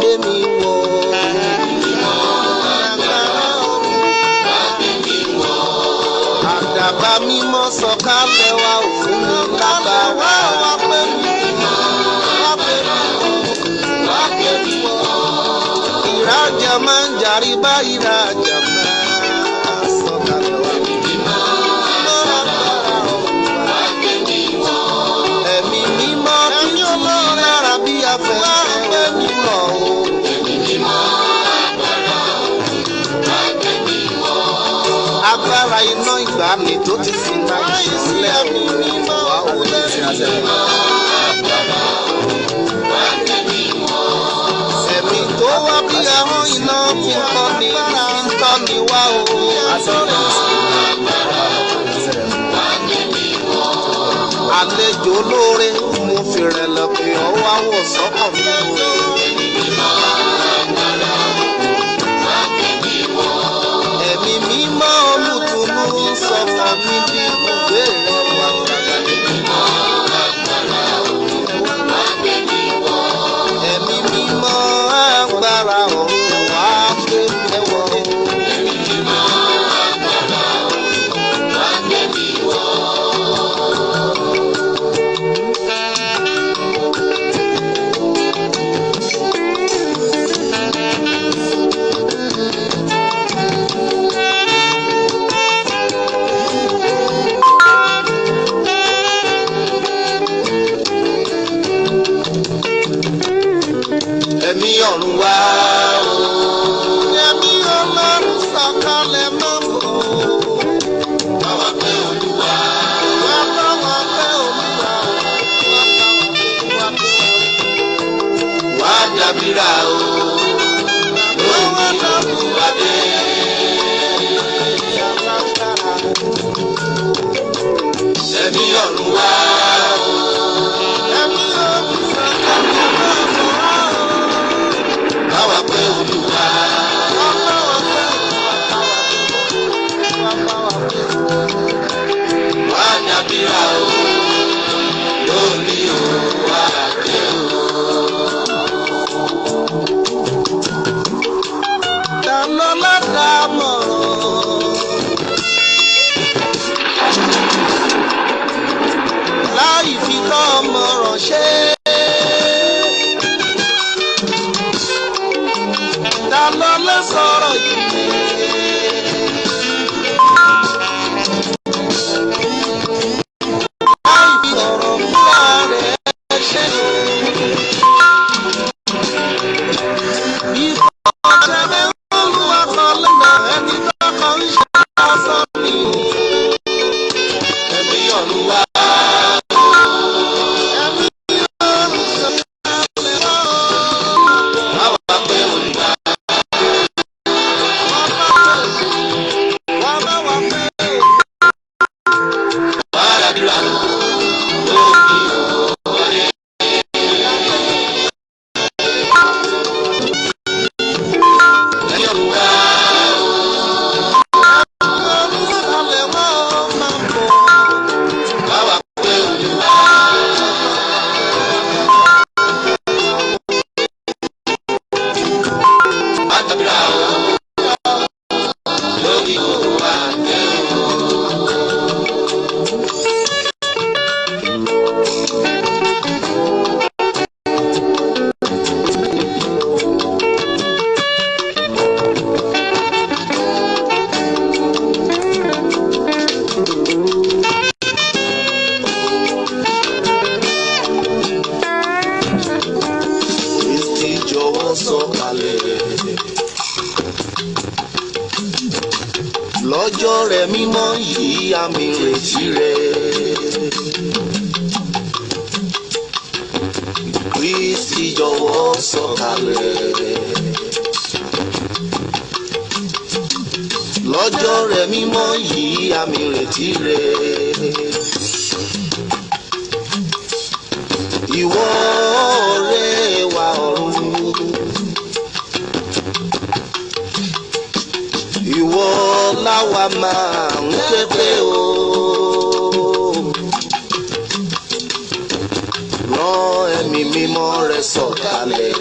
gbé mi wọ̀. Àdàbà mímọ́ sọ̀kalẹ̀ wá òfin mi lágbà wá pé mi wá pé mi wọ̀. Ìrajà máa ń jàrí bá ìrajà máa sọ̀kalẹ̀ wá. Ẹ̀mí mímọ́ tí ó mọ́ lára bí afẹ́fẹ́ pé mi mọ̀ o. Agbára iná ìgbàanì tó ti fi máa ń sílẹ̀ mi mímọ́ wá wò ní ti àṣẹwò. Ẹ̀mí tó wá bí ahọ́n iná tí ń tọ́ ni wá o. Àlejò olóore mo fìrẹ̀ lọ́pẹ́ ọwọ́ àwọ̀ sọ́kàn mi o. Ẹ̀mí mímọ́ olùtùnú sọ̀kan mi bí ibùgbé rẹ̀ wà. Ẹ̀mí mímọ́ agbára ọ̀run wá gbé mi wọ̀. Ẹ̀mí ọ̀run wá o. Ẹ̀mí ọlọ́run sọ̀kalẹ̀ mọ́ o. Báwa pé Olúwa. Báwa pé Olúwa. Wá dàbíra o. Lórí Olúwa dé. Ẹ̀mí ọ̀run wá o. Ẹ̀mí ọ̀run sọ̀kalẹ̀ mọ́ o. Báwa pé Olúwa. Wá dàbíra o. Lórí Olúwa dé o. Dáná ládà mọ̀ràn. Láì fi tọ́ mọ̀ràn ṣe. Dáná lè sọ̀rọ̀ yìí. Láì fi ọ̀rọ̀ fúnra rẹ̀ ṣe. Ìfọ̀sẹ̀rẹ̀ Olúwa kan lẹ́nà ẹni tó kàn ń ṣe lásán ni o. Ẹ̀mí ọ̀run wá. Ẹ̀mí ọ̀run sọ̀kalẹ̀ wá. Báwa pé Olúwa. Lọ́jọ́ rẹ̀ mímọ́ yìí àmì ìrètí rẹ̀. Kristi jọ̀wọ́ sọ̀kalẹ̀. Lọ́jọ́ rẹ̀ mímọ́ yìí àmì ìrètí rẹ̀. Ìwọ ọ̀rẹ́ wa ọ̀run. Ìwọ láwa máa ń pépé o. Rán ẹ̀mí mímọ́ rẹ̀ sọ̀kalẹ̀.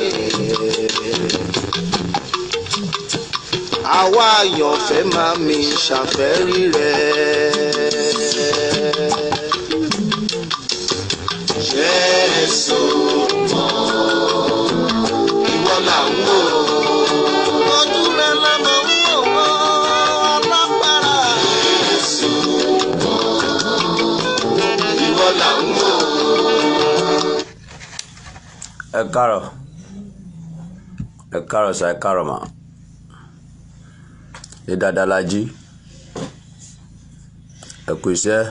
àwa àyànfẹ́ máa mi ṣàfẹ́rí rẹ̀. Jésù mọ́ ìwọ là ń wò. Ojú rẹ̀ la mọ̀ ń wò wọ́n alágbára. Jésù mọ́ ìwọ là ń wò. Ẹ káàárọ̀ sà, ẹ káàárọ̀ mà. Ní dáadáa la jí. Ẹ kú iṣẹ́.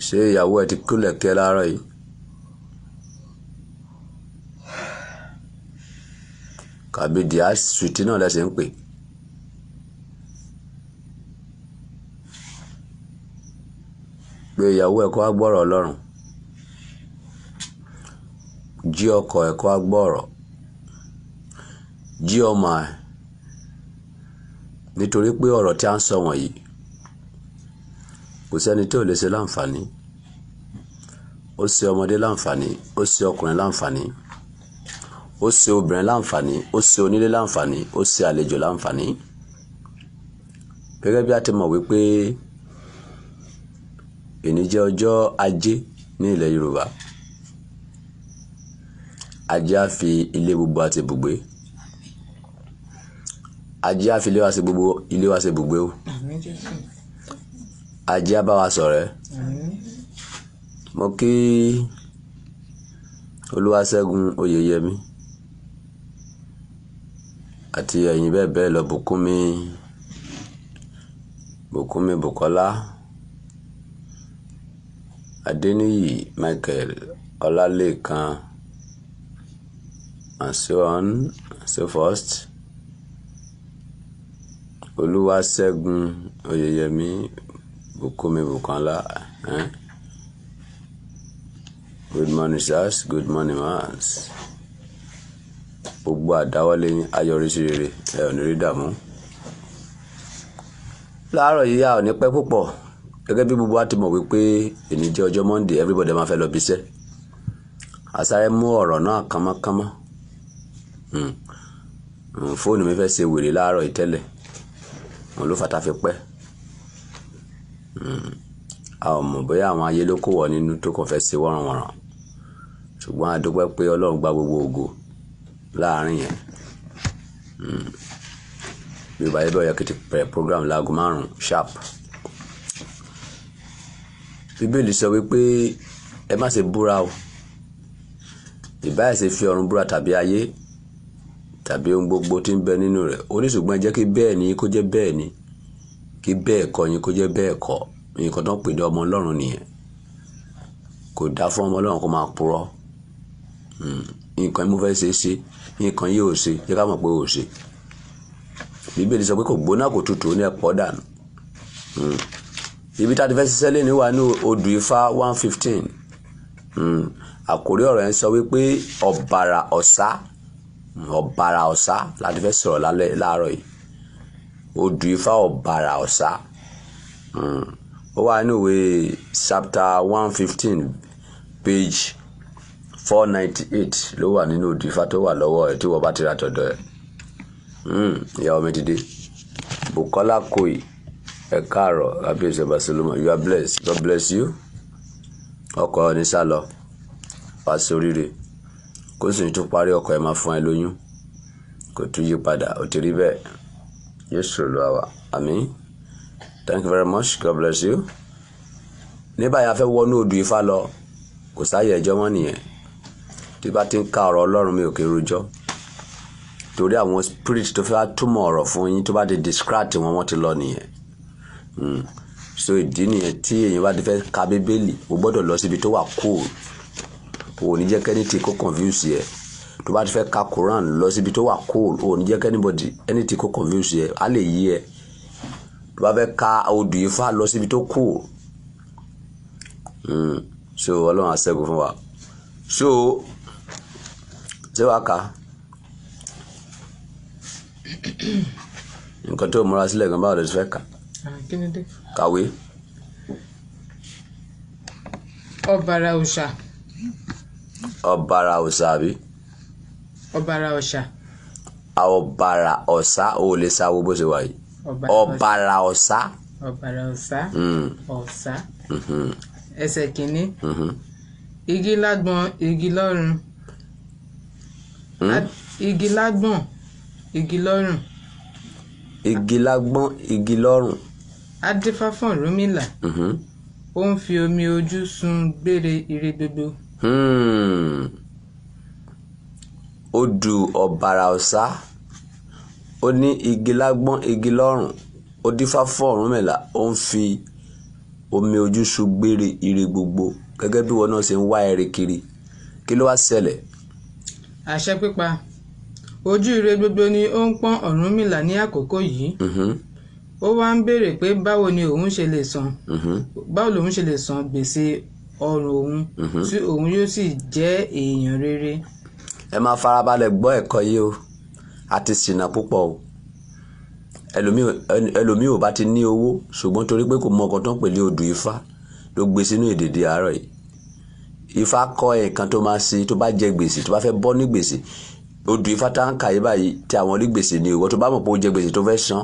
Ṣé ìyàwó ẹ ti kúlẹ̀ kẹ́ láàárọ̀ yìí? Kàbí díà sùtì náà lẹ́sẹ̀ ń pè. Pé ìyàwó ẹ kó wá gbọ́rọ̀ Ọlọ́run. Jí ọkọ ẹ kó wá gbọ́rọ̀. Jí ọmọ ẹ. Nítorí pé ọ̀rọ̀ tí a ń sọ wọ̀nyí kò sẹ́ni tí ò lè ṣe láǹfààní. Ó ṣe ọmọdé láǹfààní, ó ṣe ọkùnrin láǹfààní, ó ṣe obìnrin láǹfààní, ó ṣe onílé láǹfààní, ó ṣe àlejò láǹfààní. Gẹ́gẹ́ bí a ti mọ̀ wípé èní jẹ́ ọjọ́ ajé ní ilẹ̀ Yorùbá. Ajé á fi ilé gbogbo àti ibùgbé. Ajé á fi ilé wa ṣe ibùgbé o. Ajé á bá wa ṣọ̀rẹ́. Mo kí Olúwaṣẹ́gun Oyèyẹmí àti ẹ̀yin bẹ́ẹ̀ bẹ́ẹ̀ lọ, Bùkúnmi Bùkọ́lá, Adéníyì Michael, Ọlálékan, and so on and so forth. Olúwaṣẹ́gun Oyèyẹmí, Bùkúnmi Bùkọ́lá. Good morning, sirs. Good morning, ma'ams. Gbogbo àdáwọ́lé yín ayọ̀rísí rere, ẹ ò ní rí dààmú. Láàárọ̀ yìí a ò ní pẹ́ púpọ̀. Gẹ́gẹ́ bí gbogbo wa ti mọ̀ wípé èní jẹ́ ọjọ́ Monday, everybody máa fẹ́ lọ bíṣẹ́. Àsáré mú ọ̀rọ̀ náà kánmọ́kánmọ́. Fóònù mi fẹ́ ṣe wèrè láàárọ̀ yìí tẹ́lẹ̀. Wọ́n ló fàtà fi pẹ́. A ò mọ̀ bóyá àwọn ayé ló kó wọ nínú tó kàn fẹ́ ṣe wọ́nranwọ̀nran. Ṣùgbọ́n a dúpẹ́ pé Ọlọ́run gba gbogbo ògo láàárín yẹn. Bí ó bá yẹ bẹ́ẹ̀ yẹ kí ti bẹ̀rẹ̀ program láago 5 sharp. Bíbélì sọ wípé ẹ má ṣe búra o. Ìbáyà ṣe fi ọ̀run búra tàbí ayé tàbí ohun gbogbo tí ń bẹ nínú rẹ̀. Oníṣùgbọ́n jẹ́ kí bẹ́ẹ̀ ni kó jẹ́ bẹ́ẹ̀ ni, kí bẹ́ẹ̀ kọ́ yín kó jẹ́ bẹ́ẹ̀ kọ́. Nǹkan tó ń pè ní ọmọ Ọlọ́run nìyẹn. Kò dá fún ọmọ Ọlọ́run kó máa purọ́. Nǹkan mo fẹ́ ṣe, nǹkan yìí ò ṣe, jẹ́ ká mọ̀ pé ò ṣe. Bíbélì sọ pé kò gbóná kò tutù ní ẹ̀pọ̀ dànù. Ibi tá a ti fẹ́ ṣiṣẹ́ lé ní wà ní odù Ifá 115. Àkórí ọ̀rọ̀ yẹn sọ wípé ọ̀bàrà ọ̀sá láti fẹ́ sọ̀rọ̀ láàárọ̀ yìí. Odù Ifá ọ̀bàrà ọ̀sá. Ó wà ní ìwé chapter 115 page 498 ló wà nínú odù Ifá tó wà lọ́wọ́ ẹ̀ tí wọ́n bá ti ra tọ̀dọ̀ ẹ̀. Ìyàwó mi ti dé. Bùkọ́lá Kòì, ẹ káàárọ̀, Kábíyèsí Ọba Solomon, you are blessed, God bless you. Ọkọ ní sálọ wá sóríire kó sì tún parí ọkọ ẹ máa fún ẹ lóyún kò tún yí padà, ó ti rí bẹ́ẹ̀. Jésù Olúwa wa, àmín. Thank you very much, God bless you. Ní báyìí a fẹ́ wọnú odù Ifá lọ, kò sáyè ẹjọ́ mọ́ nìyẹn. Tí bá ti ń ka ọ̀rọ̀ Ọlọ́run mi ò kí rojọ́. Torí àwọn spirit tó fẹ́ túmọ̀ ọ̀rọ̀ fún yín tó bá ti distract wọ́n ti lọ nìyẹn. So ìdí nìyẹn tí èyàn bá ti fẹ́ ka Bíbélì, o gbọ́dọ̀ lọ síbi tó wà cool. O ní jẹ́ kẹ́ni tí kò confuse yẹ. Tó bá ti fẹ́ ka Quran, lọ síbi tó wà cool. O ní jẹ́ kẹ́nibody ẹni tí kò confuse yẹ, á lè yí ẹ. Tó bá fẹ́ ka odù Ifá, lọ síbi tó cool. So Ọlọ́run á ṣẹ́gun fún wa. So ṣé wàá kà? Nǹkan tó múra sílẹ̀ gan báwo ló ti fẹ́ kà? Kàwé. Ọ̀bàrà òòṣà. Ọ̀bàrà òòṣà àbí? ọ̀bàrà ọ̀sà. ọ̀bàrà ọ̀sá ò lè sáwó bó ṣe wà yìí. ọ̀bàrà ọ̀sá. ọ̀bàrà ọ̀sá. ọ̀sá. ẹsẹ̀ kìíní. igi lágbọ̀n igi lọ́rùn. igi lágbọ̀n igi lọ́rùn. igi lágbọ̀n igi lọ́rùn. adífá fún Ọ̀rúnmìlà. ó ń fi omi ojú sun gbére ire gbogbo. odù ọ̀bàrà ọ̀sá ó ní igi lágbọ̀n igi lọ́rùn ó dífá fún Ọ̀rúnmìlà ó ń fi omi ojú sun gbére ire gbogbo gẹ́gẹ́ bí wọn náà ṣe ń wá ire kiri. Kí ló wá ṣẹlẹ̀? àṣẹ pípa. ojú ire gbogbo ni ó ń pọ́n Ọ̀rúnmìlà ní àkókò yìí. ó wá ń béèrè pé báwo ni òun ṣe lè san báwo lòun ṣe lè san gbèsè ọrùn òun tí òun yóò sì jẹ́ èèyàn rere. ẹ máa farabalẹ̀ gbọ́ ẹ̀kọ́ yìí o àti ṣìnà púpọ̀ o. ẹlòmíì ò bá ti ní owó ṣùgbọ́n torí pé kò mọ ọkàn tó ń pèlè odù Ifá ló gbé sínú èdèdè àárọ̀ yìí. Ifá kọ́ ẹ̀kan tó máa ṣe tó bá jẹ gbèsè tó bá fẹ́ bọ́ ní gbèsè. Odù Ifá tá ń kà yí báyìí tí àwọn orí gbèsè ni ìwọ tó bá mọ̀ pé ó jẹ gbèsè tó fẹ́ san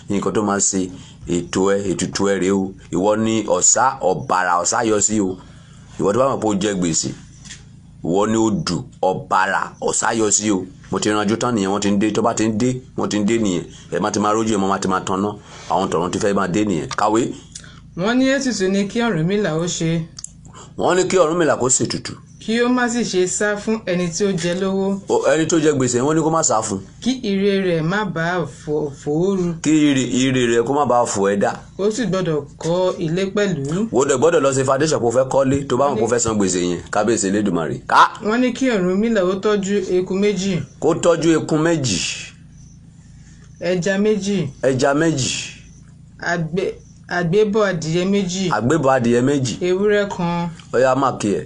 nǹkan tó máa ṣe ètùtù ẹ rèé o. ìwọ ní ọ̀sá ọ̀bàrà ọ̀sá yọ sí o. ìwọ tó bá mọ̀ pé ó jẹ gbèsè ìwọ ní odù ọ̀bàrà ọ̀sá yọ sí o. mo ti ranjú tán nìyẹn wọ́n ti ń dé tó bá ti ń dé wọ́n ti ń dé nìyẹn ẹ má ti máa rójú ẹ má ti máa tanná àwọn tọ̀run ti fẹ́ máa dé nìyẹn. kàwé. wọ́n ní ètùtù ni kí Ọ̀rúnmìlà ó ṣe. wọ́n ní kí Ọ̀rúnmìlà kó ṣètùtù. kí ó má sì ṣe sá fún ẹni tí ó jẹ lówó. ẹni tó jẹ gbèsè wọ́n ní kó má sá fún. kí ire rẹ̀ má bàa fòóru. kí ire rẹ̀ kó má bàa fò ẹ́ dá. ó sì gbọ́dọ̀ kọ́ ilé pẹ̀lú. wo dẹ̀ gbọ́dọ̀ lọ sí foundation kó fẹ́ kọ́lé tó bá wọn kó fẹ́ san gbèsè yẹn kábíyèsí Elédùmarè. wọ́n ní kí Ọ̀rúnmìlà ó tọ́jú eku méjì. kó tọ́jú eku méjì. ẹja méjì. ẹja méjì. àgbébọ̀ adìyẹ méjì. àgbébọ̀ adìyẹ méjì. ewúrẹ́ kan. ó yá má kí ẹ.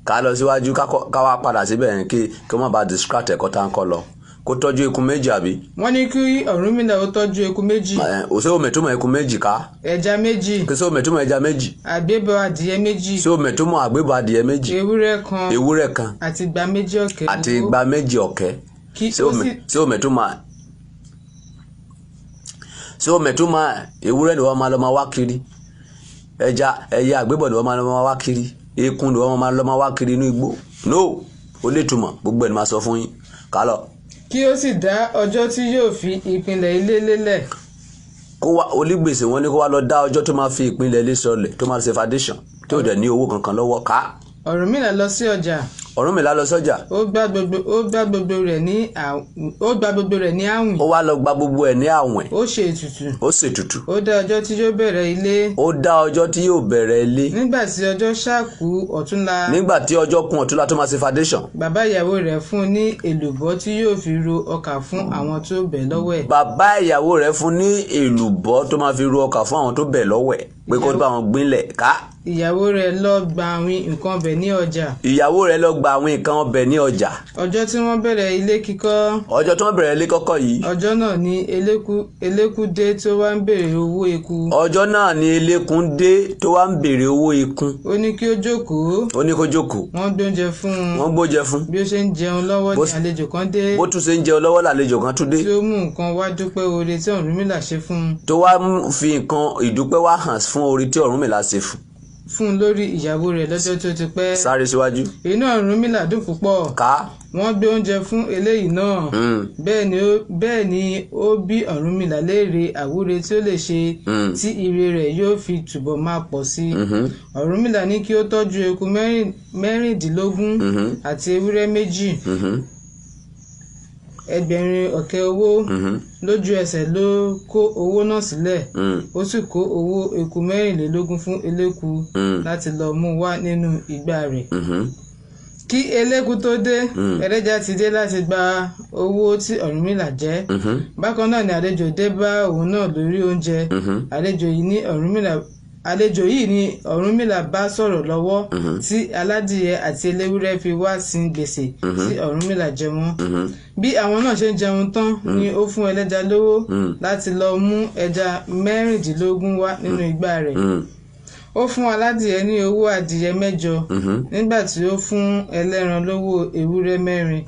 ká lọ síwájú ká wá padà síbẹ̀ yẹn kí wọ́n má bàa distract ẹ̀kọ́ tá ń kọ́ lọ. kó tọ́jú eku méjì àbí. wọ́n ní kí Ọ̀rúnmìlà ó tọ́jú eku méjì. òṣè òmẹ̀túmọ̀ eku méjì ká. ẹja méjì. kí sọ òmẹ̀túmọ̀ ẹja méjì. àgbébọ̀ adìyẹ méjì. sọ òmẹ̀túmọ̀ àgbébọ̀ adìyẹ méjì. ewúrẹ́ kan. àti igba méjì ọ̀kẹ́. àti igba méjì ọ̀kẹ́. sọ òmẹ̀túmọ̀ ewúrẹ́ ni wọ́n máa lọ máa wá kiri. ẹyẹ àgbébọ̀ ni wọ́n máa lọ máa wá kiri. eku ni wọ́n máa lọ máa wá kiri inú igbó. no ó lè túmọ̀ gbogbo ẹ̀ ni máa sọ fún yín ká lọ. kí ó sì dá ọjọ́ tí yóò fi ìpìlẹ̀ ilé lélẹ̀. kó wá onígbèsè wọn ní kó wá lọ dá ọjọ́ tó máa fi ìpìlẹ̀ ilé sọlẹ̀ tó máa ṣe foundation tí ò dẹ̀ ní owó kankan lọ́wọ́ ká. Ọ̀rúnmìlà lọ sí ọjà. Ọ̀rúnmìlà lọ sọ́jà. ó gba gbogbo rẹ̀ ní àwìn. ó wá lọ gba gbogbo ẹ̀ ní àwìn. ó ṣe ètùtù. ó ṣètùtù. ó dá ọjọ́ tí yóò bẹ̀rẹ̀ ilé. ó dá ọjọ́ tí yóò bẹ̀rẹ̀ ilé. nígbà tí ọjọ́ ṣáàkú ọ̀túnla. nígbà tí ọjọ́ kún ọ̀túnla tó máa ṣe foundation. bàbá ìyàwó rẹ̀ fún un ní èlùbọ́ tí yóò fi ro ọkà fún àwọn tó bẹ̀ lọ́wọ́ ẹ̀. bàbá ìyàwó rẹ̀ fún ní èlùbọ́ tó máa fi ro ọkà fún àwọn tó bẹ̀ lọ́wọ́ ẹ̀ pé kó bá wọn gbínlẹ̀ ká. ìyàwó rẹ̀ lọ gba àwìn nǹkan ọbẹ̀ ní ọjà. ìyàwó rẹ̀ lọ gba àwìn nǹkan ọbẹ̀ ní ọjà. ọjọ́ tí wọ́n bẹ̀rẹ̀ ilé kíkọ́. ọjọ́ tí wọ́n bẹ̀rẹ̀ ilé kọ́kọ́ yìí. ọjọ́ náà ni eléku dé tó wá ń béèrè owó eku. ọjọ́ náà ni elékun dé tó wá ń béèrè owó ekun. ó ní kí ó jókòó. ó ní kó jókòó. wọ́n gbóúnjẹ fún un. wọ́n gbóúnjẹ fún. bí ó ṣe ń jẹun lọ́wọ́ ní àlejò kan dé. bó tún ṣe ń jẹun lọ́wọ́ làlejò kan tún dé. tí ó mú nǹkan wá dúpẹ́ oore tí Ọ̀rúnmìlà ṣe fún un. tó wá fi nǹkan ìdúpẹ́ wá hàn fún oore tí Ọ̀rúnmìlà ṣe fún un lórí ìyàwó rẹ̀ lọ́jọ́ tó ti pẹ́. sáré síwájú. inú Ọ̀rúnmìlà dùn púpọ̀. ká. wọ́n gbé oúnjẹ fún eléyìí náà. bẹ́ẹ̀ ni ó bí Ọ̀rúnmìlà léèrè àwúre tí ó lè ṣe tí ire rẹ̀ yóò fi túbọ̀ máa pọ̀ sí i. Ọ̀rúnmìlà ní kí ó tọ́jú eku mẹ́rìndínlógún àti ewúrẹ́ méjì. ẹgbẹ̀rin ọ̀kẹ́ owó. lójú ẹsẹ̀ ló kó owó náà sílẹ̀. ó sì kó owó eku 24 fún eléku láti lọ mú wá nínú igbá rẹ̀. kí eléku tó dé ẹlẹ́ja ti dé láti gba owó tí Ọ̀rúnmìlà jẹ́. bákan náà ni àlejò dé bá òun náà lórí oúnjẹ. àlejò yìí ni Ọ̀rúnmìlà bá sọ̀rọ̀ lọ́wọ́ tí aládìyẹ àti eléwúrẹ́ fi wá sin gbèsè tí Ọ̀rúnmìlà jẹ wọ́n. bí àwọn náà ṣe ń jẹun tán ni ó fún ẹlẹ́ja lówó láti lọ mú ẹja 16 wá nínú igbá rẹ̀. ó fún aládìẹ ní owó adìẹ 8 nígbà tí ó fún ẹlẹ́ran lówó ewúrẹ́ 4.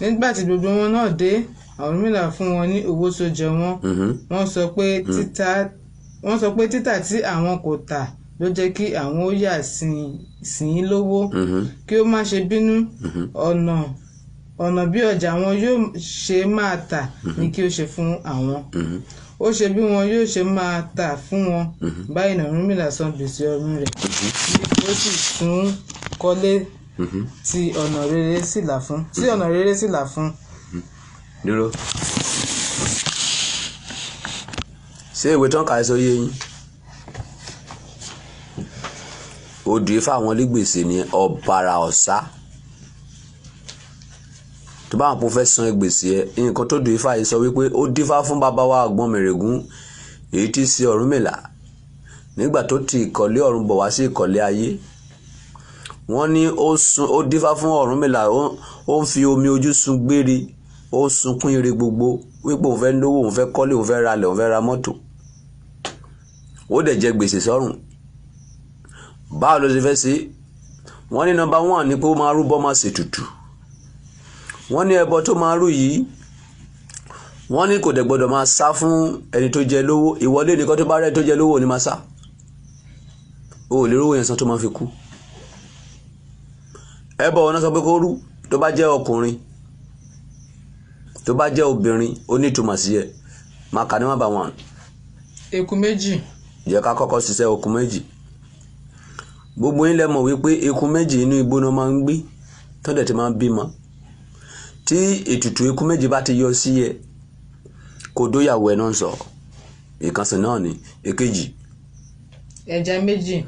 Nígbà tí gbogbo wọn náà dé, Ọ̀rúnmìlà fún wọn ní owó tó jẹ wọ́n. Wọ́n sọ pé títà tí àwọn kò tà ló jẹ́ kí àwọn ó yà sìn ín lówó. Kí ó má ṣe bínú, ọ̀nà bí ọjà wọn yóò ṣe máa tà ni kí ó ṣe fún àwọn. Ó ṣe bí wọn yóò ṣe máa tà fún wọn. Báyìí ni Ọ̀rúnmìlà san gbèsè ọrùn rẹ̀. Ó sì tún kọ́lé tí ọ̀nà rere sì là fún. Dúró. Ṣé ìwé tán kà sọ yé yín? Odù Ifá àwọn onígbèsè ní ọ̀bàrà ọ̀sá. Tó bá wọn kò fẹ́ san gbèsè ẹ, nǹkan tó dùn Ifá yìí sọ wípé ó dífá fún bàbá wa Àgbọn Mèrègún èyí tí sí Ọ̀rúnmìlà nígbà tó ti ìkọ̀lé ọ̀run bọ̀ wá sí ìkọ̀lé ayé. Wọ́n ní ó dífá fún Ọ̀rúnmìlà, ó ń fi omi ojú sun gbére, ó sunkún ire gbogbo wípé òun fẹ́ lówó, òun fẹ́ kọ́lé, òun fẹ́ ralẹ̀, òun fẹ́ ra mọ́tò. Ó dẹ̀ jẹ gbèsè sọ́rùn. Báwo ló ṣe fẹ́ ṣe? Wọ́n ní number 1 ni pé ó máa rúbọ máa ṣètùtù. Wọ́n ní ẹbọ tó máa rú yìí, wọ́n ní kò dẹ̀ gbọ́dọ̀ máa sá fún ẹni tó jẹ lówó. Ìwọlé nìkan tó bá rẹ̀ tó jẹ lówó ni máa sá. O lè rówó yẹn san tó máa fi kú. Ẹbọ wọn náà sọ pé kó rú tó bá jẹ́ ọkùnrin, tó bá jẹ́ obìnrin, ó ní ìtumọ̀ sí ẹ. Máa kà ní number 1. Eku 2. Jẹ́ ká kọ́kọ́ ṣiṣẹ́ eku 2. Gbogbo yín lẹ mọ̀ wípé eku 2 inú igbó náà máa ń gbé, tó dẹ̀ ti máa ń bímọ. Tí ètùtù eku 2 bá ti yọ sí ẹ, kò dóyàwó ẹ náà sọ. Ìkànsìn náà ni. Èkejì. Ẹja 2.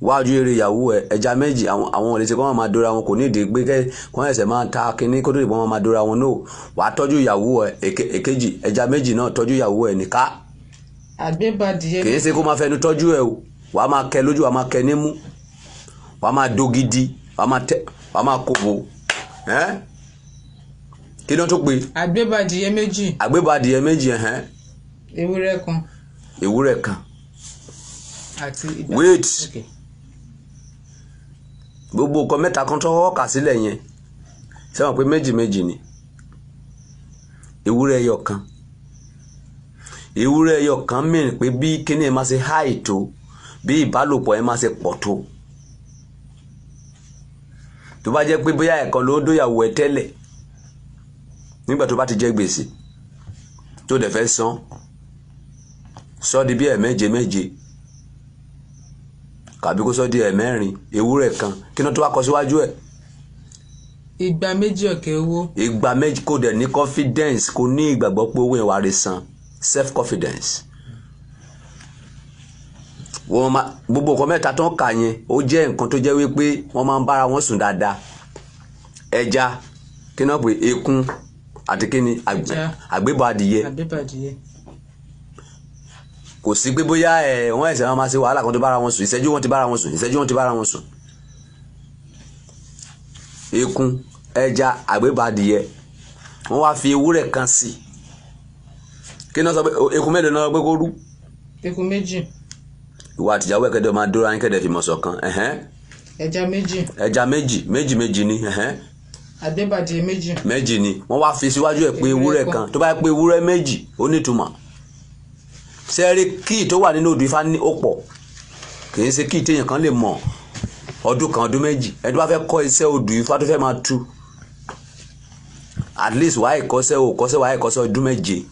Wájú eré ìyàwó ẹ, ẹja 2, àwọn ò lè ṣe kó máa dóra wọn, kò ní ìdí pé kọ́ ẹ̀sẹ̀ máa ta kíní kó tó lè pọ́n máa dóra wọn náà. Wàá tọ́jú ìyàwó ẹ. Èkejì, ẹja 2 náà tọ́jú ìyàwó ẹ nìka. Àgbébadìẹ. Kì í ṣe kó máa fẹnu tọ́jú ẹ o. Wàá máa kẹ lójú, wàá máa kẹ nímú, wàá máa dógidi, wàá máa kóbo. Kí ló tó pé? Àgbébadìẹ 2. Àgbébadìẹ 2. Ewúrẹ́ kan. Àti ìgbà. Wait. Okay. Gbogbo nǹkan 3 kan tó kà sílẹ̀ yẹn. Ṣé wọ́n pé 2 ni? Ewúrẹ́ ẹyọ kan. Ewúrẹ́ ẹyọ kan mìíràn pé bí kíní ẹ máa ṣe háì tó, bí ìbálòpọ̀ ẹ máa ṣe pọ̀ tó. Tó bá jẹ́ pé bóyá ẹ̀kan ló dóyàwó ẹ tẹ́lẹ̀, nígbà tó bá ti jẹ gbèsè tó dẹ̀ fẹ́ san, sọ di bí 7 kàbí kó sọ di 4. Ewúrẹ́ kan kí náà tó wá kọ síwájú ẹ̀? Ìgbà 2 ọ̀kẹ́ owó. Ìgbà 2 kò dẹ̀ ní confidence, kò ní ìgbàgbọ́ pé owó yẹn wà rí san. Self confidence. Gbogbo nǹkan 3 tó ń kà yẹn ó jẹ́ nǹkan tó jẹ́ wípé wọ́n máa ń bára wọn sùn dáadáa. Ẹja, kí náà pé ekun àti kíni àgbébadìẹ. Kò sí pé bóyá wọ́n ẹ̀sẹ̀ máa ṣe wàhálà kan tó bára wọn sùn. Ìṣẹ́jú wọn ti bára wọn sùn. Ekun, ẹja, àgbébadìẹ. Wọ́n wá fi ewúrẹ́ kan sí. Kí náà sọ pé eku mélòó náà pé kó rú? Eku 2. Ìwà àtìyàwó ẹ̀kẹ́dẹ̀ máa dóra yín kẹ́dẹ̀ fi mọ̀ ṣọ̀kan. Ẹja 2. Ẹja 2 ni. Àgbébadìẹ 2. 2 ni. Wọ́n wá fi síwájú ẹ̀ pé ewúrẹ́ kan. Tó bá yẹ pé ewúrẹ́ 2 ó nítumọ̀. Sẹ́rí kí tó wà nínú odù Ifá ní ó pọ̀. Kì í ṣe kí téèyàn kan lè mọ̀ ọdún kan, ọdún 2. Ẹni tó bá fẹ́ kọ́ iṣẹ́ odù Ifá tó fẹ́ máa tú, at least wàá ìkọ́ṣẹ́ ọdún 7.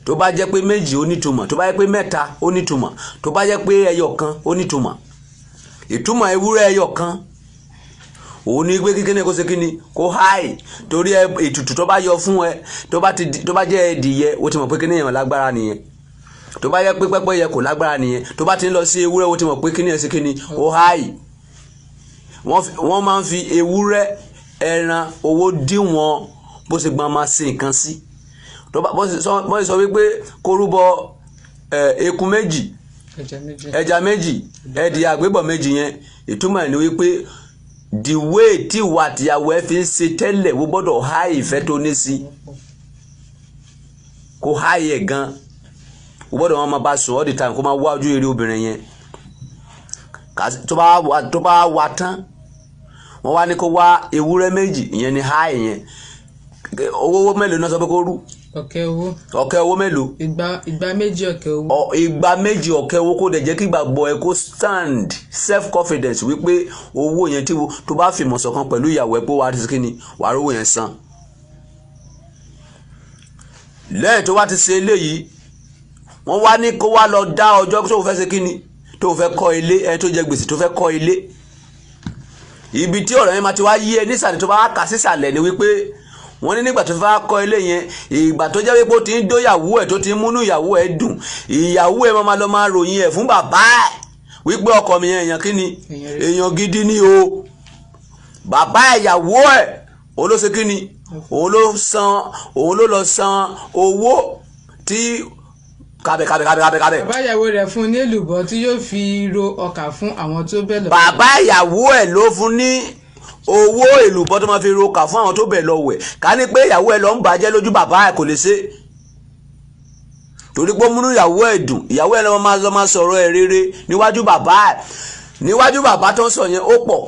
Tó bá jẹ́ pé 2 ó nítumọ̀, tó bá jẹ́ pé 3 ó nítumọ̀, tó bá jẹ́ pé ẹyọ kan ó nítumọ̀. Ìtumọ̀ ewúrẹ́ ẹyọ kan òun ní pé kíkíní kó ṣe kíní kó háì, torí ètùtù tó bá yọ fún ẹ, tó bá jẹ́ ẹdìyẹ ó ti mọ̀ pé kíní yẹn lágbára nìyẹn. Tó bá jẹ́ pé pẹ́pẹ́yẹ kò lágbára nìyẹn. Tó bá ti ń lọ sí ewúrẹ́ ó ti mọ̀ pé kíní yẹn ṣe kíní ó háì. Wọ́n máa ń fi ewúrẹ́, ẹran, owó díwọ̀n bó ṣe gbọ́n máa ṣe nǹkan sí. Bọ́n sọ wípé kó rúbọ eku 2, ẹja 2, ẹdìyẹ àgbébọ̀ 2 yẹn. Ìtumọ̀ ẹ̀ ni wípé the way tí ìwà àtìyàwó ẹ fi ń ṣe tẹ́lẹ̀ wọ́n gbọ́dọ̀ há ìfẹ́ tó ní sí. kó háyè ẹ̀ gan o gbọ́dọ̀ wọn máa bá sùn all the time kó máa wá ojú eré obìnrin yẹn tó bá wá tán wọ́n wá ní kó wá ewúrẹ́ méjì ìyẹn ni háyè yẹn owó mélòó náà sọ pé kó rú ọ̀kẹ́ owó mélòó igba méjì ọ̀kẹ́ owó igba méjì ọ̀kẹ́ owó kó dẹ̀ jẹ́ kí ìgbàgbọ́ ẹ kó stand self confidence wípé owó yẹn tí tó bá fìmọ̀ ṣọ̀kan pẹ̀lú ìyàwó ẹ pé wàá ti kíni wàá rówó yẹn san lẹ́yìn tó wá ti ṣe eléyìí wọ́n wá ní kó wá lọ dá ọjọ́ tó fẹ́ ṣe kíni tó fẹ́ kọ́ ilé ẹ tó jẹ gbèsè tó fẹ́ kọ́ ilé ibi tí ọ̀rọ̀ yẹn máa ti wá yí ẹ nísàlẹ̀ tó bá kà sísàlẹ̀ ni wípé wọ́n ní nígbà tó fẹ́ kọ́ ilé yẹn ìgbà tó jẹ́ wípé ó ti ń dóyàwó ẹ̀ tó ti ń múnú ìyàwó ẹ̀ dùn ìyàwó ẹ̀ máa lọ máa ròyìn ẹ̀ fún bàbá ẹ̀ wípé ọkọ mi yẹn èèyàn kíni èèyàn gidi ni o bàbá ìyàwó ẹ̀ òun ló ṣe kíni òun ló lọ san owó tí kábẹ̀. bàbá ìyàwó rẹ̀ fún ní èlùbọ́ tí yóò fi ro ọkà fún àwọn tó bẹ̀ lọ. bàbá ìyàwó ẹ̀ ló fún ní owó èlùbọ́ tó máa fi ro ọkà fún àwọn tó bẹ̀ lọ wẹ̀ ká ní pé ìyàwó ẹ̀ lọ ń bàjẹ́ lójú bàbá ẹ̀ kò lè ṣe torí pé ó múnú ìyàwó ẹ̀ dùn ìyàwó ẹ̀ lọ́ máa sọ̀rọ̀ ẹ̀ rere níwájú bàbá tó ń sọ yẹn ó pọ̀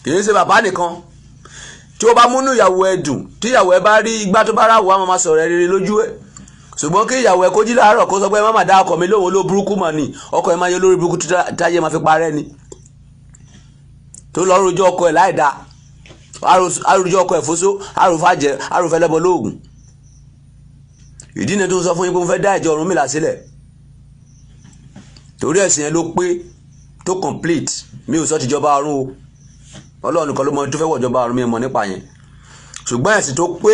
kì í ṣe bàbá nìkan tí ó bá múnú ìyàwó ẹ̀ dùn tí ìyàwó ẹ̀ bá rí igbá tó bá ráwọ̀ á máa sọ̀rọ̀ ẹ̀ rere lójú ẹ̀ ṣùgbọ́n kí ìyàwó ẹ̀ kó jí láàárọ̀ kó sọ pé má má dá ọkọ mi lóhùn ló burúkú mọ̀ ni ọkọ ẹ̀ máa yẹ lórí burúkú táyé máa fi parẹ́ ni tó lọ rojọ́ ọkọ ẹ̀ láì dáa àròjọ́ ọkọ ẹ̀ fóso àròfàjẹ́ àròfẹ́lẹ́bọ lóògùn ìdí ni tó ń sọ fún yín pé mo fẹ́ dá ìjọ Ọ̀rúnmìlà sílẹ̀ torí ẹ̀sìn yẹn ló pé tó complete mi ò sọ tìjọba ọ̀run o Ọlọ́run nìkan ló mọ tó fẹ́ wọ̀ ìjọba ọ̀run mi mọ̀ nípa yẹn ṣùgbọ́n ẹ̀sìn tó pé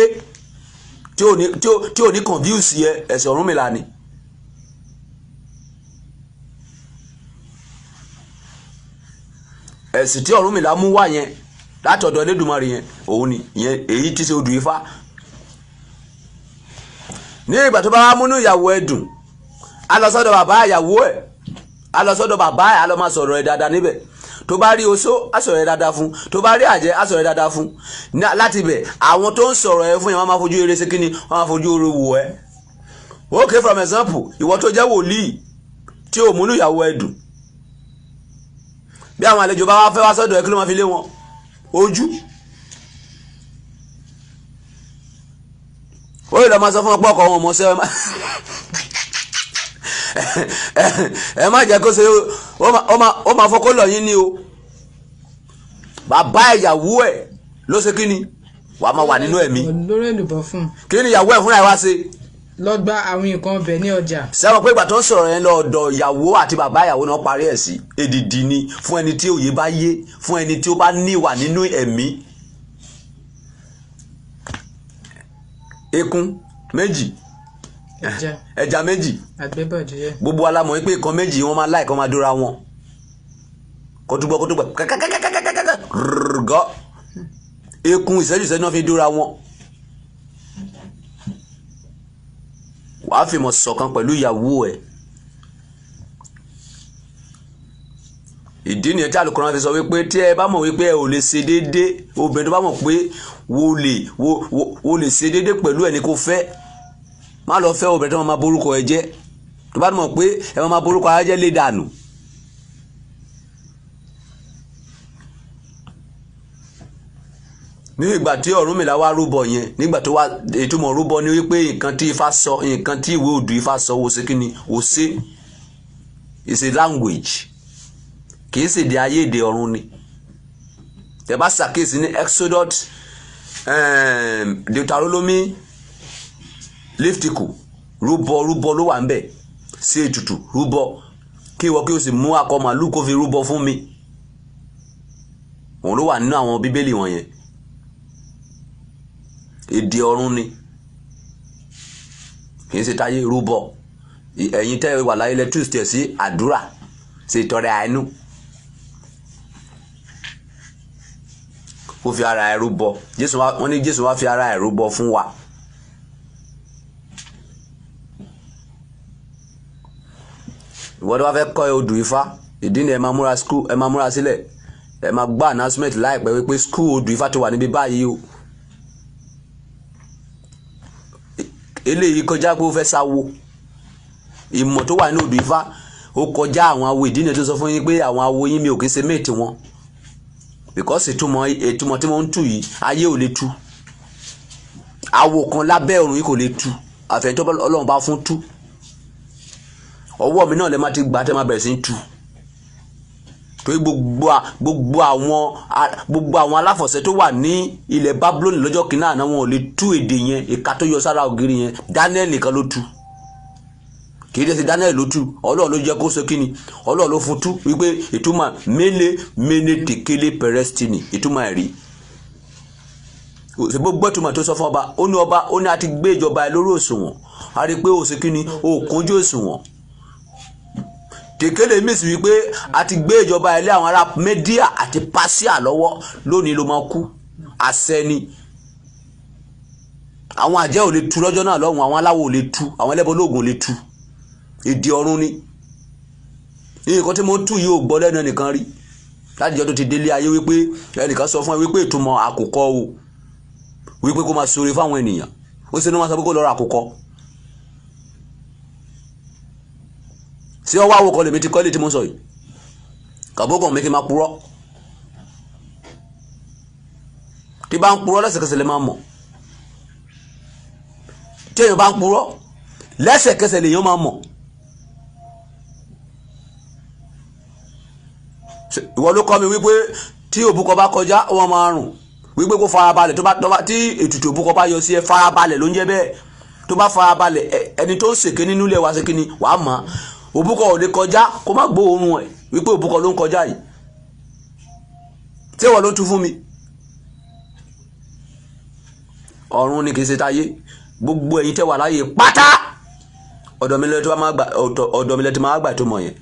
tí ò ní confuse yẹ ẹ̀sìn Ọ̀rúnmìlà ni. ẹ̀sìn tí Ọ̀rúnmìlà mú wá yẹn láti ọ̀dọ̀ Elédùmarè yẹn òun ni ìyẹn èyí tí ṣe odù Ifá ní ìgbà tó bá wá múnú ìyàwó ẹ̀ dùn á lọ sọ́dọ̀ bàbá ìyàwó ẹ̀ á lọ sọ́dọ̀ bàbá ẹ̀ á lọ máa sọ̀rọ̀ ẹ̀ dáadáa níbẹ̀ tó bá rí oṣó á sọ̀rọ̀ ẹ̀ dáadáa fún tó bá rí àjẹ́ á sọ̀rọ̀ ẹ̀ dáadáa fún láti bẹ̀ àwọn tó ń sọ̀rọ̀ ẹ̀ fún yẹn wọ́n máa fojú eré sí kíni wọ́n máa fojú eré wò ẹ́ okay from example ìwọ tó jẹ́ wòlíì tí ò múnú ìyàwó ẹ̀ dùn bí àwọn àlejò bá wá fẹ́ wá sọ́dọ̀ ẹ̀ kí ló máa fi lé wọn ojú ó lè lọ máa sọ fún ọ̀pọ̀ ọkọ̀ wọn mọ̀ sẹ́ ẹ má jẹ́ kó ṣe ó máa fọ́kó lọ yín ní o bàbá ìyàwó ẹ̀ ló ṣe kí ni wàá máa wà nínú ẹ̀mí lórí èlùbọ́ fún kí ni ìyàwó ẹ̀ fúnra ẹ̀ wá ṣe lọ gba àwọn nǹkan ọbẹ̀ ní ọjà. sẹ́wọ̀n pé ìgbà tó ń sọ̀rọ̀ yẹn lọ́dọ̀ ìyàwó àti bàbá ìyàwó náà parí ẹ̀ sí èdìdì ni fún ẹni tí òye bá yé fún ẹni tí ó bá níwà nínú ẹ̀mí. ekun méjì ẹja méjì gbogbo alámọ̀ pé nǹkan méjì wọ́n máa láì kọ́ máa dóra wọn kótógbọ́ gọ́ ekun ìṣẹ́jú náà fi dóra wọn. wàá fìmọ̀ ṣọ̀kan pẹ̀lú ìyàwó ẹ̀ ìdí nìyẹn tí Àlùkùránì fi sọ wípé tí ẹ bá mọ̀ wípé ẹ ò lè ṣe déédé obìnrin tó bá mọ̀ pé wo lè ṣe déédé pẹ̀lú ẹni kó fẹ́ má lọ fẹ́ obìnrin tó máa borúkọ ẹ jẹ́ tó bá mọ̀ pé ẹ máa borúkọ ẹ jẹ́ lé dànù. ní ìgbà tí Ọ̀rúnmìlà wá rúbọ yẹn nígbà tó wá ìtumọ̀ rúbọ ni wípé nǹkan tí Ifá sọ nǹkan tí ìwé odù Ifá sọ wo ṣe kí ni wo ṣe is a language kì í ṣèdè ayé èdè ọ̀run ni tẹ́ bá ṣàkíyèsí ní Exodus Deuteronomy Leviticus rúbọ ló wà ń bẹ̀ sí ètùtù rúbọ kí ìwọ kí o sì mú akọ màlúù kó fi rúbọ fún mi òun ló wà nínú àwọn bíbélì wọ̀nyẹn èdè ọ̀run ni kì í ṣe táyé rúbọ ẹ̀yin tẹ́ wà láyé lẹ́ túùsì sí àdúrà ṣe ìtọrẹ àánú ó fi ara ẹ̀ rúbọ wọ́n ní Jésù wá fi ara ẹ̀ rúbọ fún wa. ìwọ́n tó bá fẹ́ kọ́ odù Ifá ìdí ni ẹ máa múra sílẹ̀ ẹ máa gbọ́ announcement láìpẹ́ wípé skul odù Ifá tó wà níbí báyìí o eléyìí kọjá pé ó fẹ́ sáwó ìmọ̀ tó wà ní odù Ifá ó kọjá àwọn awo. ìdí nìyẹn tó sọ fún yín pé àwọn awo yín mi ò kí ń ṣe méètì wọn because ìtumọ̀ tí mo ń tú yìí ayé ò lè tú awo kan lábẹ́ ọ̀run yìí kò lè tú àfẹ̀yìntì Ọlọ́run bá fún tú ọwọ́ mi náà lè má ti gbà tẹ́ máa bẹ̀rẹ̀ sí ń tú torí gbogbo àwọn aláfọ̀ṣẹ tó wà ní ilẹ̀ Bábílónì lọ́jọ́ kìíní àná wọn ò lè tú èdè yẹn ìka tó yọ sára ògiri yẹn Daniel nìkan ló tú kì í dẹ́ sí Daniel ló tú Ọlọ́run ló jẹ́ kó ṣe kíni Ọlọ́run ló fún tú wípé ìtumọ̀ mene tekele perestini ìtumọ̀ ẹ̀rí ṣe gbogbo ìtumọ̀ tó sọ fún ọba ó ní a ti gbé ìjọba ẹ lórí òṣùwọ̀n a rí pé ó ṣe kíni ó kúnjú òṣùwọ̀n tekele mi sì wípé a ti gbé ìjọba ẹ lé àwọn ará Media àti Persia lọ́wọ́ lónìí ló máa kú àṣẹ ni àwọn àjẹ́ ò lè tú lọ́jọ́ náà lọ́hùn àwọn aláwọ̀ ò lè tú àwọn ẹlẹ́bọ lóògùn ò lè tú ìdí ọ̀run ni nǹkan tí mo ń tú yìí ò gbọ́ lẹ́nu ẹnìkan rí láti jọ́ tó ti délé ayé wípé ẹnìkan sọ fún ẹ wípé ìtumọ̀ àkùkọ o wípé kó máa ṣoore fáwọn ènìyàn ó sì ní wọ́n sọ pé kó lọ ra àkùkọ sí ọwọ́ àwòkọ lèmi ti kọ́lé tí mo sọ yìí kàbókàn mi kí n máa purọ́ tí bá ń purọ́ lẹ́sẹ̀kẹsẹ̀ lè máa mọ̀ tí èèyàn bá ń purọ́ lẹ́sẹ̀kẹsẹ̀ lèèyàn máa mọ̀ ìwọ ló kọ́ mi wípé tí òbúkọ bá kọjá wọ́n máa rùn wípé kó farabalẹ̀ tí ètùtù òbúkọ bá yọ sí ẹ farabalẹ̀ ló ń jẹ́ bẹ́ẹ̀ tó bá farabalẹ̀ ẹni tó ń ṣèké nínú ilé wa ṣe kíni wàá mọ̀ òbúkọ ò lè kọjá kó má gbóòórùn ẹ̀ wípé òbúkọ ló ń kọjá yìí tí ìwọ ló tú fún mi ọ̀run ni kì í ṣe táyé gbogbo ẹ̀yin tẹ́ wà láyé pátá ọ̀dọ̀ mi lẹ́tí máa gbà tó mọ̀ yẹn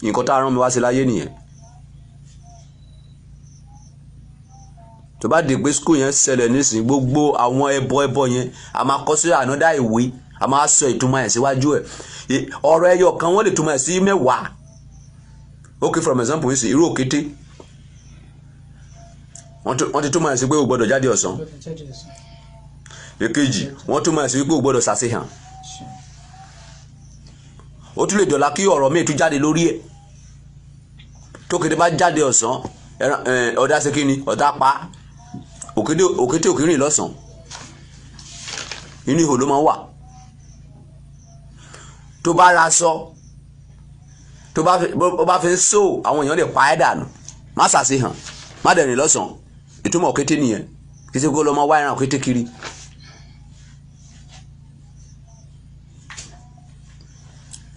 nǹkan tá a rán mi wá sí láyé nìyẹn tó bá di pé skul yẹn ṣẹlẹ̀ nísìnyí gbogbo àwọn ẹbọ yẹn a máa kọ sí ànádà ìwé a máa sọ ìtumọ̀ ẹ̀ síwájú ẹ̀ ọ̀rọ̀ ẹyọ kan wọ́n lè túmọ̀ ẹ̀ sí mẹ́wàá okay from example yìí sí irú òkété wọ́n ti túmọ̀ ẹ̀ sí pé o gbọ́dọ̀ jáde ọ̀sán èkejì wọ́n túmọ̀ ẹ̀ sí pé o gbọ́dọ̀ ṣàṣehàn ó tún lè dọ̀la kí ọ̀rọ̀ míì tún jáde lórí ẹ̀ tókété bá jáde ọ̀sán ọ̀dà ṣe kí ni ọ̀dà pa òkété òkìrìn lọ́sàn inú ihò ló máa ń wà tó bá ra aṣọ tó bá fi ń so àwọn èèyàn lè pa ẹ́ dànù má ṣàṣehàn má dẹ̀rìn lọ́sàn ìtumọ̀ òkété nìyẹn kí ṣe kó lọ́ máa wá ẹran òkété kiri.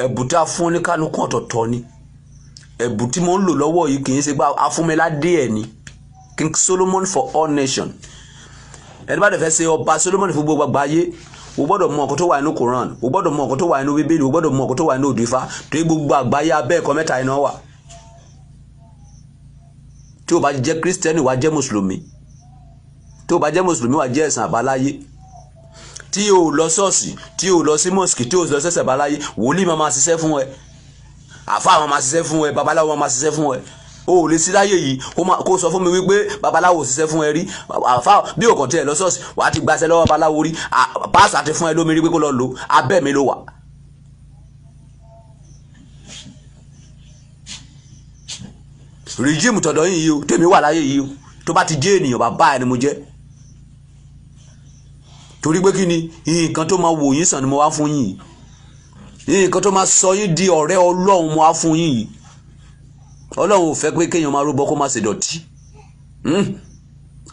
ẹ̀bùn tí a fún oníkálukú ọ̀tọ̀ọ̀tọ̀ ni ẹ̀bùn tí mo ń lò lọ́wọ́ yìí kì í ṣe pé afúnmiládé ẹ̀ ni King Solomon for all nations ẹni bá dẹ̀ fẹ́ ṣe ọba Solomon fún gbogbo àgbáyé o gbọ́dọ̀ mọ nǹkan tó wà nínú Quran o gbọ́dọ̀ mọ nǹkan tó wà nínú Bíbélì o gbọ́dọ̀ mọ nǹkan tó wà nínú odù Ifá torí gbogbo àgbáyé abẹ́ ẹ̀kọ́ mẹ́ta iná wà tí o bá jẹ́ Kírísítẹ́nì wà jẹ́ Mùsùlùmí tí o bá jẹ́ Mùsùlùmí wà jẹ́ ẹ̀sìn àbáláyé tí o lọ ṣọ́ọ̀ṣì tí o lọ sí mosque tí o lọ sẹ́sẹ̀ àbáláyé wòlíì máa ṣiṣẹ́ fún ẹ àfáà máa ṣiṣẹ́ fún ẹ babaláwo máa ṣiṣẹ́ fún ẹ o ò lè sí láyé yìí kó sọ fún mi wípé babaláwo ò ṣiṣẹ́ fún ẹ rí àfáà bí òkàn tí ẹ lọ ṣọ́ọ̀ṣì wàá ti gbaṣẹ́ lọ́wọ́ babaláwo rí pásítọ̀ àti fún ẹ lómi rí pé kó lọ lò abẹ́ mi ló wà. rìjíìmù tọ̀dọ̀ yìí o tèmi wà láyé yìí o tó bá ti jẹ́ ènìyàn bàbá ẹni mo jẹ́ torí pé kí ni nǹkan tó máa wò yín sàn ni mo wá fún yín nǹkan tó máa sọ yín di ọ̀rẹ́ Ọlọ́run mo wá fún yín Ọlọ́run ò fẹ́ pé kéèyàn máa rúbọ kó má ṣe dọ̀tí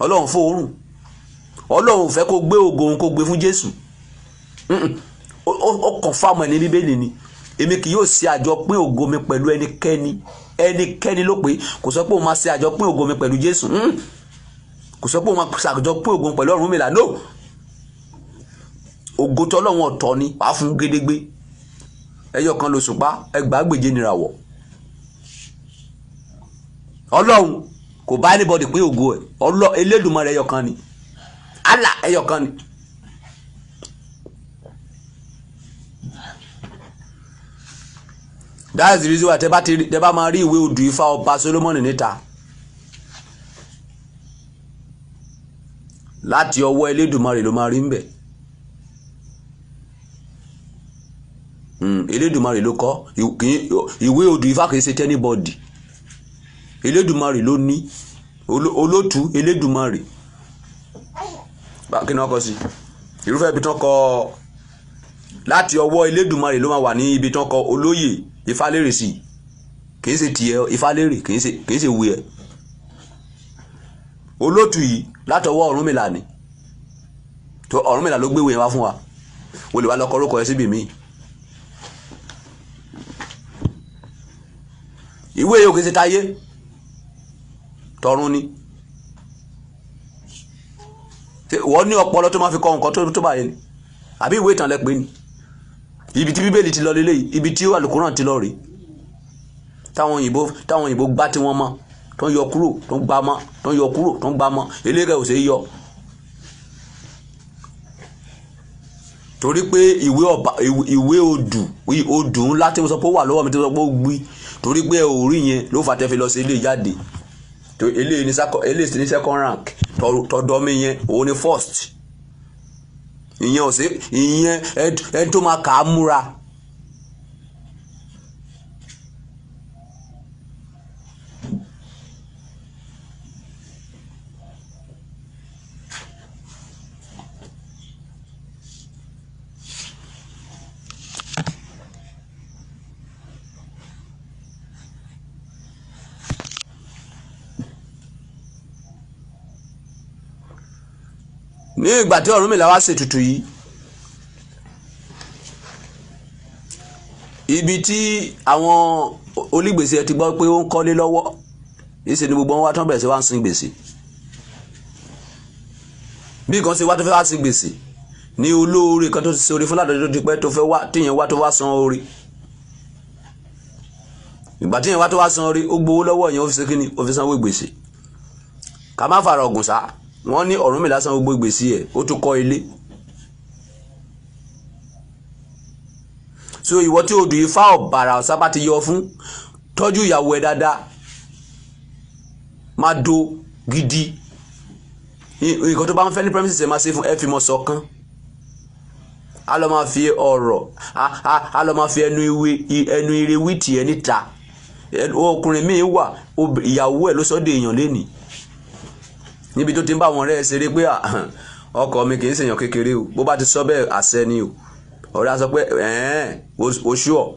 Ọlọ́run fòórùn Ọlọ́run ò fẹ́ kó gbé ògo òun kó gbé fún Jésù ó kàn fáwọn ẹni Bíbélì ni èmi kì yóò ṣe àjọpín ògo mi pẹ̀lú ẹnikẹ́ni ló pé kò sọ pé òun máa ṣe àjọpín ògo mi pẹ̀lú Jésù kò sọ pé òun máa ṣe àjọpín ògo mi pẹ̀lú Ọ̀rúnmìlà no ògo tọ́lọ́run ọ̀tọ̀ ni wàá fún gédégbé ẹyọ kan ló ṣùpá ẹgbàágbèje nìràwọ̀ Ọlọ́run kò bá anybody pín ògo ẹ̀ Elédùmarè ẹyọ kan ni Allah ẹyọ kan ni. That's the reason why tẹ́ bá máa rí ìwé odù Ifá ọba Solomon níta láti ọwọ́ Elédùmarè ló máa rí ń bẹ̀ Elédùmarè ló kọ ìwé odù Ifá kìí ṣe anybody. Elédùmarè ló ní olótú Elédùmarè. Kí ni wọ́n kọ sí irúfẹ́ ibi tán kọ láti ọwọ́ Elédùmarè ló máa wà ní ibi tán kọ olóyè Ifálérè sí. Kìí ṣe tiẹ̀ Ifálérè kìí ṣe wí ẹ̀. Olótú yìí látọwọ́ Ọ̀rúnmìlà ni. tó Ọ̀rúnmìlà ló gbéwèé wá fún wa. Wọ́n lè wá lọ́kọ́ orúkọ ẹ síbi míì. Ìwé yóò kìí ṣe táyé tọ̀run ni. Wọ́n ní ọpọlọ tó máa fi kọ nǹkan tó báyìí ni àbí ìwé ìtàn lẹ́pẹ́ ni. Ibi tí Bíbélì ti lọ lélẹ́yìí, ibi tí Àlùkùránì ti lọ rèé. Táwọn òyìnbó gbá tí wọ́n mọ́ tó ń yọ kúrò tó ń gbá mọ́ tó ń yọ kúrò tó ń gbá mọ́ eléyìí ò ṣe é yọ. Torí pé ìwé odù ńlá tí mo sọ pé ó wà lọ́wọ́ mi tí mo sọ pé ó gbí torí pé orí yẹn ló fà tẹ́ fi lọ sí ilé jáde. Eléyìí ní second rank tọ̀dọ̀ mi yẹn òun ni first. Ìyẹn ò sí ìyẹn ẹni tó máa kà á múra. Ní ìgbà tí Ọ̀rúnmìlà wá ṣètùtù yìí, ibi tí àwọn onígbèsè ti gbọ́ pé ó ń kọ́lé lọ́wọ́ ìṣe ni gbogbo wọn wá tán bẹ̀rẹ̀ sí wá ń sin gbèsè. Bí kan ṣe wá tó fẹ́ wá sin gbèsè ní olóore kan tó ti ṣe oore fún ládọ́jọ́ tó ti pẹ́ tó fẹ́ wá tíyẹn wá tó wá san oore. Ìgbà tíyẹn wá tó wá san oore ó gbowó lọ́wọ́ yẹn ó fi ṣe kíni ó fi sanwó gbèsè. Ká má fara ọ̀gùn sá. Wọ́n ní Ọ̀rúnmìlà san gbogbo gbèsè ẹ̀ ó tún kọ́ ilé. So ìwọ tí odù Ifá ọ̀bàrà Ọ̀ṣà bá ti yọ fún tọ́jú ìyàwó ẹ̀ dáadáa má do gidi. Nǹkan tó bá ń fẹ́ ní premises ẹ̀ máa ṣe fún ẹ fi mọ́ ṣọ̀kan. A lọ máa fi ọ̀rọ̀ a lọ máa fi ẹnu ire wíìtì ẹ níta. Ọkùnrin míì wà ìyàwó ẹ̀ ló sọ́dọ̀ èèyàn lénìí. Níbi tó ti ń bá wọn rẹ̀ ṣeré pé ọkọ mi kìí ṣèyàn kékeré o bó bá ti sọ bẹ́ẹ̀ àṣẹ ni o ọ̀rẹ́ á sọ pé oṣù ọ̀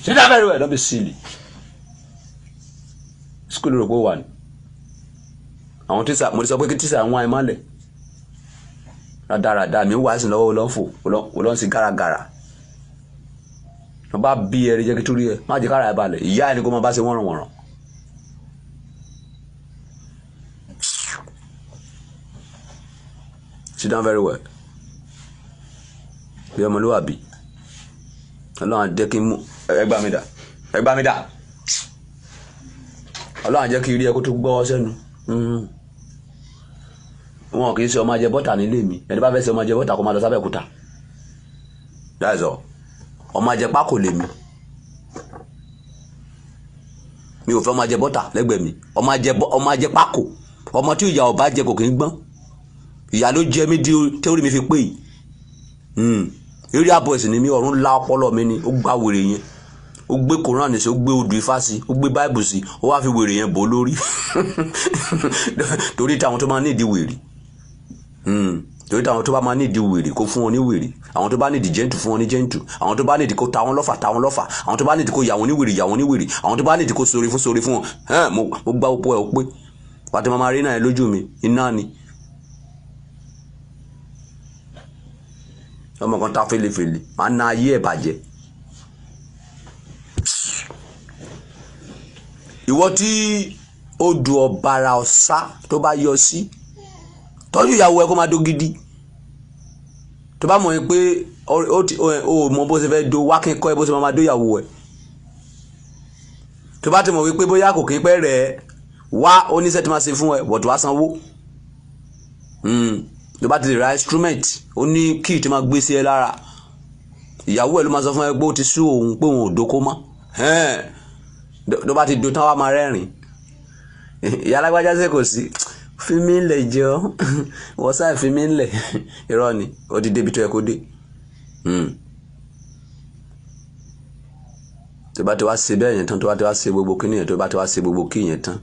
ṣíṣe very well don't be silly. School rò pé wà ní àwọn tíṣà mo ti sọ pé kí tíṣà wọn ẹ má lẹ̀ rádaràdà mi wá sí lọ́wọ́ olóńfò olóńsí gáragàrà wọ́n bá bí ẹ̀rí jẹ́ kí tó rí ẹ má jẹ́ kára ẹ balẹ̀ ìyá ẹni kó máa bá ṣe wọ́nrọ̀wọ̀nrọ̀. Sit down very well. Bí ọmọlúwàbí. Ọlọ́run jẹ́ kí n mú ẹgbà mi dà. Ọlọ́run jẹ́ kí rí ẹ kó tó gbọ́ sẹ́nu. Wọn kì í ṣe ọmọ ajẹ bọ́tà nílé mi. Ẹni bá fẹ́ ṣe ọmọ ajẹ bọ́tà kó máa lọ sábẹ́òkúta. That's all. Ọmọ ajẹ pákó lè mi. Mi ò fẹ́ ọmọ ajẹ bọ́tà lẹ́gbẹ̀ẹ́ mi. Ọmọ ajẹ pákó. Ọmọ tí ìyá ọba jẹ kò kì í gbọ́n. Ìyá ló jẹ mí di tẹ́orí mi fi pé yìí. Eré àbọ̀ ẹ̀sìn ni mi ọ̀run lá ọpọlọ mi ni ó gbá wèrè yẹn. Ó gbé Kùránì sí, ó gbé odù Ifá sí, ó gbé Báìbù sí, ó wá fi wèrè yẹn bò lórí. Torí táwọn tó máa ní ìdí wèrè. Torí táwọn tó bá máa ní ìdí wèrè kó fún wọn ní wèrè. Àwọn tó bá ní ìdí jẹ́ntù fún wọn ní jẹ́ntù. Àwọn tó bá ní ìdí kó ta wọn lọ́fà. Àwọn tó bá ní ìdí kó yà wọn ní wèrè. Àwọn tó bá ní ìdí kó sórí fún wọn. Mo gbá opó ẹ̀ ó pé. Pàtẹ́ máa rí náà lójú mi, iná ni. Ọmọ kan ta fèlèfèlè máa na ayé ẹ̀ bàjẹ́. Ìwọ tí odù ọ̀bàrà Ọ̀ṣà tó bá yọ sí tọ́jú ìyàwó ẹ kó máa dó gidi. Tó bá mọ̀ pé o mọ bó ṣe fẹ́ do wá kí n kọ́ ẹ bó ṣe máa dó ìyàwó ẹ. Tó bá ti mọ̀ wípé bóyá kò kí n pẹ́ rẹ̀ wá oníṣẹ́ tí máa ṣe fún ẹ bọ̀dù wá sanwó. Tó bá ti lè ra instrument ó ní key tí máa gbé sí ẹ lára. Ìyàwó ẹ ló máa sọ fún ẹ pé ó ti sú òun pé òun ò dóko mọ́. Tó bá ti do tán wá máa rẹ́rìn. Ìyá alágbájá ṣe kò sí fi mí lẹ̀ jọ wọ́n sáà fi mí lẹ̀ irọ́ ni ó ti débi tó yẹ kó dé. tó bá ti wá ṣe bẹ́ẹ̀ yẹn tán tó bá ti wá ṣe gbogbo kíní yẹn tó bá ti wá ṣe gbogbo kí yẹn tán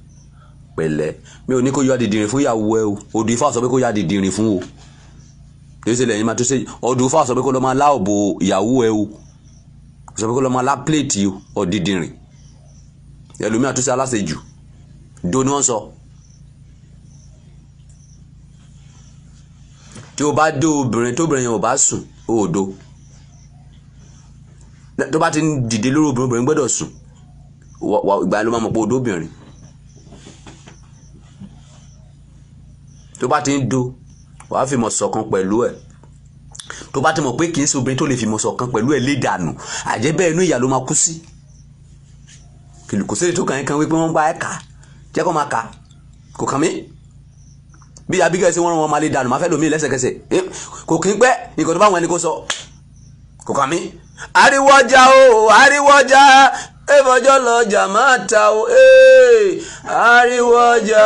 pẹ̀lẹ́ mi ò ní kó yọ dìdìrín fún ìyàwó ẹ o odù Ifá sọ pé kó yá dìdìrín fún o kì í ṣe lẹ́yìn máa tó ṣe odù Ifá sọ pé kó lọ máa lá òbò ìyàwó ẹ o sọ pé kó lọ máa lá pléètì o dìdìrín ẹlòmíà tó ṣe aláṣejù do ni wọ́n sọ tí o bá dó obìnrin tóbìnrin yẹn ò bá sùn ó do tó bá ti ń dìde lórí obìnrin gbọ́dọ̀ sùn ìgbà ló máa mọ̀ pé odó obìnrin tó bá ti ń do wàá fi mọ̀ ṣọ̀kan pẹ̀lú ẹ̀ tó bá ti mọ̀ pé kì í ṣe obìnrin tó lè fi mọ̀ ṣọ̀kan pẹ̀lú ẹ̀ lé dànù àjẹ́ bẹ́ẹ̀ inú ìyà ló máa kú sí kò sí èyí tó kàn yín kan wípé wọ́n bá ẹ̀ kà jẹ́ kó máa kà kò kàn mí bí Abigail ṣe wọ́n rán wọn máa lé dànù máa fẹ́ lómi lẹ́sẹ̀kẹsẹ̀ kò kí ń pẹ́ nǹkan tó bá wọn ẹni kó sọ kò kàn mí. ariwo ọjà o ariwo ọjà ẹfọjọ lọjà máa ta o ariwo ọjà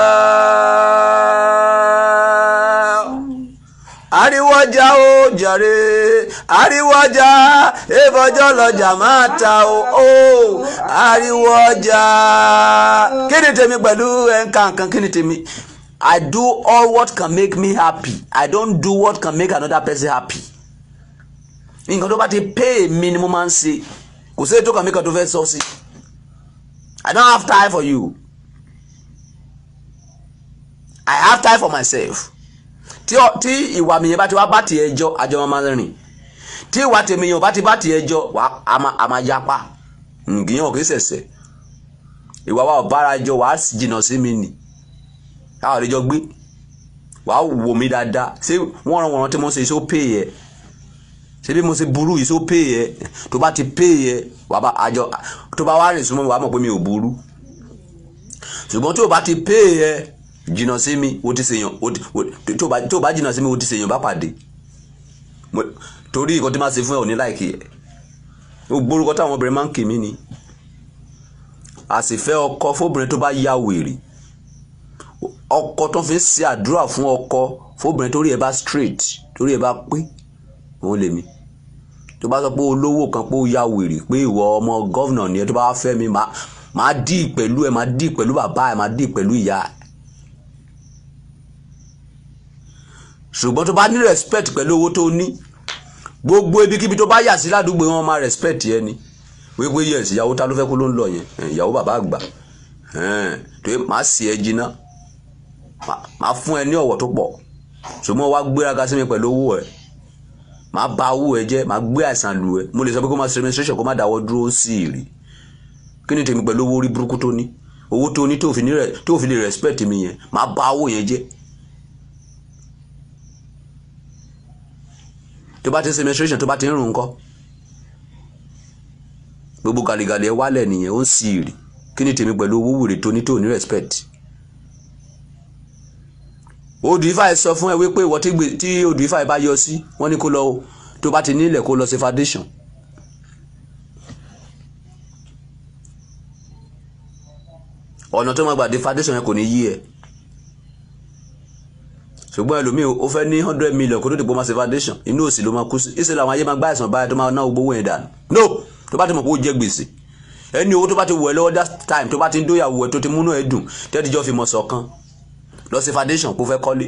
ariwo ọjà o jàre ariwo ọjà ẹfọjọ lọjà máa ta o ariwo ọjà kí ni tèmi pẹ̀lú ẹnkankan kí ni tèmi. I do all what can make me happy. I don't do what can make another person happy. Nǹkan tó bá ti pay mi ni mo máa ń ṣe. Kò sí ètò kan mi kan tó fẹ́ sọ sí. I don't have time for you. I have time for myself. Tí ìwà mi yẹn bá ti wá bá ti ẹjọ́ àjọ máa rìn. Tí ìwà tèmi yẹn bá ti bá ti ẹjọ́ a máa yapa. Ngiyan kì í ṣẹ̀ṣẹ̀. Ìwà wa ò bára jọ wàá jìnnà sí mi nì. Káwọn àlejò gbé wàá wò mí dáadáa ṣé wọ́n rán wọn tí mo ṣe iṣó pè yẹ ṣé bí mo ṣe burú iṣó pè yẹ tó bá ti pè yẹ wàá bá àjọ tó bá wá rìn súnmọ́ wàá mọ̀ pé mi ò burú ṣùgbọ́n tó bá ti pè yẹ jìnnà sí mi ó ti ṣèyàn tó bá jìnnà sí mi ó ti ṣèyàn bá pàdé torí nǹkan tí máa ṣe fún ẹ ò ní láìkì ẹ ó gbórúkọ táwọn obìnrin máa ń kì mí ni àsìfẹ́ ọkọ fóbìnrin tó bá yá wèrè ọkọ tó fi ń ṣe àdúrà fún ọkọ fóbìnrin torí ẹ bá straight torí ẹ bá pé òun lèmi tó bá sọ pé olówó kan pé ó ya wèrè pé ìwọ ọmọ gọ́vnà ni ẹ tó bá fẹ́ mi máa dì pẹ̀lú ẹ máa dì pẹ̀lú bàbá ẹ máa dì pẹ̀lú ìyá ẹ ṣùgbọ́n tó bá ní respect pẹ̀lú owó tó ní gbogbo ibikíbi tó bá yà sí ládùúgbò wọn máa respect ẹ ni wípé yes ìyàwó ta ló fẹ́ kó ló ń lọ yẹn ìyàwó bàbá àgbà tó yẹ máa sì ẹ jiná máa fún ẹ ní ọ̀wọ̀ tó pọ̀ ṣùgbọ́n wá gbéraga sí mi pẹ̀lú owó ẹ máa bà owó ẹ jẹ́ máa gbé àìsàn lù ẹ mo lè sọ pé kó máa ṣe demonstration kó má dáwọ́ dúró sí ìrì kí ni tèmi pẹ̀lú owó orí burúkú tó ní owó tó ní tó fi lè respect mi yẹn máa bà owó yẹn jẹ́ tó bá ti ṣe demonstration tó bá ti ń rùn ńkọ́ gbogbo gàlégàlé ẹ wálẹ̀ nìyẹn ó ń sí ìrì kí ni tèmi pẹ̀lú owó wèrè tó ní respect. Odù Ifá sọ fún ẹ wípé ìwọ tí Odù Ifá bá yọ sí wọ́n ní kó lọ tó bá ti nílẹ̀ kó lọ sí foundation ọ̀nà tó máa gbà dé foundation yẹn kò ní yí ẹ ṣùgbọ́n ẹlòmíì ó fẹ́ ní 100 million kó tó dìbò máa ṣe foundation inú òsì ló máa kú sí ìṣẹ̀lẹ̀ àwọn ayé máa gbá àìsàn báyìí tó máa ná gbowó yẹn dànù no tó bá ti mọ̀ pé ó jẹ́ gbèsè ẹni owó tó bá ti wọ̀ ẹ́ lọ́wọ́ that time tó bá ti ń dóyàwó ẹ̀ tó ti múnú ẹ̀ dùn tẹ́tìjọ́ fi mọ̀ ṣọ̀kan lọ sí foundation kó fẹ́ kọ́lé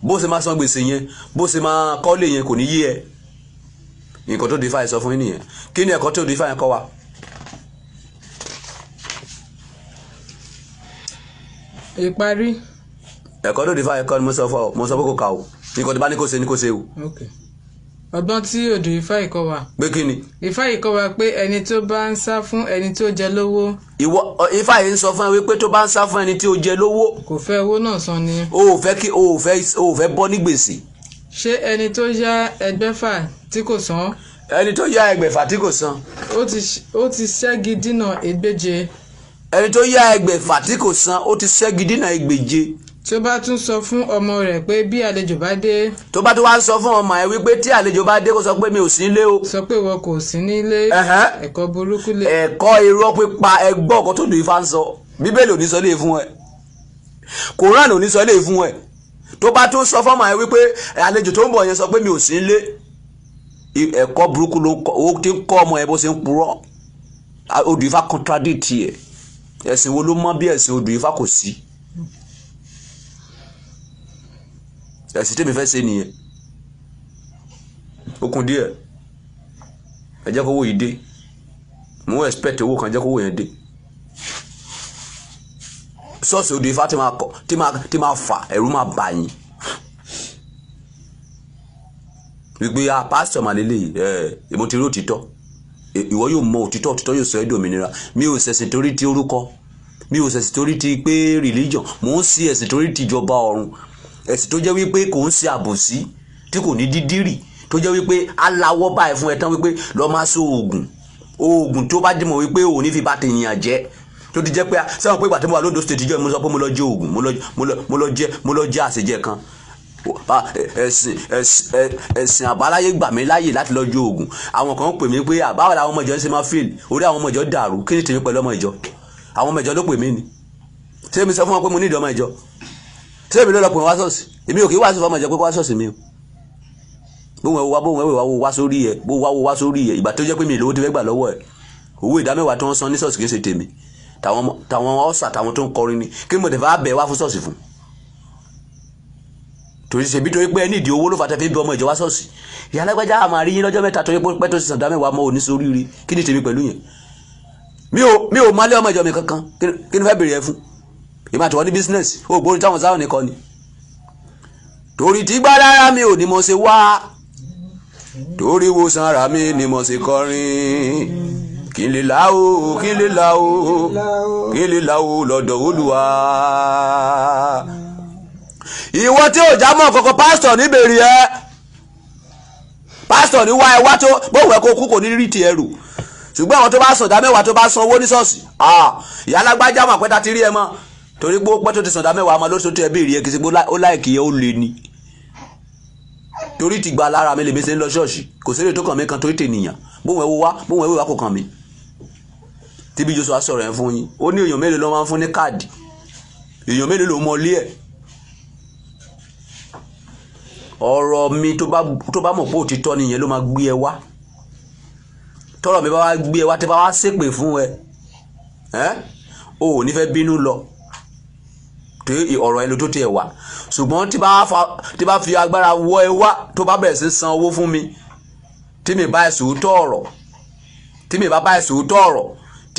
bó ṣe máa san gbèsè yẹn bó ṣe máa kọ́lé yẹn kò ní yé ẹ nǹkan tó Odù Ifá sọ fún yín nìyẹn kí ni ẹ̀kọ́ tí Odù Ifá yẹn kọ́ wa. ìparí. ẹ̀kọ́ tó Odù Ifá yẹn kọ́ ni mo sọ fún ọ mo sọ pé kò kà o nǹkan tó bá ní kó ṣe ni kó ṣe o. ọgbọ́n tí Odù Ifá yìí kọ́ wa. pé kí ni. Ifá yìí kọ́ wa pé ẹni tó bá ń sá fún ẹni tó jẹ lówó. Ifá yìí ń sọ fún ẹ wípé tó bá ń sá fún ẹni tí ó jẹ lówó. kò fẹ́ owó náà san ni. o ò fẹ́ bọ́ ní gbèsè. ṣé ẹni tó yá ẹgbẹ̀fà tí kò san. ẹni tó yá ẹgbẹ̀fà tí kò san. ó ti ṣẹ́gi dínà ẹgbẹ̀je. ẹni tó yá ẹgbẹ̀fà tí kò san ó ti ṣẹ́gi dínà ẹgbẹ̀je. tí ó bá tún sọ fún ọmọ rẹ̀ pé bí àlejò bá dé. tó bá tún wá sọ fún ọmọ ẹ wípé tí àlejò bá dé kó sọ pé mi ò sí nílé o. sọ pé ìwọ kò sí nílé. ẹ̀kọ́ burúkú lè. ẹ̀kọ́ irọ́ pípa ẹgbọ́ ọkọ tó Odù Ifá ń sọ bíbélì ò ní sọ lé fún ẹ kòránì ò ní sọ lé fún ẹ tó bá tún sọ fún ọmọ ẹ wípé àlejò tó ń bọ̀ yẹn sọ pé mi ò sí nílé ẹ̀kọ́ burúkú ló ti ń kọ́ ọmọ ẹ bó ṣe ń purọ́ odù Ifá contradict ẹ̀. Ẹ̀sìn wo ló mọ́ bí ẹ̀sìn odù Ifá? Kò sí. Ẹ̀sìn tèmi fẹ́ ṣe nìyẹn. Okùn díẹ̀ ẹ jẹ́ kówó yìí dé, mo expect owó kan, jẹ́ kówó yẹn dé. Ṣọ́ọ̀ṣì odù Ifá tí máa fà ẹ̀rù máa bà yín wípé pásítọ̀ màlélẹ̀ èmo ti rí òtítọ́, ìwọ yóò mọ òtítọ́, òtítọ́ yóò sọ ẹ́ di òmìnira. Mi ò ṣẹ̀sìn torí ti orúkọ, mi ò ṣẹ̀sìn torí ti pé religion, mò ń sí ẹ̀sìn torí ti ìjọba ọ̀run. Ẹ̀sìn tó jẹ́ wípé kò ń ṣe àbòsí, tí kò ní dídírì, tó jẹ́ wípé aláwọ̀ báyìí fún ẹ tán wípé lọ máa so oògùn tó bá dìmọ̀ wípé òun ní fi bá tèèyàn jẹ́, tó ti jẹ́ pé sẹ́wọ̀n pé ìgbà tí mo wà lódò state jẹ́ mo sọ pé mo lọ jẹ oògùn, mo lọ jẹ àṣejẹ kan. Ẹ̀sìn àbáláyé gbà mí láàyè láti lọ jẹ oògùn. Àwọn kan pè mí pé báwo làwọn ọmọ ìjọ ṣe máa fail, orí àwọn ọmọ ìjọ dàrú, kí ni tèmi pẹ̀lú ọmọ ìjọ? Àwọn ọmọ ìjọ ló pè mí ni. Ṣé mi sọ fún wọn pé mo ní ìdí ọmọ ìjọ? Ṣé èmi ló lọ pè wọ́n wá ṣọ́ọ̀ṣì? Èmi ò kì í wá sí fọmọ ìjọ pé wá ṣọ́ọ̀ṣì mi o. Bóun wá sórí ẹ̀, wá sórí ẹ̀, ìgbà tó jẹ́ pé mi ìlówó ti fẹ́ gbà lọ́wọ́ ẹ̀. Owó ìdámẹ́wàá tí wọ́n san ní ṣọ́ọ̀ṣì kì í ṣe tèmi, tàwọn ọ̀sà tàwọn tó ń kọrin ni, kí mo tẹ̀ fẹ́ bẹ̀ wá fún ṣọ́ọ̀ṣì fún. Torí ṣebí torí pé ẹ nídìí owó ló fà tẹ́ fi bí ọmọ ìjọ wá ṣọ́ọ̀ṣì. Ìyá alágbájá àmọ́ àrí yín lọ́jọ́ mẹ́ta torí pé tó ti sàn dámẹ́wàá mọ́ òní sóríire, kí ni tèmi pẹ̀lú yẹn? Mi ò má lé ọmọ ìjọ mi kankan, kí ni fẹ́ bèrè ẹ fún? Èmi àti wọn ní bísínẹ́sì, ó gbórí táwọn sáwọn nìkan ni. Torí tí gbádára mi ò ní mo ṣe wá, torí wo sanra mi ni mo ṣe kọrin, kí n lè láwó lọ́dọ̀ Olúwa. Ìwọ tí ò já mọ́ kọ̀kọ́ pásítọ̀ níbèrè ẹ, pásítọ̀ ní wá ẹ wá tó bóun ẹ kó kú kò ní rí ti ẹrù. Ṣùgbọ́n àwọn tó bá sàn dámẹ́wàá tó bá san owó ní ṣọ́ọ̀ṣì, ìyá alágbájá mọ̀ pẹ́ta ti rí ẹ mọ́, torí pé ó pẹ́ tó ti sàn dámẹ́wàá mọ́ lóṣù tó ẹ béèrè ẹ kì í ṣe pé ó láìkì ẹ ó lè ní. Torí ti gba lára mi lè mi ṣe ń lọ ṣọ́ọ̀ṣì, kò sí èrè tó kàn mí kan torí tènìyàn, bóun ẹ wó wá kò kàn mí. Tíbi Joshua sọ̀rọ̀ ẹ̀ fún yín, ó ní èèyàn mélòó ló máa ń fún ní káàdì, èèyàn mélòó ló mọ lé ẹ̀. Ọ̀rọ̀ mi tó bá mọ̀ pé òtítọ́ nìyẹn ló máa gbé ẹ wá. Tọ́rọ̀ mi bá wá gbé ẹ wá tí bá wá ṣépè fún ẹ, o ò ní fẹ́ bínú lọ tí ọ̀rọ̀ ẹ ló tó tiẹ̀ wá. Ṣùgbọ́n tí bá fi agbára wọ ẹ wá tó bá bẹ̀rẹ̀ sí san owó fún mi, tí mi bá ẹ sòótọ́ ọ̀rọ̀,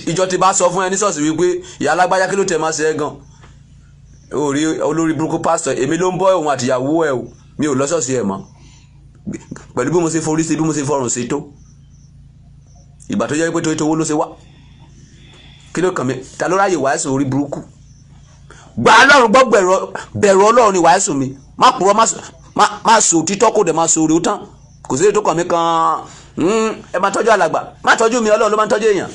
ìjọ tí bá sọ fún ẹ ní ṣọ́ọ̀ṣì wípé ìyá alágbájá kí ló tẹ̀ máa ṣe ẹ gan, orí olórí burúkú pásítọ̀, èmi ló ń bọ́ òun àtìyàwó ẹ o, mi ò lọ ṣọ́ọ̀ṣì ẹ mọ́, pẹ̀lú bí mo ṣe forí sí, bí mo ṣe fọrùn sí tó, ìgbà tó jẹ́ pé torí owó ló ṣe wá, kí ló kàn mí? Ta ló ráyè wàásù orí burúkú? Gba Ọlọ́run gbọ́, bẹ̀rù Ọlọ́run ni wàásù mi, má purọ́, má sọ òtítọ́ kó dẹ̀ má sọ orí ó tán, kò sí èyí tó kàn mí kan. Ẹ má tọ́jú alàgbà, má tọ́jú mi, Ọlọ́run ló má tọ́jú èèyàn.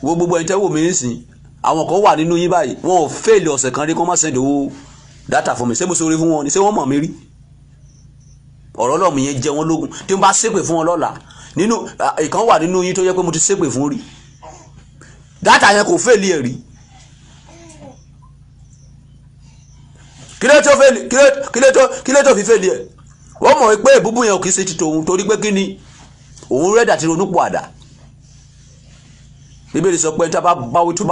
Wo gbogbo ẹni tẹ́ wò mí nísìn, àwọn kan wà nínú yín báyìí, wọn ò fẹ́ẹ̀lì ọ̀sẹ̀ kan rí kó má sẹ́ndì owó dátà fún mi, ṣé mo sọ orí fún wọn ni, ṣé wọ́n mọ̀ mí rí? Ọ̀rọ̀ Ọlọ́run yẹn jẹ wọ́n lógún, tí mo bá ṣépè fún wọn lọ́la, nínú ìkan wà nínú yín tó yẹ pé mo ti ṣépè fún rí, dátà yẹn kò fẹ́ẹ̀lì ẹ̀ rí. Kí ló tó fi fẹ́ẹ̀lì ẹ̀? Wọ́n mọ̀ pé ìbúbú yẹn ò kì í ṣe ti tòun, torí pé kí ni òun rẹ́dà ti ronú pọ̀ àdá. Bíbélì sọ pé tó bá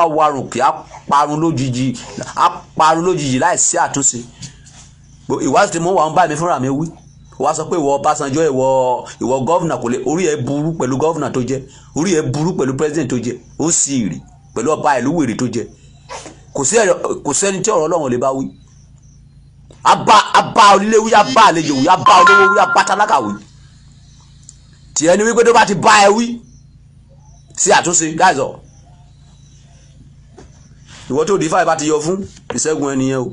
warùn kí á parun lójijì láìsí àtúnṣe. Ìwádìí tí mo wà ń bá mi fúnra mi wí, wá sọ pé ìwọ Ọbásanjọ́, ìwọ gọ́vnà kò lè, orí ẹ burú pẹ̀lú gọ́vnà tó jẹ́, orí ẹ burú pẹ̀lú president tó jẹ́, ó sì rí pẹ̀lú ọba ìlú wèrè tó jẹ́. Kò sẹ́ni tí ọ̀rọ̀ Ọlọ́run lè bá wí. Abá onílé wí, abá àlejò wí, abá olówó wí, abá tálákà wí. Tí ẹni wípé tó bá ti bá ẹ wí sí àtúnṣe, that's all. Ìwọ tó di 5 bá ti yọ fún ìṣẹ́gun ẹniyẹn o.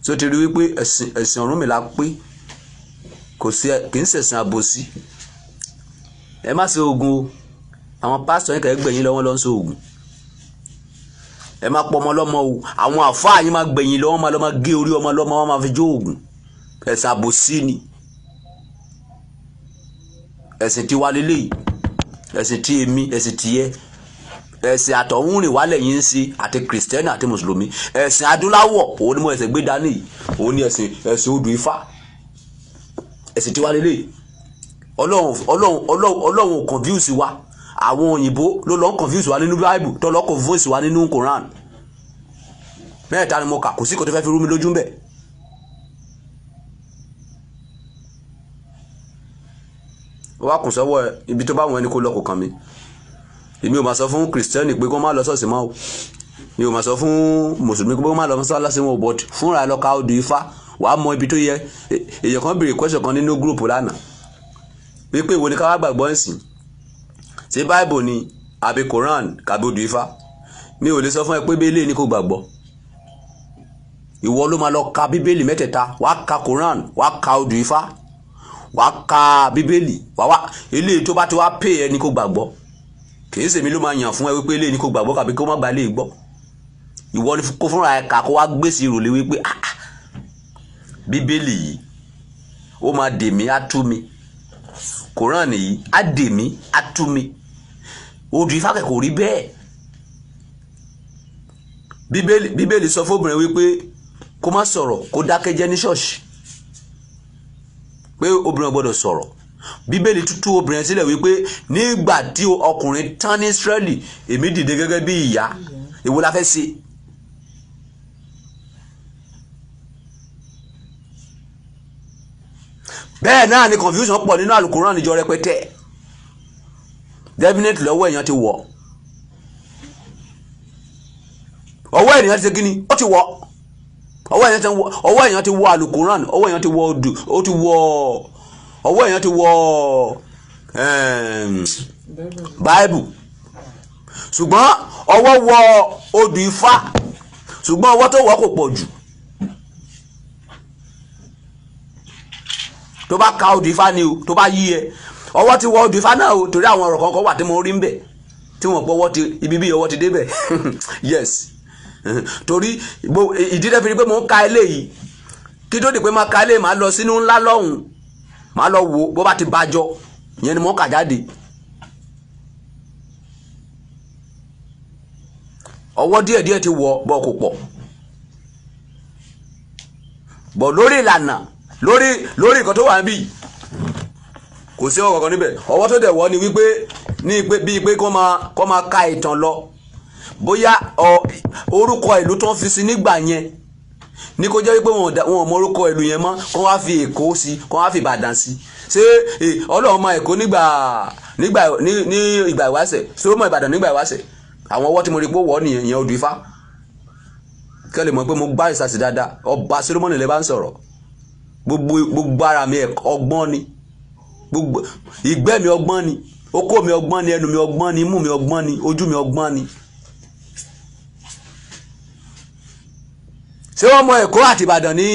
So ti rí wípé ẹ̀sìn Ọ̀rúnmìlà pé kì í ṣẹ̀sìn àbòsí. Ẹ má ṣe oògùn o, àwọn pásítọ̀ yín kẹ́ gbẹ̀yìn lọ́wọ́ ló ń ṣe oògùn. Ẹ má pọ̀ ọmọ lọ́mọ o, àwọn àfáà yín má gbẹ̀yìn lọ́wọ́ má lọ́ má gé orí ọmọ lọ́mọ, wọ́n má fi jó oògùn. Ẹ̀sìn àbòsí ni. Ẹ̀sìn tí wà lélẹ́yìí, ẹ̀sìn tí èmi, ẹ̀sìn tí ẹ, ẹ̀sìn àtọ̀húnrìn wálẹ̀ yín sí àti kìrìsìtẹ́nì àti mùsùlùmí. Ẹ̀sìn adúláwọ̀ òun ni mo ẹ̀sìn gbé dání yìí, òun ni ẹ̀sìn odù Ifá. Ẹ̀sìn tí wà lélẹ́yìí. Ọlọ́run confuse wa àwọn òyìnbó ló lọ confuse wa nínú Bible tó lọ confuse wa nínú Quran mẹ́ta ni mo kà kò sí kò tó fẹ́ fi rú mi lójú ńbẹ̀. ó wá kùn sọ́wọ́ ibi tó bá wọn ẹni kó lọ kò kàn mí èmi ò máa sọ fún kìrìsìtẹ́nì pé kó má lọ ṣọ́ọ̀ṣì mọ́ o mi ò máa sọ fún mùsùlùmí pé kó má lọ mọ́sálásí wọn ò bọ̀ fúnra ẹ lọ ka odù Ifá wàá mọ ibi tó yẹ. èèyàn kan béèrè question kan nínú gúrùpù lánàá wípé ìwọ ni ká wá gbàgbọ́ ẹ̀sìn ṣé Bible ni àbí Quran kàbí odù Ifá. mi ò lè sọ fún ẹ pé bíbélì ni kò gbàgbọ́ ìwọ ló máa lọ ka bíbélì mẹ́tẹ̀ẹ̀ta wàá ka Quran wàá ka odù Ifá wàá ka bíbélì wàá eléyìí tó bá ti wá pè ẹ ní kò gbàgbọ́ kìí ṣèmi ló máa yàn fún ẹ wípé eléyìí ní kò gbàgbọ́ kàbí kó má gba eléyìí gbọ́. ìwọ ni kó fúnra ẹ kà kó wá gbèsè ìròlé wípé bíbélì yìí ó máa dè mí á tú mi Quran yìí á dè mí á tú mi odù Ifá kò rí bẹ́ẹ̀. bíbélì sọ fóbìnrin wípé kó má sọ̀rọ̀ kó dákẹ́ jẹ́ ní ṣọ́ọ̀ṣì pé obìnrin gbọ́dọ̀ sọ̀rọ̀. bíbélì tútù obìnrin sílẹ̀ wípé nígbà tí ọkùnrin tán ní Ísírẹ́lì èmi dìde gẹ́gẹ́ bí ìyá èwo la fẹ́ ṣe. bẹ́ẹ̀ náà ni confusion pọ̀ nínú Al-Qur'an níjọ rẹpẹtẹ definitely ọwọ́ èèyàn ti wọ̀ ọwọ́ èèyàn ti ṣe kíni ó ti wọ̀ ọwọ́ èèyàn ti wọ̀ Al-Qur'an ọwọ́ èèyàn ti wọ̀ odù ó ti wọ̀ ọwọ́ èèyàn ti wọ̀ Bible ṣùgbọ́n ọwọ́ wọ̀ odù Ifá ṣùgbọ́n ọwọ́ tó wọ̀ kò pọ̀ jù. tó bá ka odù Ifá ni o tó bá yí ẹ ọwọ́ ti wọ odù Ifá náà o torí àwọn ọ̀rọ̀ kankan wà tí mo rí ń bẹ̀ tí wọ́n pọ̀ ọwọ́ ti ibi bí ọwọ́ ti débẹ̀ yes torí ìdí tẹ́ fi rí pé mo ń ka eléyìí kí tó di pé máa ka eléyìí máa lọ sínú ńlá lọ́hùn máa lọ wo bó bá ti bàjọ́ ìyẹn ni mo ń kà jáde. ọwọ́ díẹ̀díẹ̀ ti wọ bọ́ kò pọ̀ bọ̀ lórí ìlànà lórí nǹkan tó wà níbí kò sí ọ̀rọ̀ kan níbẹ̀. ọwọ́ tó dẹ̀ wọ́ ni wípé bíi pé kó máa ka ìtàn lọ bóyá orúkọ ìlú tó ń fi sí nígbà yẹn ní kó jẹ́ wípé wọn ò mọ orúkọ ìlú yẹn mọ́ kó wá fi Èkó sí kó wá fi Ìbàdàn sí. ṣé Ọlọ́run mọ Èkó ní ìgbà ìwáṣẹ̀ ṣé ó mọ Ìbàdàn nígbà ìwáṣẹ̀. àwọn ọwọ́ tí mo rí pé wọ́ nìyẹn ìyẹn odù Ifá kẹ́ lè mọ̀ pé mo gbá ìsàsì dáadáa ọba Solomoni lè bá ń sọ̀rọ̀ gbogbo ara mi ọgbọ́n ni gbogbo ìgbẹ́ mi ọgbọ́n ni okó mi ọgbọ́n ni ẹnu mi ọgbọ́n ni imú mi ọgbọ́n ni ojú mi ọgbọ́n ni. ṣé wọ́n mọ Èkó àti Ìbàdàn ní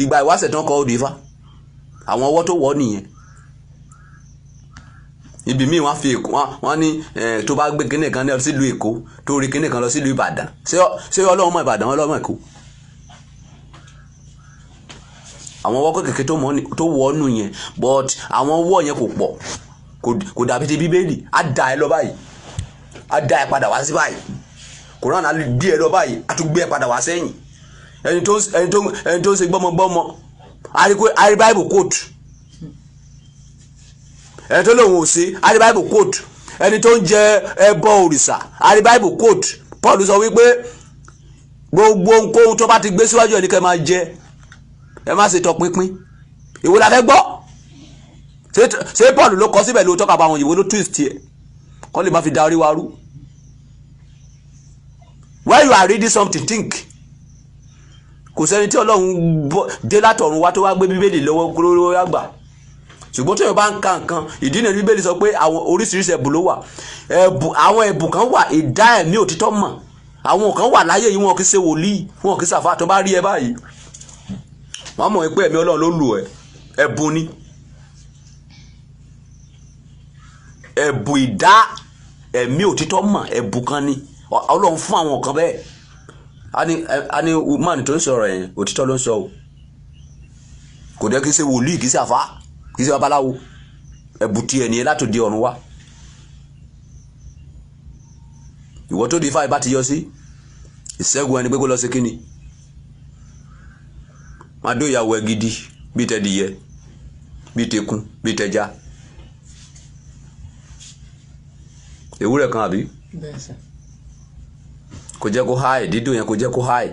ìgbà ìwáṣẹ̀ tán kọ odù Ifá àwọn ọwọ́ tó wọ́ nìyẹn. ibi míì wọ́n fi Èkó wọ́n ní tó bá gbé kíní kan lọ sílùú Èkó tó rí kíní kan lọ sílùú Ìbàdàn ṣé Ọlọ́run mọ Ìbàdàn Ọlọ́run mọ Èkó. àwọn ọwọ́ kékeré tó wọ́ nù yẹn but àwọn ọwọ́ yẹn kò pọ̀ kò dàbí ti bíbélì á da ẹ lọ báyìí á da ẹ padà wá sí báyìí Kùránì á gbé ẹ lọ báyìí á tún gbé ẹ padà wá sẹ́yìn ẹni tó ń ṣe gbọ́mọgbọ́mọ àrí Bible quote ẹni tó lòun ò ṣe àrí Bible quote ẹni tó ń jẹ ẹbọ òrìṣà àrí Bible quote Paul sọ wípé gbogbo ohunkóhun tó bá ti gbé síwájú ẹ ní kẹ́ máa jẹ ẹ má ṣe tọpinpin ìwọ la fẹ́ gbọ́ ṣé Paul ló kọ síbẹ̀ ló tọ́ka bá àwọn ìwé ló twist ẹ̀ kọ́ lè má fi da orí wa rú. when you are reading something think kò sẹ́ni tí Ọlọ́run dé látọ̀run wá tó wá gbé bíbélì lọ́wọ́ kúrò àgbà ṣùgbọ́n tó yẹ bá ń ka nǹkan ìdí náà bíbélì sọ pé àwọn oríṣiríṣi ẹ̀bùn ló wà àwọn ẹ̀bùn kan wà ìdá ẹ̀mí òtítọ́ mọ̀ àwọn kan wà láyé yìí wọn kì í ṣe wòlíì wọn kì í ṣàfà tó bá rí ẹ báyìí wọ́n mọ̀ pé ẹ̀mí Ọlọ́run ló lù ẹ́ ẹ̀bùn ni ẹ̀bùn ìdá ẹ̀mí òtítọ́ mọ̀ ẹ̀bùn kan ni Ọlọ́run fún àwọn kan bẹ́ẹ̀ a ní man tó ń sọ̀rọ̀ yẹn òtítọ́ ló ń sọ o kò dẹ́ kí ṣe wòlíì kì í ṣe àfá kì í ṣe babaláwo ẹ̀bùn ti ẹ̀ nìyẹn láti di ọ̀run wá. ìwọ tó di Ifá ibà ti yọ sí ìṣẹ́gun ẹni pé kó lọ sí kíni máa dó ìyàwó ẹ gidi bíi tẹdìyẹ bíi tẹkùn bíi tẹja ewúrẹ́ kan àbí bẹ́ẹ̀ sà. kò jẹ́ kó háì dídùn yẹn kò jẹ́ kó háì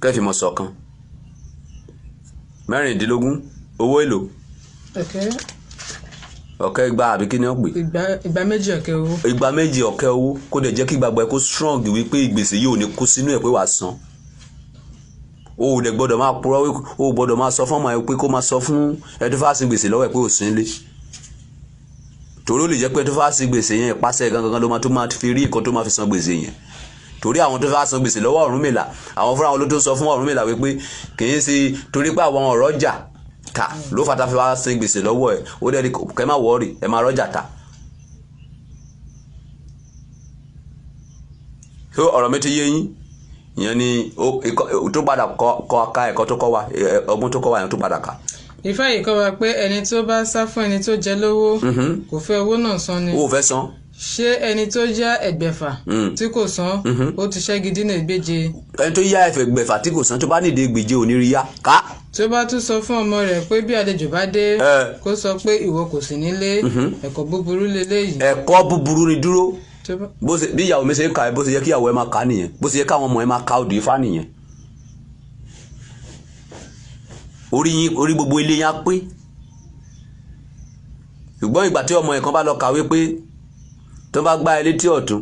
kẹ́ẹ̀fì mọ̀ ṣọ̀kan 16 owó èlò ọ̀kẹ́ igba àbí kí ni wọ́n pè ìgbà méjì ọ̀kẹ́ owó. ìgbà méjì ọ̀kẹ́ owó kó dẹ̀ jẹ́ kí gbàgbọ́ ẹ kó strong wípé ìgbésẹ̀ yìí ò ní kó sínú ẹ̀ pé wàá san o ò dẹ̀ gbọ́dọ̀ máa purọ́ o ò gbọ́dọ̀ máa sọ fún ọmọ ẹ pé kó máa sọ fún ẹni tó fà sí gbèsè lọ́wọ́ ẹ pé ò sí nílé torí ó lè jẹ́ pé ẹni tó fà sí gbèsè yẹn ìpàṣẹ gangan ló máa tó máa fi rí nǹkan tó máa fi san gbèsè yẹn torí àwọn tó fà san gbèsè lọ́wọ́ Ọ̀rúnmìlà àwọn fúnra wọn ló tó sọ fún Ọ̀rúnmìlà wípé kì í ṣe torí pé àwọn ọ̀rọ̀ jà ta ló fata fi wá san gbèsè lọ́wọ́ ẹ̀ ó dẹ́ kẹ́ má wọ́ọ̀rì ẹ máa rọ́jà ta. so ọ̀rọ̀ mi ti yé yín ìyẹn ni tó padà kọ́ ká ẹ̀kọ́ tó kọ́ wa ọgbọ́n tó kọ́ wa yẹn tó padà ká. Ifá yìí kọ́ wa pé ẹni tó bá sá fún ẹni tó jẹ lówó kò fẹ́ owó náà san ni. owó fẹ́ san. ṣé ẹni tó yá ẹgbẹ̀fà tí kò san ó ti ṣẹ́gi dínà ìgbéje. ẹni tó yá ẹgbẹ̀fà tí kò san tó bá nídìí ìgbèje ò ní rí yá ká. tó bá tún sọ fún ọmọ rẹ̀ pé bí àlejò bá dé kó sọ pé ìwọ kò sí nílé ẹ̀kọ́ búburú leléyìí. ẹ̀kọ́ búburú ni dúró bí ìyàwó mi ṣe ń kà ẹ́ bó ṣe yẹ kí ìyàwó ẹ máa kà á nìyẹn bó ṣe yẹ káwọn ọmọ ẹ máa ka odù Ifá nìyẹn. orí gbogbo ilé yẹn á pé ṣùgbọ́n ìgbà tí ọmọ ẹ̀ kan bá lọ kàwé pé tó bá gbá ẹ létí ọ̀tún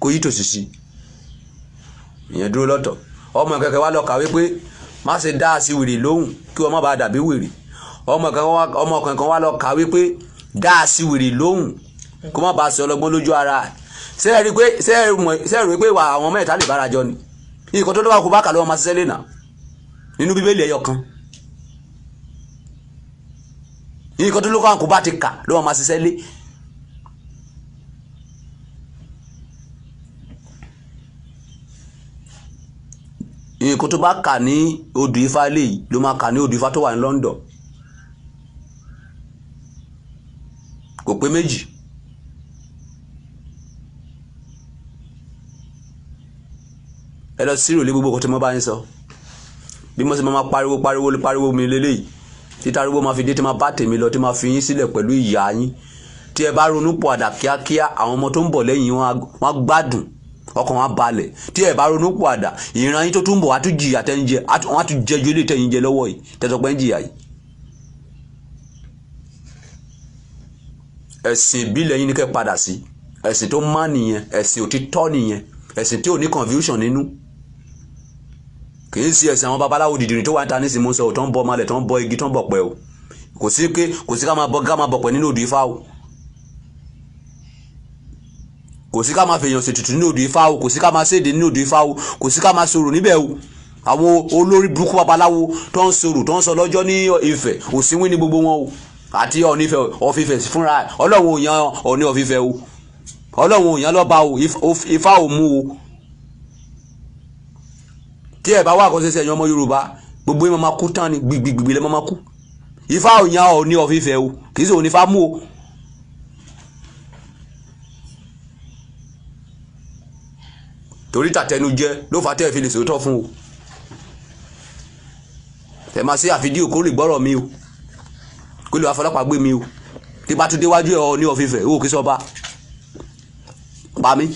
kó yí tòsì sí ìyẹn dúró lọ́tọ̀ ọmọ ẹ̀ kẹ̀kẹ́ wá lọ kàwé pé má ṣe dá sí wèrè lóhùn kí wọ́n má bàa dàbí wèrè ọmọ kankan wá lọ kàwé pé dá sí wèrè lóhùn kó má bàa ṣe ọlọ́gbọ́n lójú ara ẹ̀ ṣé ẹ rí pé wà àwọn mẹ́ta lè bára jọ ni nǹkan tó lọ́wọ́ kó bá kà lọ́wọ́ máa ṣiṣẹ́ lẹ́nà nínú Bíbélì ẹyọ kan nǹkan tó lọ́wọ́ kó bá ti kà lọ́wọ́ máa ṣiṣẹ́ lé. nǹkan tó bá kà ní odù Ifá eléyìí ló máa kà ní odù Ifá tó wà ní London kò pé méjì. ẹ lọ sí ìròlé gbogbo ọkọ tí mo bá ń sọ bí mo sì máa pariwo mi lélẹ́yìí títa arúgbó máa fi dé tí máa bá tèmi lọ tí máa fi yín sílẹ̀ pẹ̀lú ìyá yín tí ẹ bá ronú pọ̀ àdà kíákíá àwọn ọmọ tó ń bọ̀ lẹ́yìn wọn gbádùn ọkàn wọn balẹ̀ tí ẹ bá ronú pọ̀ àdà ìran yín tó tún bọ̀ wá tún jìyà tẹ́ ń jẹ wọn á tún jẹ ju ilé tẹ́yìn jẹ lọ́wọ́ yìí tẹ́tọ́ pẹ́ ń jìyà yìí. ẹ̀sìn ìbílẹ̀ yín ni kẹ́ padà sí ẹ̀sìn tó má nìyẹn ẹ̀sìn òtítọ́ nìyẹn ẹ̀sìn tí ò ní confusion nínú kì í sí ẹ̀sìn àwọn babaláwo dìdìrín tó wà níta ní sinmi sọ tó ń bọ ọmọlẹ̀ tó ń bọ igi tó ń bọ pẹ́ o kò sí ká máa bọ pẹ́ nínú odù Ifá o kò sí ká máa fèèyàn ṣètùtù nínú odù Ifá o kò sí ká máa ṣèdè nínú odù Ifá o kò sí ká máa sọ̀rọ̀ níbẹ̀ o àwọn olórí burúkú babaláwo tó ń sọ̀rọ̀ tó ń sọ lọ́jọ́ ní Ifẹ̀ Òsínwín ní gbogbo wọn o àti Ọ̀fífẹ̀ fúnra Ọlọ́run ò yan Ọọ̀ni Ọ̀fífẹ̀ o Ọlọ́run ò yan lọ́ba o Ifá ò mú o tí ẹ bá wà kó ṣẹṣẹ ẹ̀yin ọmọ Yorùbá gbogbo yín máa kú tán ni gbìgbìgbì lẹ́ máa kú Ifá ò yan Ọọ̀ni Ọ̀fífẹ̀ o kì í ṣe òní Ifá mú o. torí tàtẹnujẹ ló fà tẹ́ ẹ fi lè sòótọ́ fún o ẹ máa ṣe àfidíò kó lè gbọ́rọ̀ mi o kó lè wá fọlọ́pàá gbé mi o tí bá tún déwájú ẹ̀ Ọọ̀ni Ọ̀fífẹ̀ ó kí sọba pa mí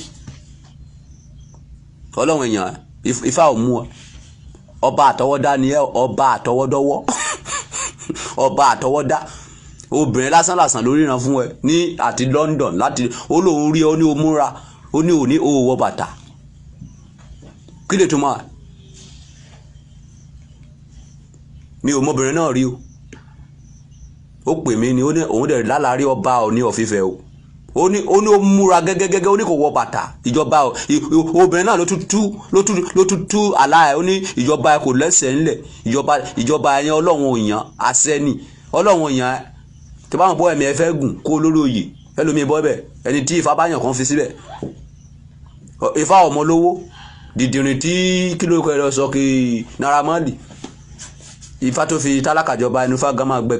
Ọlọ́run èèyàn Ifá ò mú ọ ọba àtọwọ́dá ni ẹ ọba àtọwọ́dọ́wọ́ ọba àtọwọ́dá obìnrin lásán lórí ìran fún ẹ ní àti London láti olóhùn rí ọ ní omúra ó ní òní òwò bàtà kí lè tó máa mi ò mọbìnrin náà rí o ó pè mí ni ó ní òun dẹ̀ lálàárí ọba Ọọ̀ni Ọ̀fífẹ̀ o ó ní ó múra gẹ́gẹ́gẹ́ ó ní kò wọ bàtà ìjọba obìnrin náà ló tún tú àlá ẹ̀ ó ní ìjọba kò lẹ́sẹ̀ ńlẹ̀ ìjọba ẹ̀yẹn Ọlọ́run òyàn àṣẹ́ni Ọlọ́run òyàn tí báwọn bọ́ ẹ̀mí ẹ fẹ́ gùn kó lórí oyè ẹlòmíì bọ́ bẹ̀ ẹni tí Ifá báyàn kan fi síbẹ̀ Ifá ọmọ lówó dìdìrín tí kí ló kọ́ ẹ lọ sọ kí Naira Marley Ifá tó fi tálákà jọba ẹnu Ifá gan máa gbẹ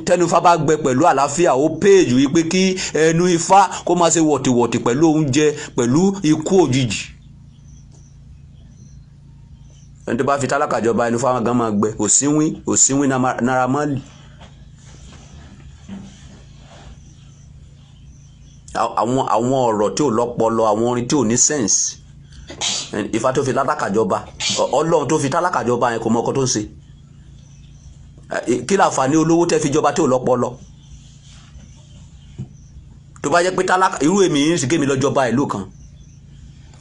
tẹnu Ifá bá gbẹ pẹ̀lú àlàáfíà ó péèjù wípé kí ẹnu Ifá kó máa ṣe wọ̀tìwọ̀tì pẹ̀lú oúnjẹ pẹ̀lú ikú òjijì ẹni tó bá fi tálákà jọba ẹnu Ifá gan máa gbẹ Òsínwín Naira Marley àwọn ọ̀rọ̀ tí ò lọ́pọlọ, àwọn orin tí ò ní sense. Ifá tó fi tálákà jọba, Ọlọ́run tó fi tálákà jọba yẹn kò mọ ọkọ tó ń ṣe. Kí láǹfààní olówó tẹ́ fi jọba tí ò lọ́pọlọ? Tó bá jẹ́ pé tálákà irú èmi yìí sì gé mi lọ́jọba ìlú kan,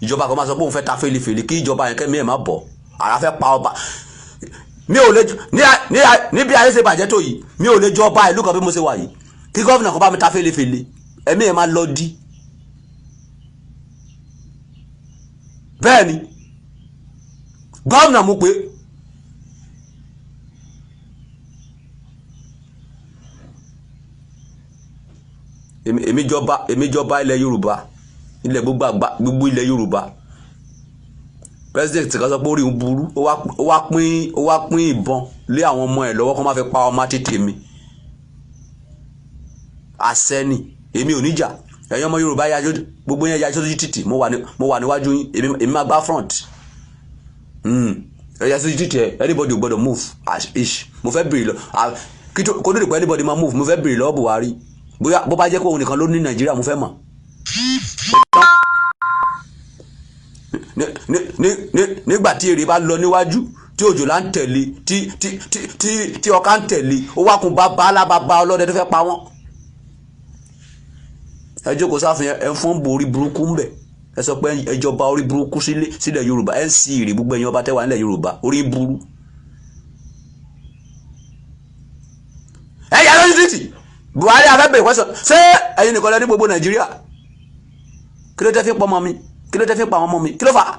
ìjọba kan máa sọ pé òun fẹ́ ta fèlèfèlè kí ìjọba yẹn kẹ́mi ẹ̀ má bọ̀, ara fẹ́ pa ọba. Mi ò lè ní bí ayé ṣe bàjẹ́ tó yìí, mi ò lè jọ ọba ìlú kan bí mo ṣe wà yìí kí gọ́ọ̀nà kan bá mi ta fèlèfèlè, ẹ̀mí ẹ̀ máa lọ dí. Bẹ́ẹ̀ ni gọ́ọ̀nà mú pé èmi jọba ilẹ̀ Yorùbá, ilẹ̀ gbogbo ilẹ̀ Yorùbá. President kan sọ pé orí ń burú, ó wá pín ìbọn lé àwọn ọmọ ẹ̀ lọ́wọ́ kó má fi pa ọmọ tètè mi. Àṣẹ ni, èmi ò níjà. Ẹ̀yin ọmọ Yorùbá gbogbo yẹn ya sójú títì, mo wà níwájú yín, èmi máa gbá front. Ẹ̀yà sójú títì ẹ̀, anybody ò gbọ́dọ̀ move as ish. Mo fẹ́ bèrè lọ kó lórí pé anybody máa move, mo fẹ́ bèrè lọ́wọ́ Buhari bóyá bó bá jẹ́ pé òun nìkan ló ní Nàìjíríà, mo fẹ́ mọ̀. Nígbà tí èrè bá lọ níwájú, tí òjòlá ń tẹ̀lé, tí ọká ń tẹ̀lé, ó wá kun bàbá alábàbá ọlọ́dẹ tó fẹ́ pa wọ́n. Ẹ jókòó sáfin ẹ fún borí burúkú ń bẹ̀, ẹ sọ pé ẹjọba orí burúkú sílẹ̀ Yorùbá, ẹ ń sí ìrì gbogbo ẹ̀yin ọba tẹ́wà nílẹ̀ Yorùbá, orí burú. Ẹ yà lójú títì, Buhari afẹ́bẹ̀rẹ̀ kwẹ́sàn, ṣé ẹ̀yin nìkan lẹ ní gbogbo Nàìjíríà? Kí ló tẹ́ fi pọ̀ ọmọ mi? Kí ló tẹ́ fi pa àwọn ọmọ mi? Kí ló fà á?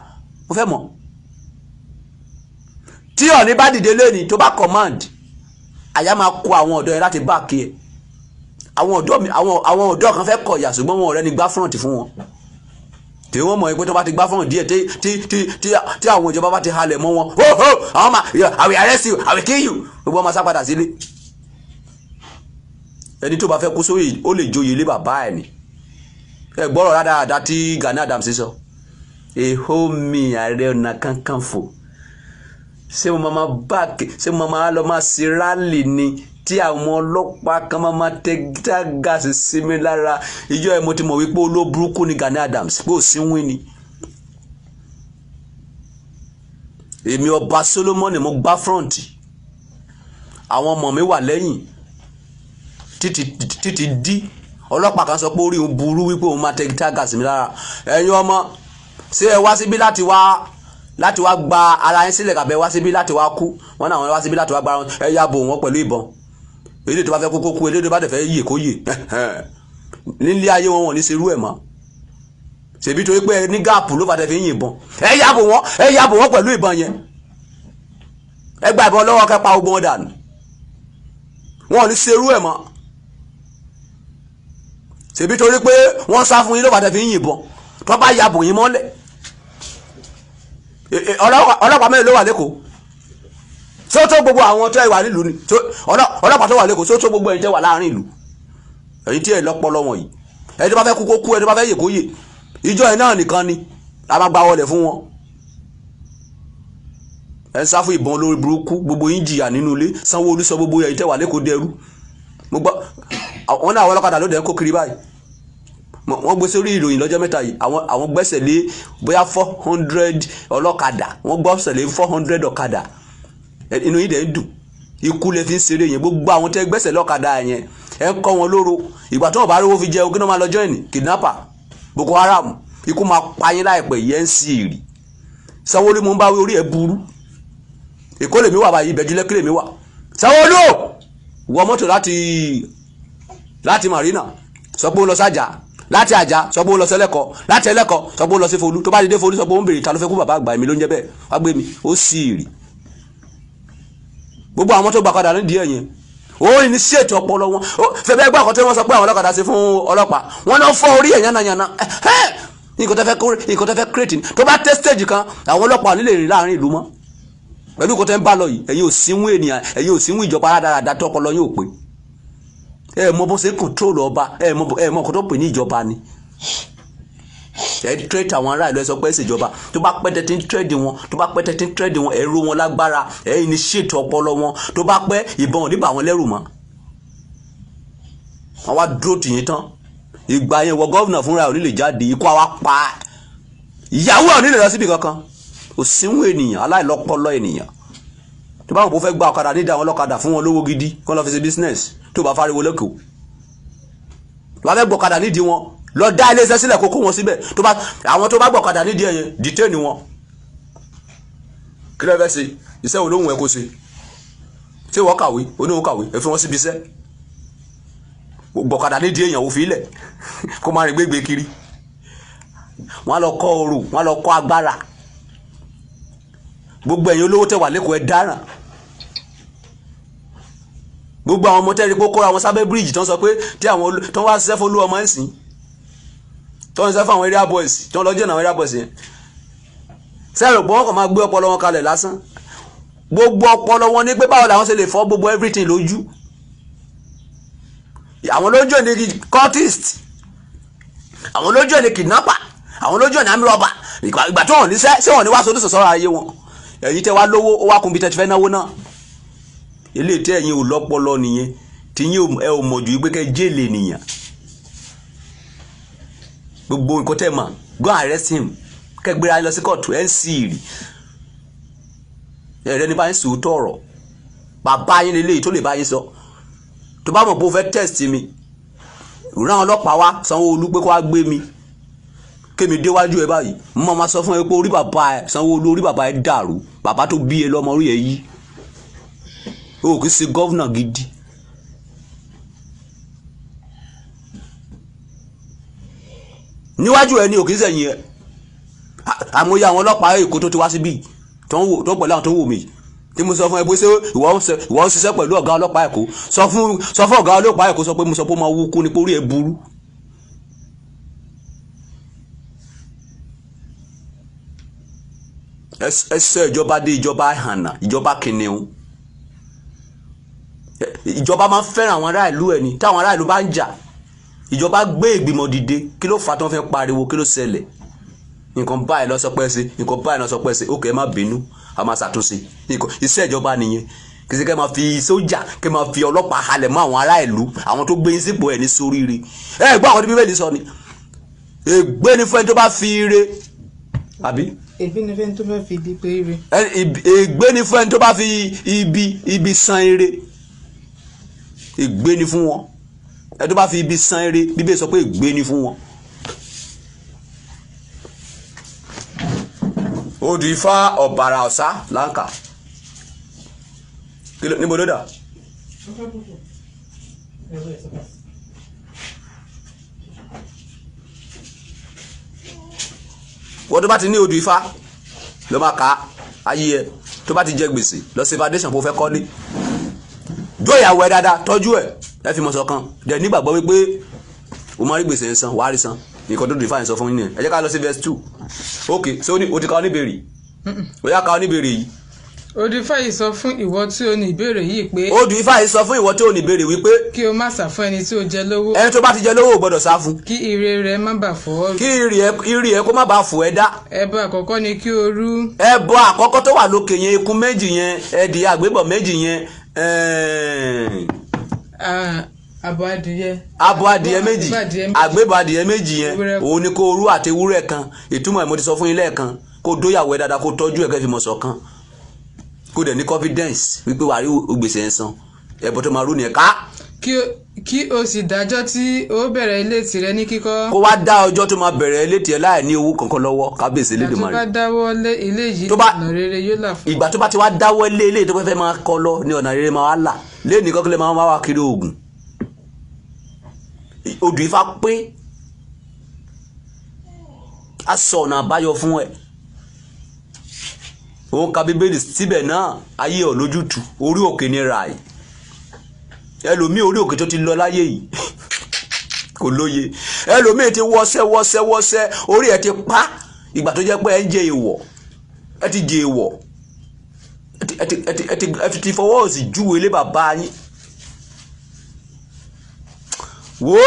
Mo fẹ́ mọ̀. Tí Ọọ̀ni bá dìde lẹ́ni tó bá command, àyà máa kó àwọn ọ̀dọ́ yẹn láti bá kí ẹ. Àwọn ọ̀dọ́ kan fẹ́ kọ̀yà ṣùgbọ́n wọn ọ̀rẹ́ ni gbá front fún wọn. Tí wọ́n mọ̀ pé tó bá ti gbá front díẹ̀ tí àwọn ìjọba bá ti halẹ̀ mọ́ wọn, àwọn máa I will arrest you, I will kill you. Gbogbo ọmọ sá padà sílé. Ẹni tó bá fẹ́ kú sóyè ó lè joyè lé bàbá ẹ̀ ni. Ẹ gbọ́rọ̀ dáadáa tí Gani Adams sọ. Èhó mi Ààrẹ Ọ̀nà Kakanfò. Ṣé mo máa báàkì, ṣé mo máa lọ máa ṣe rálì ni tí àwọn ọlọ́pàá kan máa tẹ gáàsì sí mi lára? Ìjọ ẹ̀ mo ti mọ̀ wípé olóburúkú ni Gani Adams, pé ò sí wín ni. Èmi ọba Solomoni mo gbá front, àwọn ọmọ mi wà lẹ́yìn títí dí. Ọlọ́pàá kan sọ pé orí òun burú wípé òun máa tẹ gáàsì mi lára. Ẹ̀yin ọmọ, ṣé ẹ wá síbí láti wá gba ara yín sílẹ̀ kàbẹ́ wá síbí láti wá kú? Wọ́n náà wọ́n wá síbí láti wá gba ẹ yá bò wọ́n pẹ̀lú ìbọn. Èdè tó bá fẹ́ kókó, èdè tó bá dẹ̀ fẹ́ yè kó yè. Nílé ayé wọn ní serú ẹ̀ mọ́. Ṣèbí torí pé ní gáàpù ló bá dẹ̀ fi ń yìnbọn. Ẹ yá bò wọ́n pẹ̀lú ìbọn yẹn. Ẹ gba ìbọn lọ́wọ́ kẹ́ pa ogun wọn dànù. Wọn ní serú ẹ̀ mọ́. Ṣèbí torí pé wọ́n sá fún yín ló bá dẹ̀ fi ń yìnbọn. Tó bá ya bò yín mọ́lẹ̀. Ọlọ́pàá mẹ́rin ló wà lẹ́kọ̀ọ́. Ṣé ó tó gbogbo àwọn tó wà nílùú ni? Ọlọ́pàá tó wà lẹ́kọ̀ọ́, ṣé ó tó gbogbo ẹ̀yin tẹ́ wà láàrin ìlú? Ẹ̀yin tí ẹ̀ lọ́pọlọ wọn yìí. Ẹni tó bá fẹ́ kú kó kú, ẹni tó bá fẹ́ yè kó yè. Ìjọ ẹ̀ náà nìkan ni a máa gba wọlé fún wọn. Ẹ ń sá fún ìbọn olórí burúkú, gbogbo yín jìyà nínú ilé. Sanwó-Olú sọ gbogbo ẹ̀yin tẹ́ wà lẹ́kọ̀ọ́ dẹrú. Mo gbọ́ wọn náà àwọn ọlọ́kadà ló dẹ̀ ń kó kiri báyìí. Wọ́n gbé sórí ìròyìn lọ́jọ́ mẹ́ta yìí, àwọn gbẹ́sẹ̀ lé bóyá 400 ọlọ́kadà, wọ́n gbọ́sẹ̀ lé 400 ọ̀kadà. Inú yìí dẹ̀ ń dùn, ikú lè fi ń ṣeré yẹn. Gbogbo àwọn tẹ́ gbẹ́sẹ̀ lọ́kadà yẹn ẹ ń kọ́ wọn lóró. Ìgbà tó wọn bá rówó fi jẹun kí wọ́n máa lọ join kidnapper, Boko Haram. Ikú máa pa yín láìpẹ́ yẹn ń sí ìrì. Sanwó-Olú mo ń bá wí, orí ẹ̀ burú. Èkó lèmi wà báyìí, Ìbẹ̀jú Lẹ́kí lèmi wà. Sanwó-Olú wọ mọ́tò láti Marina, sọ pé ó lọ sájà. Láti Àjà sọ pé ó lọ sẹ́lẹ̀kọ́, láti Ẹlẹ́kọ́ sọ pé ó lọ sí Folú. Tó bá dé Folú sọ pé ó ń bèrè ta ló fẹ́ kú bàbá àgbà mi ló ń jẹ́ bẹ́ẹ̀, wá gbé mi, ó sì rì. Gbogbo àwọn tó gbàkadà ní díẹ̀ yẹn ó ní ṣètò ọpọlọ wọn. Fẹ́bẹ́ gbọ́ àkọ́tẹ́ wọn sọ pé àwọn ọlọ́kadà ṣe fún ọlọ́pàá, wọ́n náà fọ́ orí ẹ̀ yánnayànna. Nǹkan tẹ́ fẹ́ create ni. Tó bá tẹ́ stage kan àwọn ọlọ́pàá nílé rìn láàrin ìlú mọ́. Pẹ̀lú nǹkan tẹ́ ń bá lọ yìí, ẹ̀yin ò sínwó ènìyàn, ẹ̀yin ò sínwó ìjọba rádaràda tọpọlọ yín ò pé. Ẹ mọ bó ṣe control ọba, ẹ mọ nǹkan tó pè ní ìjọba ni. Ẹ trade àwọn ará ìlú, ẹ sọ pé ìṣèjọba. Tó bá pẹ́ tẹ́tí ń trade wọn, ẹ rú wọn lágbára, ẹ ní ṣètò ọpọlọ wọn. Tó bá pẹ́ ìbọn ò ní bà wọn lẹ́rù mọ́. Wọ́n wá dúró tì yín tán. ìgbà yẹn wọ gọ́vnà fúnra ò ní lè jáde ikú àwa pa ìyàwó ò ní lè lọ síbi kankan òsínwó ènìyàn aláìlọ́pọlọ ènìyàn tó bá wọn kó fẹ́ gba ọ̀kadà nídìí àwọn ọlọ́kadà fún wọn lówó gidi kó lọ fi ṣe business tó bá fariwo lẹ́kọ̀ọ́ tó bá fẹ́ gbọ́kadà nídìí wọn lọ dá ilé iṣẹ́ sílẹ̀ kókó wọn síbẹ̀ tó bá àwọn tó bá gbọ́kadà nídìí ẹ̀yẹn detain wọn kí ló fẹ́ ṣe iṣẹ́ wo lóhùn ẹ kó ṣe ṣé wọ́n kàwé oníwọ̀n kàwé ẹ fi wọ́n síbi iṣẹ́ gbọ́kadà nídìí èèyàn ò fi ilẹ̀ kó má rìn gbégbé kiri wọ́n lọ kọ́ oru wọ́n lọ kọ́ agbára gbogbo ẹ̀yin olówó tẹ́ wà lẹ́kọ̀ọ́ ẹ dáràn gbogbo àwọn ọmọ tẹ́rí pé kóra wọn sábẹ́ bíríìjì tó ń sọ pé tí àwọn tó ń wá ṣiṣẹ́ fún olú ọmọ ẹ̀sìn tó ń ṣiṣẹ́ fún àwọn area boys tó ń lọ jẹ́ àwọn area boys yẹn sẹ́rù pé wọ́n kàn máa gbé ọpọlọ wọn kalẹ̀ lásán gbogbo ọpọlọ wọn ní pé báwo làwọn ṣe lè fọ́ gbogbo everything lójú àwọn lójú ẹ̀ ní cultist àwọn lójú ẹ̀ ní kidnapper àwọn lójú ẹ̀ ní army robber ìgbà tó wọ́n níṣẹ́ ṣé wọ́n ní wá sódùsọ̀ sọ́ra ayé wọn ẹ̀yin tẹ́ wá lówó ó wá kun bí tẹ́ ti fẹ́ náwó náà ilé tí ẹ̀yin ò lọ́pọlọ nìyẹn tí yín ẹ ò mọ̀ jù pé kẹ́ jẹ́lẹ̀ nìyàn gbogbo nǹkan tẹ́ mọ̀ go arrest him kẹ́ gbéra lọ sí kóòtù ẹ̀ ń sì rì ẹ̀rẹ́ ní bá ń sòótọ́ ọ̀rọ̀ bàbá yín lélẹ́yìí tó lè bá yín sọ tó bá mọ̀ pé ó fẹ́ test mi rán ọlọ́pàá wá Sanwó-Olú pé kó wá gbé mi kémi déwájú ẹ báyìí mo máa sọ fún ẹ pé orí bàbá ẹ Sanwó-Olú orí bàbá ẹ dàrú bàbá tó bí ẹ lọ́mọ orí ẹ yí o kì í ṣe gọ́vnà gidi níwájú ẹ ní o kì í sẹ̀yìn ẹ àmúyẹ àwọn ọlọ́pàá Èkó tó ti wá síbí tó pẹ̀lú àwọn tó wò mí tí mo sọ fún ẹ pé ṣé ìwọ ń ṣiṣẹ́ pẹ̀lú ọ̀gá ọlọ́pàá Èkó sọ fún ọ̀gá ọlọ́pàá Èkó sọ pé mo sọ pé ó máa wú kú ní pórí ẹ burú ẹsẹ̀ ìjọba dé ìjọba àhànà ìjọba kìnìún ìjọba máa ń fẹ́ràn àwọn ará ìlú ẹ̀ ni táwọn ará ìlú bá ń jà ìjọba gbé ìgbìmọ̀ dìde kí ló fà tó ń fẹ́ pariwo kí ló ṣẹlẹ̀ nǹkan báyìí lọ sọ pé ṣe nǹkan báyìí lọ sọ pé ṣe ó kẹ́ ẹ má bínú a máa ṣàtúnṣe iṣẹ́ ìjọba nìyẹn kì í ṣe kẹ́ máa fi sójà kẹ́ máa fi ọlọ́pàá halẹ̀ mọ́ àwọn ará ìlú àwọn tó gbé yín sípò ẹ̀ ní sóríire ẹ gbọ́ àwọn tí Bíbélì sọ ni ègbé ni fún ẹni tó bá fi ire àbí ègbé ni fẹ́ni tó bá fi ibi pé ire ègbé ni fún ẹni tó bá fi ibi san ire ègbé ni fún wọn ẹni tó bá fi ibi san ire Bíbélì sọ pé ègbé ni fún wọn. Odù Ifá ọ̀bàrà ọ̀sá láǹkà níbo ló dà. wọ́n tó bá ti ní Odù Ifá ló máa ka ayé ẹ tó bá ti jẹ gbèsè lọ sí foundation kó fẹ́ kọ́lé jó ìyàwó ẹ dáadáa tọ́jú ẹ fi mọ̀ sọ́kàn dẹ̀ nígbàgbọ́ wípé o máa rí gbèsè yẹn san wàá rí san nǹkan tó Odù Ifá yẹn sọ fún yín ẹ jẹ́ ká lọ sí verse 2 ok so o ti ka oníbèrè ó yá ka oníbèrè yìí. Odù Ifá yìí sọ fún ìwọ tí o ní ìbéèrè yìí pé. Odù Ifá yìí sọ fún ìwọ tí o ní ìbéèrè wípé. kí o má sà fún ẹni tí o jẹ lówó. ẹni tó bá ti jẹ lówó ò gbọdọ̀ sá fún. kí ire rẹ má bàa fọ́. kí ire ẹ kó má bàa fò ẹ dá. ẹbọ àkọ́kọ́ ni kí o rú. ẹbọ àkọ́kọ́ tó wà lókè yẹn ikùn méjì yẹn ẹdì àgbébọ̀ méjì yẹn abo adìyẹ méjì àgbébọ̀ adìyẹ méjì yẹn òun ni kó rú àti ewúrẹ́ kan ìtumọ̀ ẹ̀ mo ti sọ fún yín lẹ́ẹ̀kan kó dóyàwó ẹ dáadáa kó tọ́jú ẹ̀ kẹ́ fi mọ̀ ṣọ̀kan kó dẹ̀ ní confidence wípé wàá rí gbèsè ẹ̀ san ẹ̀bùn tó máa rú nìyẹn ká. kí o sì dájọ́ tí o bẹ̀rẹ̀ ilé tirẹ̀ ní kíkọ́. kó wá dá ọjọ́ tó máa bẹ̀rẹ̀ ilé tiẹ̀ láì ní owó kankan lọ́wọ́ kábíyèsí Elédùmarè. tó bá dáwọ́ lé ilé yìí ọ̀nà rere yóò là fún. ìgbà tó bá ti wá dáwọ́ lé ilé tó fẹ́ máa kọ́ lọ ní ọ̀nà rere máa wá là lé nìkan kí lè máa wá kiri oògùn. Odù Ifá pé a sọ ọ̀nà àbáyọ fún ẹ òun ka Bíbélì síbẹ̀ náà ayé ọ̀ lójútùú orí òkè ní ra ẹ̀ ẹlòmíì orí òkè tó ti lọ láyé yìí kò lóye ẹlòmíì ti wọ́sẹ́ orí ẹ̀ ti pa ìgbà tó jẹ́ pé ẹ ń jẹ èèwọ̀ ẹ ti jẹ èèwọ̀ ẹ ti fọwọ́ òsì júwe ilé bàbá yín wo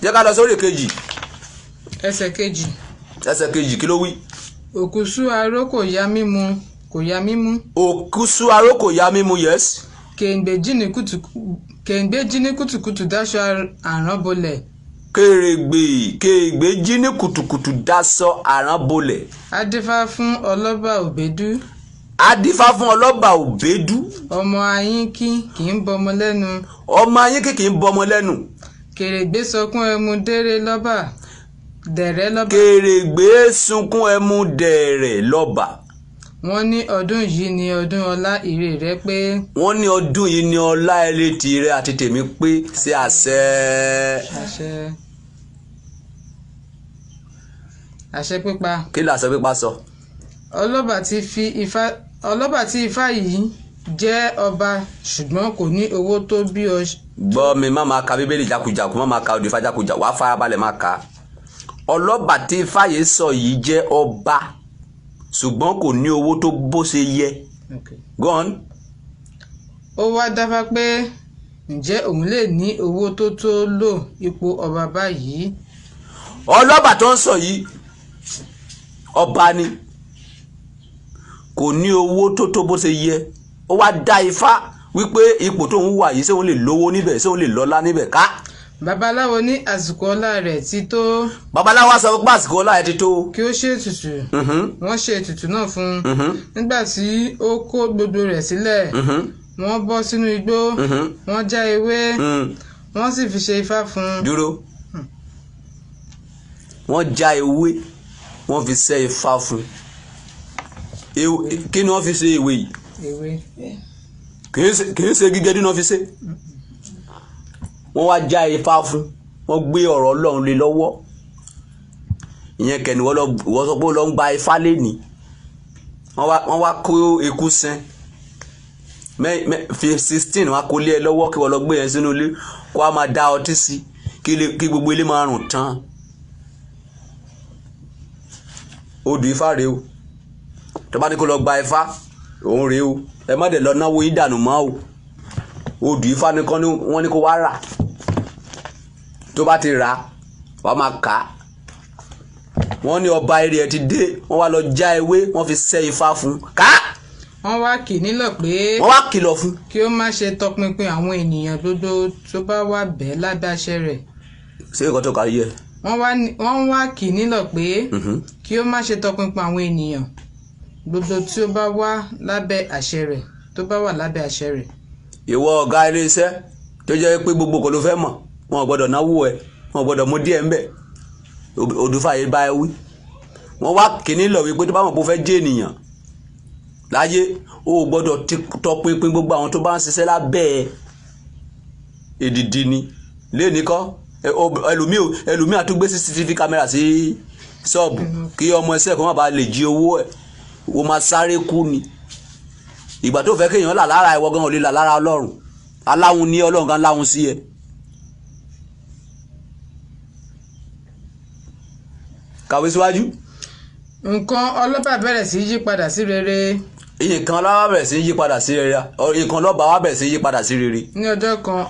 jẹ́ ká lọ sórí kejì. ẹsẹ̀ kejì kí ló wí. òkúsù aró kò yá mímu. òkúsù aró kò yá mímu yes. kèǹgbé jí ní kùtùkùtù dáṣọ àrán bolẹ̀ kèrègbè jí ní kùtùkùtù daṣọ àránbolẹ̀. Adífá fún ọlọ́ba òbédú. Adífá fún ọlọ́ba òbédú. Ọmọ ayínkí kì í bọmọ lẹ́nu. Ọmọ ayínkí kì í bọmọ lẹ́nu. Kèrègbè sọkún ẹmu dẹ̀rẹ̀ lọ́ba. Kèrègbè sunkún ẹmu dẹ̀rẹ̀ lọ́ba. Wọ́n ní ọdún yìí ni ọdún ọlá ire rẹ pé. Wọ́n ní ọdún yìí ni ọlá ire tìrẹ àti tèmi pé sí àṣẹ. Àṣẹ pípa. Kí ni àṣẹ pípa sọ? Ọlọ́ba tí Ifá yìí jẹ́ ọba ṣùgbọ́n kò ní owó tó bí ọ. Gbọ́ mi, má máa ka bíbélì jákujàku, má máa ka odò Ifá jákujàku, wàá farabalẹ̀ máa ka. Ọlọ́ba tí Ifá yìí sọ yìí jẹ́ ọba ṣùgbọ́n kò ní owó tó bó ṣe yẹ. Go on. Ó wá dáfá pé ǹjẹ́ òun lè ní owó tó tó lò ipò ọba báyìí. Ọlọ́ba tó ń sọ yìí ọba ni, kò ní owó tó tó bó ṣe yẹ. Ó wá dá Ifá wípé ipò tó ń wà yìí ṣé òun lè lówó níbẹ̀, ṣé òun lè lọ́lá níbẹ̀ ká. Babaláwo ní àsìkò ọlá rẹ̀ ti tó. Babaláwo sọ pé àsìkò ọlá rẹ̀ ti tó. Kí ó ṣe ètùtù. Wọ́n ṣe ètùtù náà fún un. Nígbà tí ó kó gbogbo rẹ̀ sílẹ̀, wọ́n bọ́ sínú igbó, wọ́n já ewé, wọ́n sì fi ṣe ifá fún un. Dúró. Wọ́n já ewé, wọ́n fi ṣe ifá fún un. Kí ni wọ́n fi ṣe ewé yìí? Kì í ṣe gígẹ́dú náà fi ṣe. Wọ́n wá já ifá fún, wọ́n gbé ọ̀rọ̀ Ọlọ́run lé lọ́wọ́. Ìyẹn kẹ́ni wọ́n sọ pé ó lọ ń gba ifá lénìí. Wọ́n wá kó eku sẹ́n 16 wọ́n á kó lé ẹ lọ́wọ́ kí wọ́n lọ gbé yẹn sínú ilé kó a máa dá ọtí sí kí gbogbo ilé máa rùn tán. Odù Ifá rèé o, tó bá ní kó lọ gba ifá òun rèé o, ẹ má dẹ̀ lọ náwó yín dànù mọ́ o. Odù Ifá nìkan ni wọ́n ní kó wá rà, tó bá ti rà wàá máa kà á. Wọ́n ní ọba eré ẹ ti dé, wọ́n wá lọ já ewé, wọ́n fi ṣe ifá fún ká. Wọ́n wá kì nílọ̀ pé. Wọ́n wá kìlọ̀ fún. Kí ó má ṣe tọpinpin àwọn ènìyàn gbogbo tó bá wà bẹ́ẹ̀ lábẹ́ àṣẹ rẹ̀. Ṣé nǹkan tó kà yẹ? Wọ́n wá kì nílọ̀ pé. Kí ó má ṣe tọpinpin àwọn ènìyàn gbogbo tí ó bá wà lábẹ́ àṣẹ rẹ̀, tó bá wà lábẹ́ àṣẹ rẹ̀. Ìwọ ọ̀gá ilé iṣẹ́ tó jẹ́ pé gbogbo kò ló fẹ́ mọ̀, wọn ò gbọ́dọ̀ náwó ẹ̀, wọn ò gbọ́dọ̀ mú díẹ̀ ńbẹ̀. Odù Ifá yìí bá ẹ wí. Wọ́n wá kì nílọ̀ wípé tó bá mọ̀ pé ó fẹ́ jẹ́ ènìyàn láyé, o gbọ́dọ̀ tọpinpin gbogbo àwọn tó bá ń ṣiṣẹ́ lábẹ́ èdìdì ni. Léèní kọ́ ẹlòmíì àtúgbé CCTV kámẹ́rà sí ṣọ́ọ̀bù kí ọmọ iṣẹ́ kan má bàa lè jí owó ẹ̀, o máa sáré kú ni. Ìgbà tó fẹ́ kéèyàn là lára ìwọ gan ò lè là lára Ọlọ́run. Aláhùn ní Ọlọ́run gan láhùn sí ẹ. Kàwé síwájú. Nǹkan ọlọ́ba bẹ̀rẹ̀ sí yí padà sí rere. Nǹkan ọlọ́ba bẹ̀rẹ̀ sí yí padà sí rere. Nǹkan ọlọ́ba wa bẹ̀rẹ̀ sí yí padà sí rere. Ní ọjọ́ kan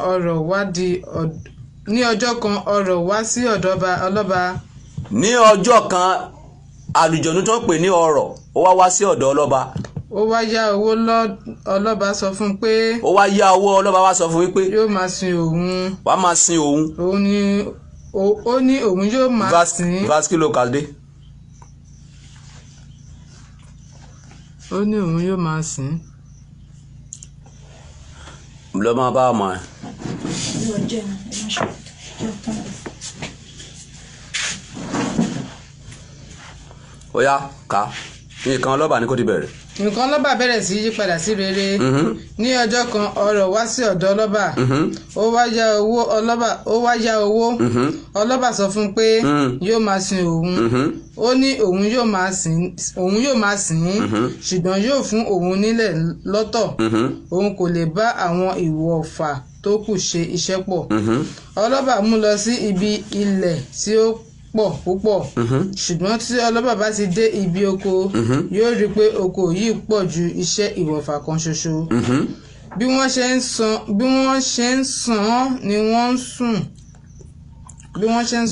ọrọ̀ wá sí ọ̀dọ̀ ọlọ́ba. Ní ọjọ́ kan àlùjọ̀nú tó ń pè ní ọrọ̀ ó wá sí ọ̀dọ̀ ọlọ́ba. Ó wá yá owó ọlọ́ba sọ fún un pé. Ó wá yá owó ọlọ́ba wá sọ fún wípé. Yóò máa sin òun. Wàá máa sin òun. Ó ní òun yóò máa sin. Verse kí ló kà dé? Ó ní òun yóò máa sìn. Lọ máa bá ọmọ ẹ. Ó yá ká nǹkan ọlọ́ba ní kó ti bẹ̀rẹ̀. Nǹkan ọlọ́ba bẹ̀rẹ̀ sí yí padà sí rere. Ní ọjọ́ kan ọrọ̀ wá sí ọ̀dọ̀ ọlọ́ba. Ó wá yá owó ọlọ́ba sọ fún un pé yóò máa sin òun. Ó ní òun yóò máa sìn ṣùgbọ́n yóò fún òun nílẹ̀ lọ́tọ̀. Òun kò lè bá àwọn ìwọ̀fà tó kù ṣe iṣẹ́ pọ̀. Ọlọ́ba mú lọ sí ibi ilẹ̀ tí ó pọ̀ púpọ̀. Ṣùgbọ́n tí ọlọ́ba bá ti dé ibi oko yóò rí pé oko yìí pọ̀ ju iṣẹ́ ìwọ̀fà kan ṣoṣo. Bí wọ́n ṣe ń sàn ni wọ́n ń sùn. Bí wọ́n ṣe ń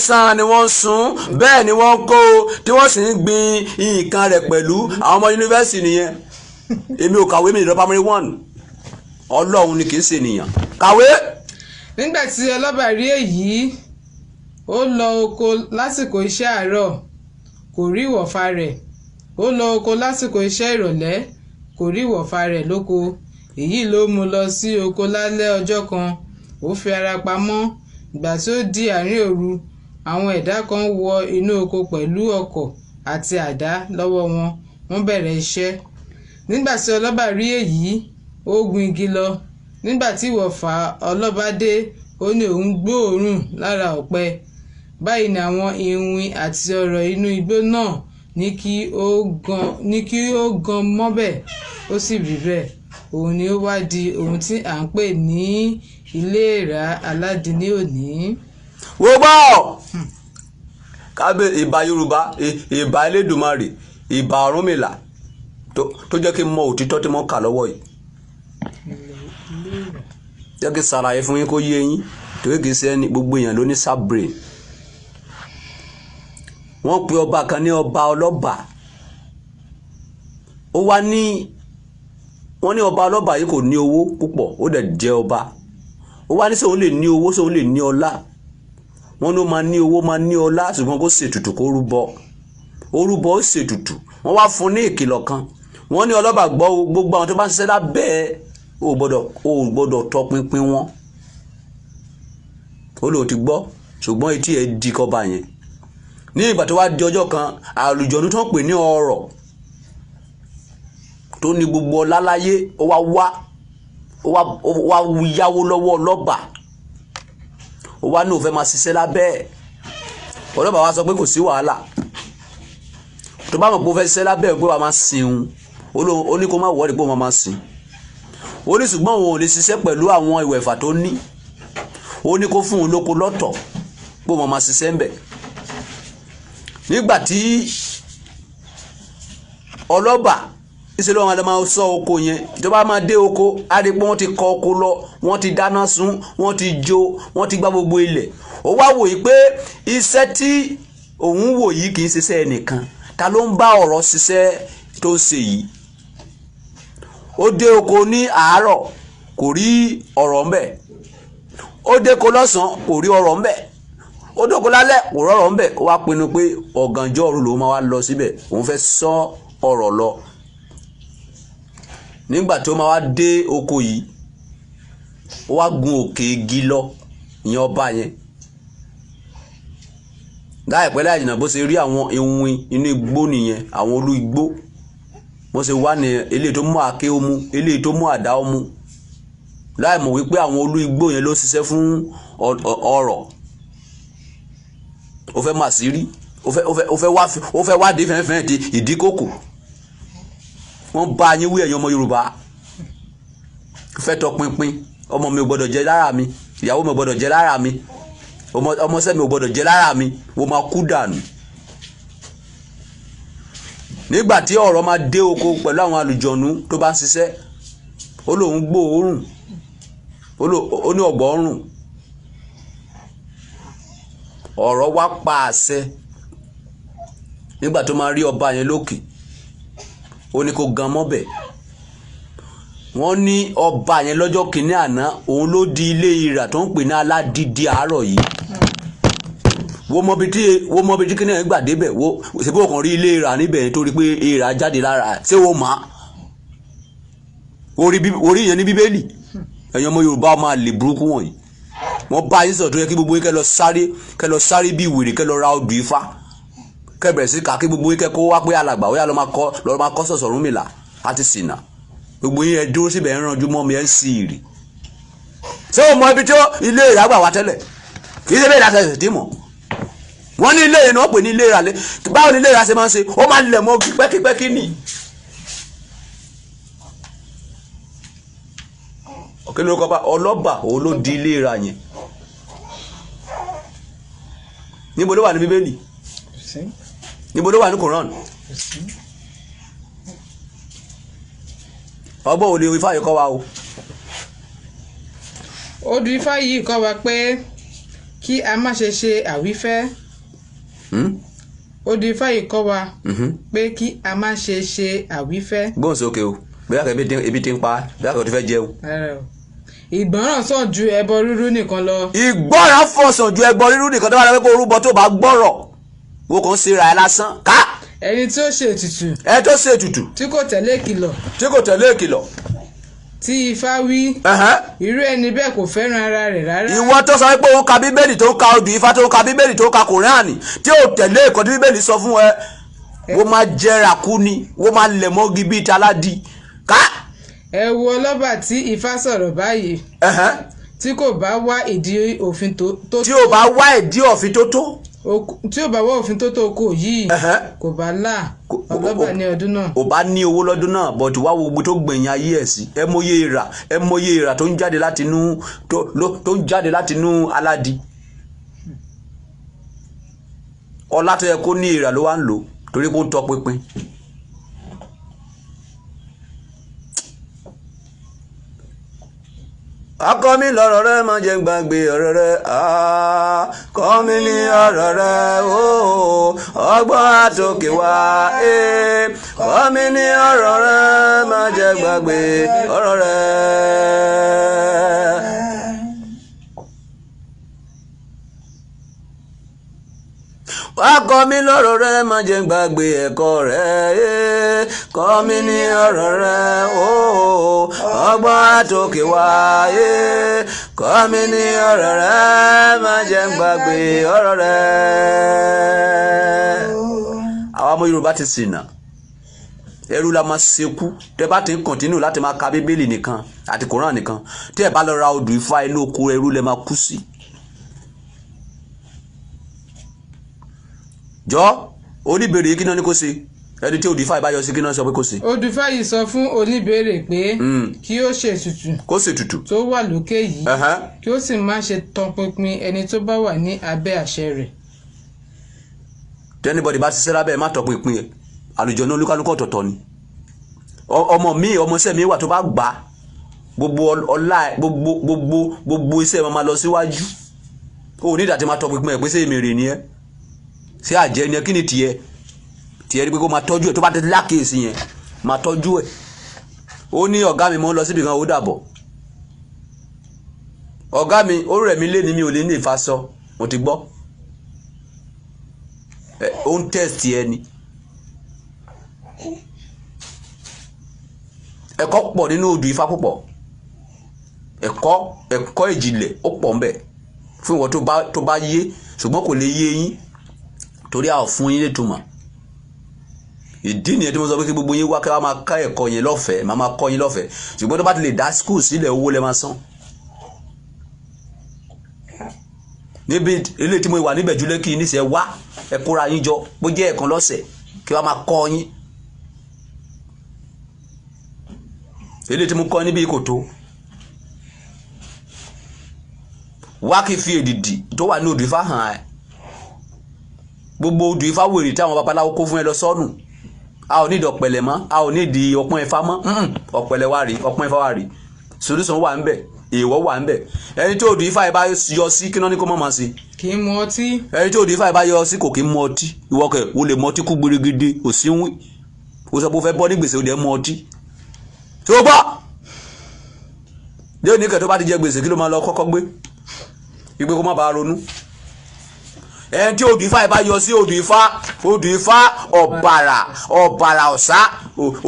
sàn ni wọ́n ń sùn, bẹ́ẹ̀ ni wọ́n kó tí wọ́n sì ń gbin nǹkan rẹ̀ pẹ̀lú àwọn ọmọ yunifásitì nìyẹn. Èmi ò kàwé mi ní primary 1. Ọlọ́run ni kì í ṣe ènìyàn. Kàwé. Nígbà tí ọlọ́ba rí èyí ó lọ oko lásìkò iṣẹ́ àárọ̀ kò rí ìwọ̀fà rẹ̀ ó lọ oko lásìkò iṣẹ́ ìrọ̀lẹ́ kò rí ìwọ̀fà rẹ̀ lóko. èyí ló mú lọ sí oko lálẹ́ ọjọ́ kan ó fi ara pamọ́. ìgbà tí ó di àárín òru àwọn ẹ̀dá kan wọ inú oko pẹ̀lú ọkọ̀ àti àdá lọ́wọ́ wọn. wọ́n bẹ̀rẹ̀ iṣẹ́. nígbà tí ọlọ́ba rí èyí ó gun igi lọ. nígbà tí ìwọ̀fà ọlọ́ba dé ó ní òun gbóòórùn lára ọ̀pẹ. báyìí ni àwọn iwin àti ọ̀rọ̀ inú igbó náà ní kí ó gan mọ́bẹ̀ ó sì rí bẹ́ẹ̀. òun ni ó wá di ohun tí à ń pè ní ìlera aládìní òní. wo gbọ́ kábẹ́ ìbà Yorùbá ìbà Elédùmarè ìbà Ọ̀rúnmìlà tó jẹ́ kí n mọ òtítọ́ tí mo kà lọ́wọ́ yìí. jẹ́ kí ṣàlàyé fún yín kó yé yín torí kìí ṣe ẹni gbogbo èèyàn ló ní sábìrì. wọ́n pe ọba kan ní ọba ọlọ́ba. ó wá ní wọ́n ní ọba ọlọ́ba yìí kò ní owó púpọ̀ ó dẹ̀ jẹ́ ọba. ó wá ní sóun lè ní owó sóun lè ní ọlá. wọ́n ló máa ní owó máa ní ọlá ṣùgbọ́n kó ṣètùtù kó rúbọ. ó rúbọ ó ṣètùtù. wọ́n wá fún ní ìkìlọ̀ kan. wọ́n ní ọlọ́ba gbọ́ gbogbo àwọn tó bá ń ṣiṣẹ́ lábẹ́ ò gbọ́dọ̀ tọpinpin wọn. ó lóun ti gbọ́ ṣùgbọ́n etí ẹ̀ di kọ́ba yẹn. ní ìgbà tó wá di ọjọ́ kan àlùjọ̀nú tó ń pè ní ọrọ̀ tó ní gbogbo ọlá láyé ó wá yáwó lọ́wọ́ ọlọ́ba. ó wá ní òun fẹ́ máa ṣiṣẹ́ lábẹ́ ẹ̀. ọlọ́ba wa sọ pé kò sí wàhálà tó bá mọ̀ pé ó fẹ́ ṣiṣẹ́ lábẹ́ ẹ̀ pé wàá máa sin òun ó ní kó má wọ́ọ̀dì pé wọ́n máa sin. ó ní ṣùgbọ́n òun ò lè ṣiṣẹ́ pẹ̀lú àwọn ìwẹ̀fà tó ní. ó ní kó fún un lóko lọ́tọ̀ pé wọ́n máa ṣiṣẹ́ ń bẹ̀. nígbà tí ọlọ́ba ìṣe ló wọn máa sọ oko yẹn ìjọba máa dé oko á rí pé wọ́n ti kọ oko lọ wọ́n ti dáná sun wọ́n ti jó wọ́n ti gbá gbogbo ilẹ̀. ó wá wòye pé iṣẹ́ tí òun wò yìí kì í ṣiṣẹ́ ẹnìkan ta ló ń bá ọ̀rọ̀ ṣiṣẹ́ tó ń ṣe yìí. ó dé oko ní àárọ̀ kò rí ọ̀rọ̀ ńbẹ̀ ó dé oko lọ́sàn-án kò rí ọ̀rọ̀ ńbẹ̀ ó dé oko lálẹ́ kò rọ̀rọ̀ ńbẹ̀ ó wá pinnu pé ọ̀gànjọ́ òru lòun máa wá lọ síbẹ̀ òun fẹ́ sọ ọ̀rọ̀ lọ. nígbà tó máa wá dé oko yìí ó wá gun òkè igi lọ ìyẹn ọba yẹn. láìpẹ́ láì jìnnà bó ṣe rí àwọn iwin inú igbó nìyẹn àwọn olú igbó bó ṣe wá ní eléyìí tó mú àáké ó mú eléyìí tó mú àdá ó mú láì mọ̀ wípé àwọn olú igbó yẹn ló ṣiṣẹ́ fún ọrọ̀. ó fẹ́ máa sí rí ó fẹ́ wádìí fẹ́ẹ́fẹ́ẹ́ ti ìdíkòkò. wọ́n bá yín wí ẹ̀yin ọmọ Yorùbá fẹ́ tọpinpin ọmọ mi ò gbọ́dọ̀ jẹ lára mi ìyàwó mi ò gbọ́dọ̀ jẹ lára mi ọmọọṣẹ́ mi ò gbọ́dọ̀ jẹ lára mi wọ́n máa kú dànù. nígbà tí ọ̀rọ̀ máa dé oko pẹ̀lú àwọn àlùjọ̀nú tó bá ń ṣiṣẹ́ ó lóun gbóòórùn ó ní ọ̀gbọ́ọ̀rùn. ọ̀rọ̀ wá pa àṣẹ nígbà tó máa rí ọba yẹn lókè ó ní kó gan mọ́bẹ̀. wọ́n ní ọba yẹn lọ́jọ́ kìíní àná òun ló di ilé ìrà tó ń pè ní aládìdí àárọ̀ yìí. wo mọ bí tí kíní ẹ̀ gbà débẹ̀ wo ṣe bí ọkàn rí ilé ìrà níbẹ̀ nítorí pé ìrà jáde lára ṣé wo mà á orí yẹn ní bíbélì. ẹ̀yin ọmọ Yorùbá máa lè burúkú wọ̀nyí. wọ́n bá yín sọ̀rọ̀ tó yẹ kí gbogbo yín kẹ́ lọ sáré bí ìwèrè kẹ́ lọ ra odù Ifá kẹ́ bẹ̀rẹ̀ sí kàkí gbogbo yín kẹ́ kó wá pé alàgbà ó yá lọ́ máa kọ́ sọ̀sọ̀ Ọ̀rúnmìlà àti ṣìnà. gbogbo yín ẹ dúró síbẹ̀ ń ranjú mọ́ mi ẹ ń sí ìrì. ṣé o mọ ibi tí ilé ìrà gbà wá tẹ́lẹ̀ kì í ṣe bẹ́ẹ̀ láti ẹ̀sìn tí mọ̀. wọ́n ní ilé yẹn ni wọ́n pè ní ilé ìrà lé báwo ni ilé ìrà ṣe máa ń ṣe ó máa lẹ̀ mọ́ pẹ́kípẹ́kí nì. ọ̀kẹ́ ló kọ́ bá ọlọ́ba òun ló di ilé ìrà yẹn. níbo ló wà ní bíbélì níbo ló wà ní Quran. ọgbọ́n òde Ifá yìí kọ́ wa o. odù Ifá yìí kọ́ wa pé kí a má ṣe ṣe àwífẹ́. odù Ifá yìí kọ́ wa pé kí a má ṣe ṣe àwífẹ́. gbóhùn sókè o bóyá kẹ́ ebi ti ń pa bóyá kẹ́ o ti fẹ́ jẹun. ìgbọràn sàn ju ẹbọ rírú nìkan lọ. ìgbọràn fọ̀sàn ju ẹbọ rírú nìkan tó bá lọ pé kó rúbọ tó bá gbọ́rọ̀ wo kàn sí ra ẹ lásán ká. ẹni tí ó ṣe ètùtù. ẹ tó ṣe ètùtù. tí kò tẹ̀lé ìkìlọ̀. tí kò tẹ̀lé ìkìlọ̀. tí ifá wí. irú ẹni bẹ́ẹ̀ kò fẹ́ràn ara rẹ̀ rárá. ìwọ tó sọ pé òun ka bíbélì tó ń ka odù ifá tó ń ka bíbélì tó ń ka kòránì tí ò tẹ̀lé ìkọ́ tí bíbélì sọ fún ẹ wọ́n máa jẹrà kú ni wọ́n máa lẹ̀ mọ́gi bíi taládì ká. ẹ wo ọlọ́ba tí ifá sọ̀rọ̀ báyìí tí kò bá wá ìdí òfin tó tó. tí ò bá wá ìdí òfin tó tó. tí ò bá wá òfin tó tó kò yìí kò bá là ọlọ́ba ní ọdún náà. ò bá ní owó lọ́dún náà bọ̀tù wá gbogbo tó gbẹ̀yìn ayé ẹ̀ sí ẹ mọyé ìrà tó ń jáde láti inú aládì. ọlá tó yẹ kó ní ìrà ló wá ń lò torí kó ń tọ pinpin. akọ mi lọ́rọ̀ rẹ má jẹ́ gbàgbé ọ̀rọ̀ rẹ kọ́ mi ní ọ̀rọ̀ rẹ ọgbọ́n àtòkè wá kọ́ mi ní ọ̀rọ̀ rẹ má jẹ́ gbàgbé ọ̀rọ̀ rẹ. wá kọ́ mi lọ́rọ̀ rẹ má jẹ́ gbàgbé ẹ̀kọ́ rẹ kọ́ mi ní ọ̀rọ̀ rẹ ọgbọ́n àtòkè wá kọ́ mi ní ọ̀rọ̀ rẹ má jẹ́ gbàgbé ọ̀rọ̀ rẹ. àwa ọmọ Yorùbá ti ṣìnà ẹrú la máa ṣekú tẹ bá ti ń kọ̀ntínú láti máa ka bíbélì nìkan àti kòrán nìkan tí ẹ bá lọ ra odù ifá inú oko ẹrú lẹ máa kú sí. jọ oníbèrè kí náà ní kó ṣe ẹni tí odù ifá ìbáyọ sí kí náà sọ pé kó ṣe. odù ifá yìí sọ fún oníbèrè pé kí ó ṣe ètùtù kó ṣe ètùtù tó wà lókè yìí kí ó sì má ṣe tọpinpin ẹni tó bá wà ní abẹ́ àṣẹ rẹ̀. tẹ́nibọ́dì bá ti ṣe lábẹ́ ẹ̀ má tọpinpin ẹ̀ àlùjọ ní olúkálùkù ọ̀tọ̀ọ̀tọ̀ ni ọmọọṣẹ́ mi wà tó bá gbà gbogbo ọlá gbogbo iṣẹ́ máa lọ síwájú ó ní ìdàtí máa tọpinpin ẹ̀ pé ṣé èmi rè ni ẹ́ ṣé àjẹ́ ni ẹ́ kí ni tiẹ̀ rí pé kó máa tọ́jú ẹ̀ tó bá ti lákèésí yẹn máa tọ́jú ẹ̀ ó ní ọ̀gá mi mo ń lọ síbi kan ó dàbọ̀ ọ̀gá mi ó rẹ̀ mí lé ní mi ò lè ní ìfasọ mo ti gbọ́ ó ń tẹ̀sí ẹni ẹ̀kọ́ pọ̀ nínú odù ifá púpọ̀ ẹ̀kọ́ ìjìnlẹ̀ ó pọ̀ ńbẹ̀ fún ìwọ tó bá yé ṣùgbọ́n kò lè yé yín torí a ò fún yín létùmọ̀ ìdí nìyẹn tí mo sọ pé kí gbogbo yín wá kí wọ́n máa ká ẹ̀kọ́ yẹn lọ́fẹ̀ẹ́ máa kọ́ yín lọ́fẹ̀ẹ́ ṣùgbọ́n tó bá ti lè dá skul sílẹ̀ owó lẹ́ máa san níbi ilé tí mo wà níbẹ̀ jùlẹ̀ kí níṣẹ́ wá ẹ kóra yín jọ bó jẹ́ ẹ̀kan lọ́sẹ̀ kí wọ́n máa kọ́ yín ilé tí mo kọ́ níbi kò tó wá kí fi èdìdì tó wà ní odù ifá hàn ẹ́ gbogbo odù ifá wèrè táwọn babaláwo kó fún ẹ lọ sọ́nù a ò nídìí ọ̀pẹ̀lẹ̀ mọ́ a ò nídìí ọpọ́n ifá mọ́ ọ̀pẹ̀lẹ̀ wà rí ọpọ́n ifá wà rí solution wà ń bẹ̀ èèwọ̀ wà ń bẹ̀ ẹni tí odù ifá bá yọ sí kí náà ní kó mọ̀ máa ṣe. kì í mu ọtí. ẹni tí odù ifá bá yọ sí kò kí ń mu ọtí ìwọ kẹ o lè mu ọtí kú gbèrègèdè ò sí wí o sọ pé o fẹ́ bọ́ ní gbèsè o dẹ̀ mu ọtí tí o bọ́ lẹ́yìn nìkẹ́ tó bá ti jẹ gbèsè kí ló máa lọ kọ́kọ́ gbé ìgbé kó má bàa ronú ẹni tí odù ifá bá yọ sí odù ifá ọ̀bàrà ọ̀sá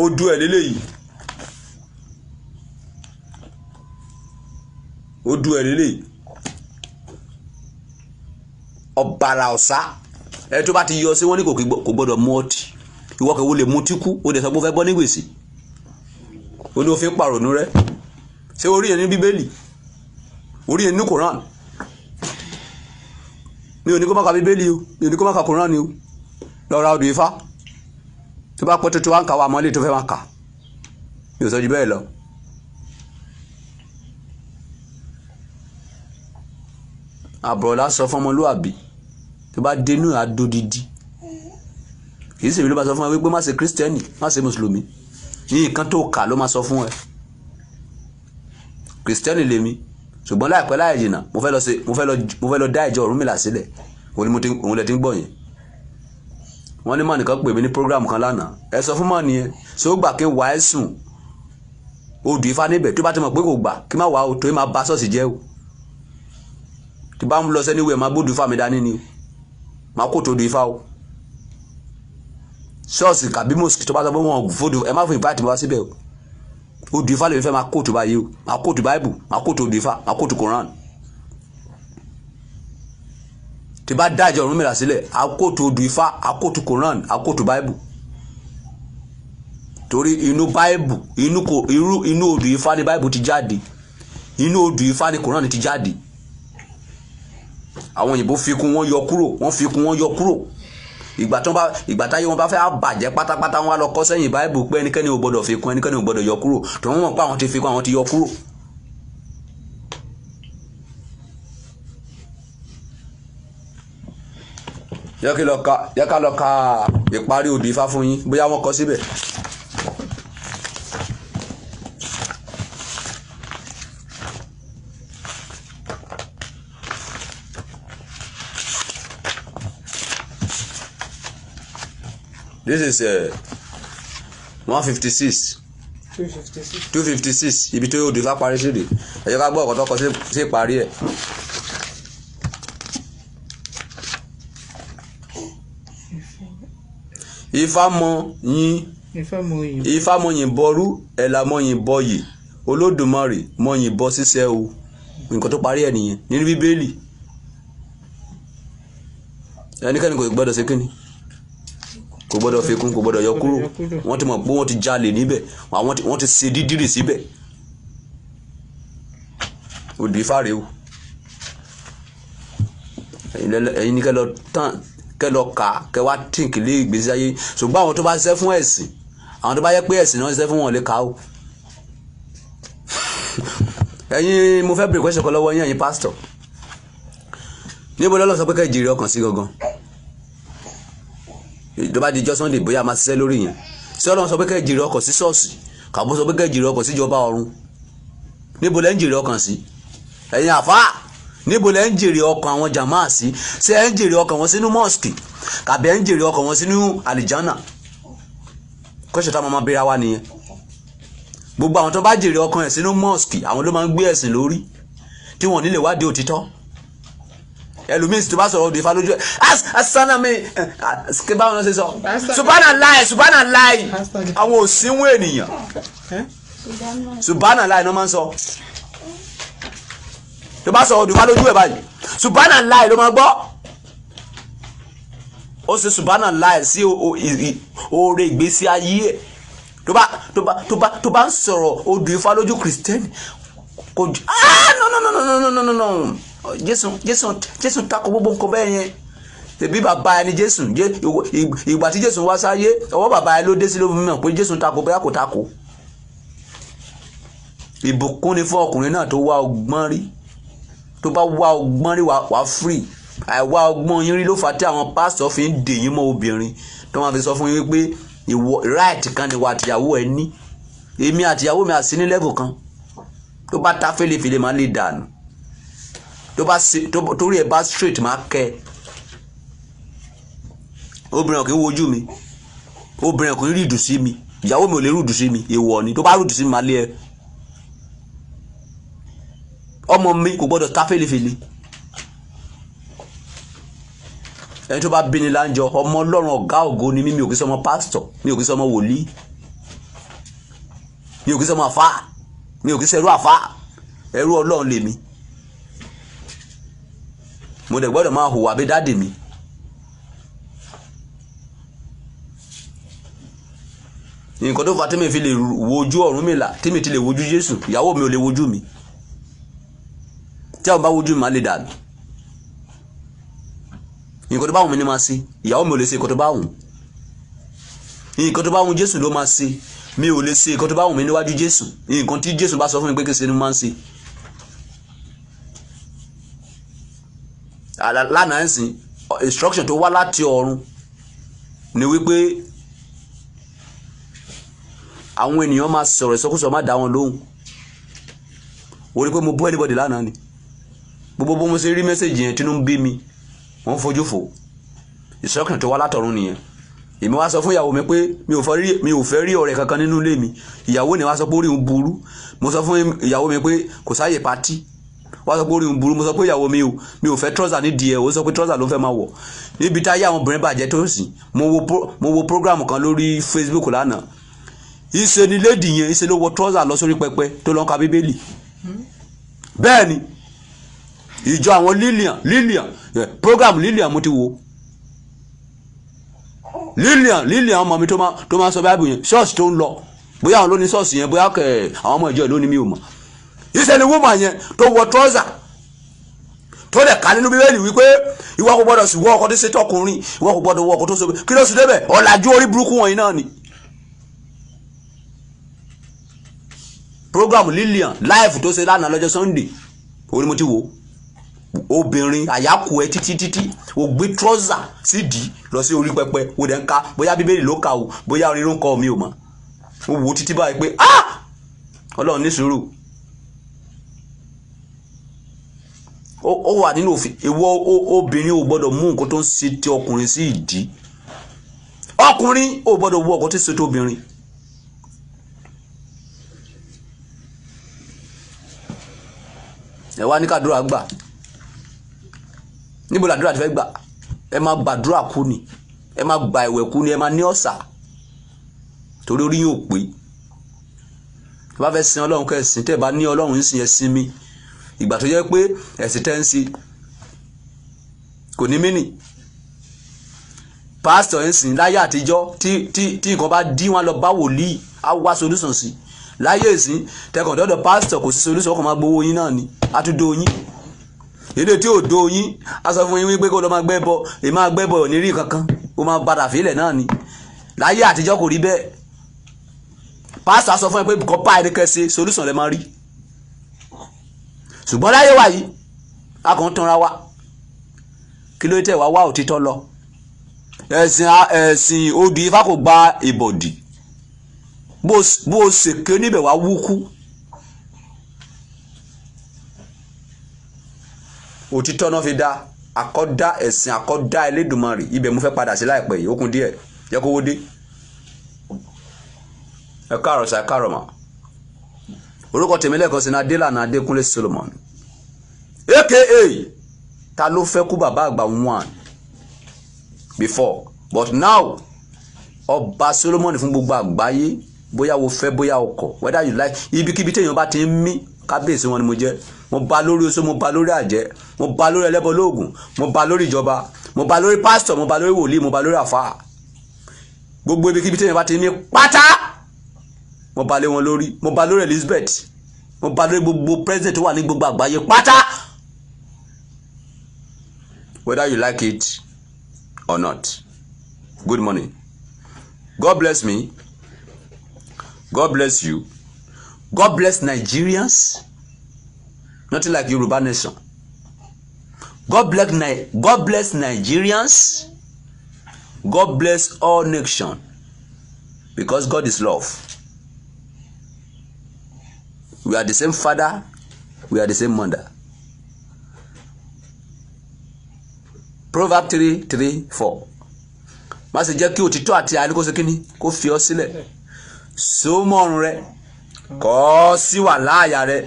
odù ẹ̀ lélẹ́yìí odù ẹ̀ lélẹ́yìí ọ̀bàrà ọ̀sá ẹni tó bá ti yọ sí wọn ní kò gbọdọ̀ mú ọtí ìwọ kẹ́ wo lè mú tí kú o dẹ̀ sọ pé ó fẹ́ bọ́ ní gbèsè o ní òfin pàrònú rẹ ṣé orí yẹn ní bíbélì orí yẹn ní koran mi ò ní kó má ka bíbélì o mi ò ní kó má ka koran ni o lọ ra odù ifá tó bá pẹ́ tó wá ń kà wá mọ́lẹ̀ tó fẹ́ má kà mi ò sọ ju bẹ́ẹ̀ lọ. àbùrọ̀lá sọ fún ọmọlúwàbí tó bá dénú àdódìdí kì í ṣèmi ló bá sọ fún ẹ wípé má ṣe kírísítẹ́nì má ṣe mùsùlùmí ní nǹkan tó kà ló máa sọ fún ẹ kìrìsìtẹ́nì lèmi ṣùgbọ́n láìpẹ́ láì jìnnà mo fẹ́ lọ dá ìjọ Ọ̀rúnmìlà sílẹ̀ òun lẹ ti ń gbọ́ yẹn wọ́n ní mọ̀ nìkan pè mí ní program kan lánàá ẹ sọ fún mọ̀ nìyẹn ṣé ó gbà kí n wà ẹ́ sùn odù Ifá níbẹ̀ tó bá ti mọ̀ pé kò gbà kí má wá o tó máa ba ṣọ́ọ̀ṣì jẹ́ o tí bá ń lọ sẹ́ni wẹ̀ máa gbódù Ifá mi dání ni o máa kó tó odù Ifá o ṣọ́ọ̀ṣì kàbí mosque tó bá sọ pé wọn fòdù ẹ má fún ìbá àtìmọ́ síbẹ̀ o odù Ifá lè fẹ́ máa kó tó báyìí o máa kó tó Bible máa kó tó odù Ifá máa kó tó Quran tí bá dá ìjọ Ọ̀rúnmìlà sílẹ̀ a kó tó odù Ifá a kó tó Quran a kó tó Bible torí inú Bible inú odù Ifá ni Bible ti jáde inú odù Ifá ni Quran ti jáde àwọn òyìnbó fi kún wọn yọ kúrò wọ́n fi kún wọn yọ kúrò ìgbà táyé wọn bá fẹ́ bàjẹ́ pátápátá wọn á lọ kọ sẹ́yìn Bible pé ẹnikẹ́ni ò gbọ́dọ̀ fi kún ẹnikẹ́ni ò gbọ́dọ̀ yọ kúrò tó wọ́n mọ̀ pé àwọn ti fi kún àwọn ti yọ kúrò. yẹ ká lọ ka ìparí odù Ifá fún yín bóyá wọ́n kọ síbẹ̀. This is 156. 256 ibi tó odù Ifá parí sí rè ẹ jẹ́ ká gbọ́ ọ̀kọ́ tó kọ sí ìparí ẹ̀. Ifá mọ yìn bọrú ẹ̀là mọ yìn bọyì Olódùmarè mọ yìn bọ ṣíṣẹ́ o nǹkan tó parí ẹ̀ nìyẹn nínú Bíbélì ẹnikẹ́ni kò gbọ́dọ̀ ṣe kíni kò gbọ́dọ̀ fi kún kò gbọ́dọ̀ yọ kúrò wọ́n ti mọ̀ pé wọ́n ti jalè níbẹ̀ wọ́n ti ṣe dídìrì síbẹ̀ odù Ifá rèé o ẹ̀yin ní kẹ́ lọ kà kẹ́ wá tíǹkì lé ìgbésí ayé ṣùgbọ́n àwọn tó bá ṣiṣẹ́ fún ẹ̀sìn àwọn tó bá yẹ pé ẹ̀sìn náà ṣiṣẹ́ fún wọn lè kà o ẹ̀yin mo fẹ́ bèrè question kan lọ́wọ́ yín ẹ̀yin pásítọ̀ níbo lọ́lọ́ sọ pé kẹ́ jèrè ọkàn sí gangan ìjọba di jọ́ Sunday bóyá máa ṣiṣẹ́ lórí yẹn sí Ọlọ́run sọ pé kẹ́ jèrè ọkàn sí ṣọ́ọ̀ṣì kàbó sọ pé kẹ́ jèrè ọkàn sí ìjọba ọ̀run níbo lẹ́ ń jèrè ọkàn sí ẹ̀yin àfáà níbo lẹ́ ń jèrè ọkàn àwọn jàmáà sí ṣé ẹ̀ ń jèrè ọkàn wọn sínú mosque kàbí ẹ̀ ń jèrè ọkàn wọn sínú àlìjánà kọ́ṣẹ́ táwọn máa bèèrè wá nìyẹn gbogbo àwọn tó bá jèrè ọkàn ẹ̀ sínú mosque àwọn ló máa ń gbé ẹ̀sìn lórí tí wọ́n nílè wádìí òtítọ́ ẹlòmíín tó bá sọ̀rọ̀ odù Ifá lójú ẹ̀ asana mi kí báwọn náà ṣe sọ subhanallah àwọn òsínwó ènìyàn subhanallah náà máa ń sọ tó bá sọ̀rọ̀ odù Ifá lójú ẹ̀ báyìí subhanallah ló máa gbọ́ ó ṣe subhanallah sí oore ìgbésí ayé ẹ̀ tó bá ń sọ̀rọ̀ odù Ifá lójú kìrìsìtẹ́nì kò jù no Jésù tako gbogbo nǹkan bẹ́ẹ̀ yẹn tẹ̀bí bàbá ẹni Jésù ìgbà tí Jésù wá sáyé ọwọ́ bàbá ẹ ló dé sí ló fi mọ̀ pé Jésù tako bẹ́ẹ̀ kò tako ìbùkún ni fún ọkùnrin náà tó wá ọgbọ́n rí tó bá wá ọgbọ́n rí wá free àìwá ọgbọ́n yín rí ló fà tí àwọn pásítọ̀ fi ń dè yín mọ́ obìnrin tó máa fi sọ fún yín pé ìwọ right kan ni wà àtìyàwó ẹ ní èmi àtìyàwó mi àsí ní level kan tó bá ta fèlèfèlè máa lè dànù torí ẹ bá straight máa kẹ obìnrin kì í wojú mi obìnrin kì í rí ìdù sí mi ìyàwó mi ò lè rí ìdù sí mi èèwọ̀ ni tó bá rí ìdù sí mi máa lé ẹ ọmọ mi kò gbọ́dọ̀ ta fèlèfèlè ẹni tó bá bí ni láńjọ ọmọ Ọlọ́run ọ̀gá ògo ni mi ò kì í sọmọ pásítọ̀ mi ò kì í sọmọ wòlíì mi ò kì í sọmọ àfáà mi ò kì í ṣẹrú àfáà ẹrú Ọlọ́run lèmi mo dẹ̀ gbọ́dọ̀ máa hùwà bí dáàdì mi nǹkan tó fà tí mi fi lè wojú Ọ̀rúnmìlà tí mi ti lè wojú Jésù ìyàwó mi ò lè wojú mi tí àwọn bá wojú mi máa lè dànù nǹkan tó bá wùn mí ni máa ṣe ìyàwó mi ò lè ṣe nǹkan tó bá wùn nǹkan tó bá wùn Jésù ló máa ṣe mi ò lè ṣe nǹkan tó bá wùn mí níwájú Jésù nǹkan tí Jésù bá sọ fún mi pé kí ṣe ni mo máa ń ṣe. lánàá ẹ̀sìn instruction tó wá láti ọ̀run ni wípé àwọn ènìyàn máa sọ̀rọ̀ ìsọkúsọ má dá wọn lóhùn ó rí pé mo bú anybody lánàá ni gbogbo bó mo ṣe rí mẹ́sẹ̀jì yẹn tínú ń bí mi wọ́n fojú fò instruction tó wá látọ̀run nìyẹn èmi wá sọ fún ìyàwó mi pé mi ò fẹ́ rí ọ̀rẹ́ kankan nínú ilé mi. Ìyàwó ni wá sọ pé orí òun burú. Mo sọ fún ìyàwó mi pé kò sáyè pátí. Wá sọ pé orí òun burú. Mo sọ pé ìyàwó mi ò fẹ́ trouser ní díẹ̀. Ó sọ pé trouser ló fẹ́ máa wọ̀. Níbi táyé àwọn obìnrin bàjẹ́ tó sì mo wo program kan lórí Facebook lánàá. Ìṣe ni lady yẹn ìṣe ló wọ trouser lọ sórí pẹpẹ tó lọ ń ka Bíbélì. Bẹ́ẹ̀ ni ìjọ àwọn Lillian program Lillian mo ti wo. Lillian ọmọ mi tó máa sọ Bible yẹn ṣọ́ọ̀ṣì tó ń lọ bóyá àwọn ló ní ṣọ́ọ̀ṣì yẹn bóyá àwọn ọmọ ìjọ ló ní mi ò mọ̀. Ìṣe ni woman yẹn tó wọ trouser tó lè ka nínú Bíbélì wípé ìwọ kò gbọdọ̀ wọ ọkọ tó ṣe tọkùnrin ìwọ kò gbọdọ̀ wọ ọkọ tó ṣe kí ló sì débẹ̀ ọ̀làjú orí burúkú wọ̀nyí náà ni. Program Lillian live tó ṣe lánàá lọ́jọ́ Sunday orí mo ti wò obìnrin àyákù ẹ títí ó gbé trouser sídìí lọ sí orí pẹpẹ ó dẹ̀ ń ka bóyá Bíbélì ló kà o bóyá orin ló ń kọ mi ò mọ̀ ó wò títí báyìí pé Ọlọ́run ní sùúrù. Ó wà nínú òfin ìwọ obìnrin ò gbọdọ̀ mú nǹkan tó ń ṣe ti ọkùnrin sí ìdí. Ọkùnrin ò gbọdọ̀ wọ ọkọ tó ṣe ti obìnrin. Ẹ wá ní kàdúrà gbà. Níbo làdúrà ti fẹ́ gbà? Ẹ máa gbàdúrà kú ni. Ẹ máa gba ìwẹ̀ kú ni. Ẹ máa ní ọ̀sà. Torí orí yóò pé. Ẹ bá fẹ́ sin Ọlọ́run kẹ́sìn tẹ́ ẹ bá ní Ọlọ́run ń sin ẹ sin mi. Ìgbà tó jẹ́ pé ẹ̀sìn tẹ́ ń sí kò ní mínì. Pásítọ̀ ń sìn láyé àtijọ́ tí nǹkan bá dí wọn lọ bá wòlíì á wá solution sí. Láyé ìsìn tẹkàn dọ́dọ̀ pásítọ̀ kò sí solution ọkàn máa gbowó yín náà ni á tún dó yín. Èdè tí ò dó yín á sọ fún yín wípé kó lọ máa gbẹ́bọ èyí máa gbẹ́bọ ò ní rí kankan ó máa padà fílẹ̀ náà ni. Láyé àtijọ́ kò rí bẹ́ẹ̀. Pásítọ̀ á sọ fún ẹ pé kọ́ pa ẹni kẹsẹ̀ solution lẹ máa rí. Ṣùgbọ́n láyé wa yìí a kàn tanra wa kí ló tẹ̀ wá wá òtítọ́ lọ. Ẹ̀sìn odi Ifá kò gba ìbọ̀dì bó o ṣèké níbẹ̀ wá wúkú. Òtítọ́ náà fi dá àkọ́dá ẹ̀sìn àkọ́dá Elédùmarè ibẹ̀ mo fẹ́ padà sí láìpẹ́ yìí ó kún díẹ̀ jẹ́ kó wó dé. Ẹ káàárọ̀ sà ẹ káàárọ̀ mà. Orúkọ tèmi lẹ́ẹ̀kan sí ní Adélànà Adékúnlé Solomon aka ta ló fẹ́ kú bàbá àgbà one before but now ọba Solomon fún gbogbo àgbáyé bóyá wo fẹ́ bóyá o kọ̀ whether you like ibikíbi téèyàn bá ti ń mí kábíyèsí wọn ni mo jẹ́. Mo bá lórí oṣó mo bá lórí àjẹ́ mo bá lórí ẹlẹ́bọ lóògùn mo bá lórí ìjọba mo bá lórí pásítọ̀ mo bá lórí wòlíì mo bá lórí àfáà gbogbo ibikíbi téèyàn bá ti ń mí pátá mo bá lé wọn lórí mo bá lórí Elizabeth mo bá lórí gbogbo president tó wà ní gbogbo àgbáyé pátá whether you like it or not. Good morning. God bless me. God bless you. God bless Nigerians. Nothing like Yoruba nation. God bless Nigerians. God bless all nations. Because God is love. We are the same father. We are the same mother. Proverbs 3:3-4. Má ṣe jẹ́ kí òtítọ́ àti àánú kó ṣe kíni kó fi ọ́ sílẹ̀. So mọ́run rẹ kọ́ sí wà láàyà rẹ.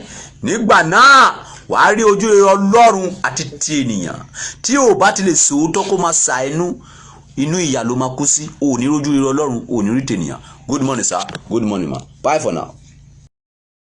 Nígbà náà wàá rí ojú rere Ọlọ́run àti ti ènìyàn. Tí o bá ti lè sòótọ́ kó máa sa inú ìyà ló máa kú sí. O ò ní rójú rere Ọlọ́run, o ò ní rí tènìyàn. Good morning sir. Good morning ma. Bye for now.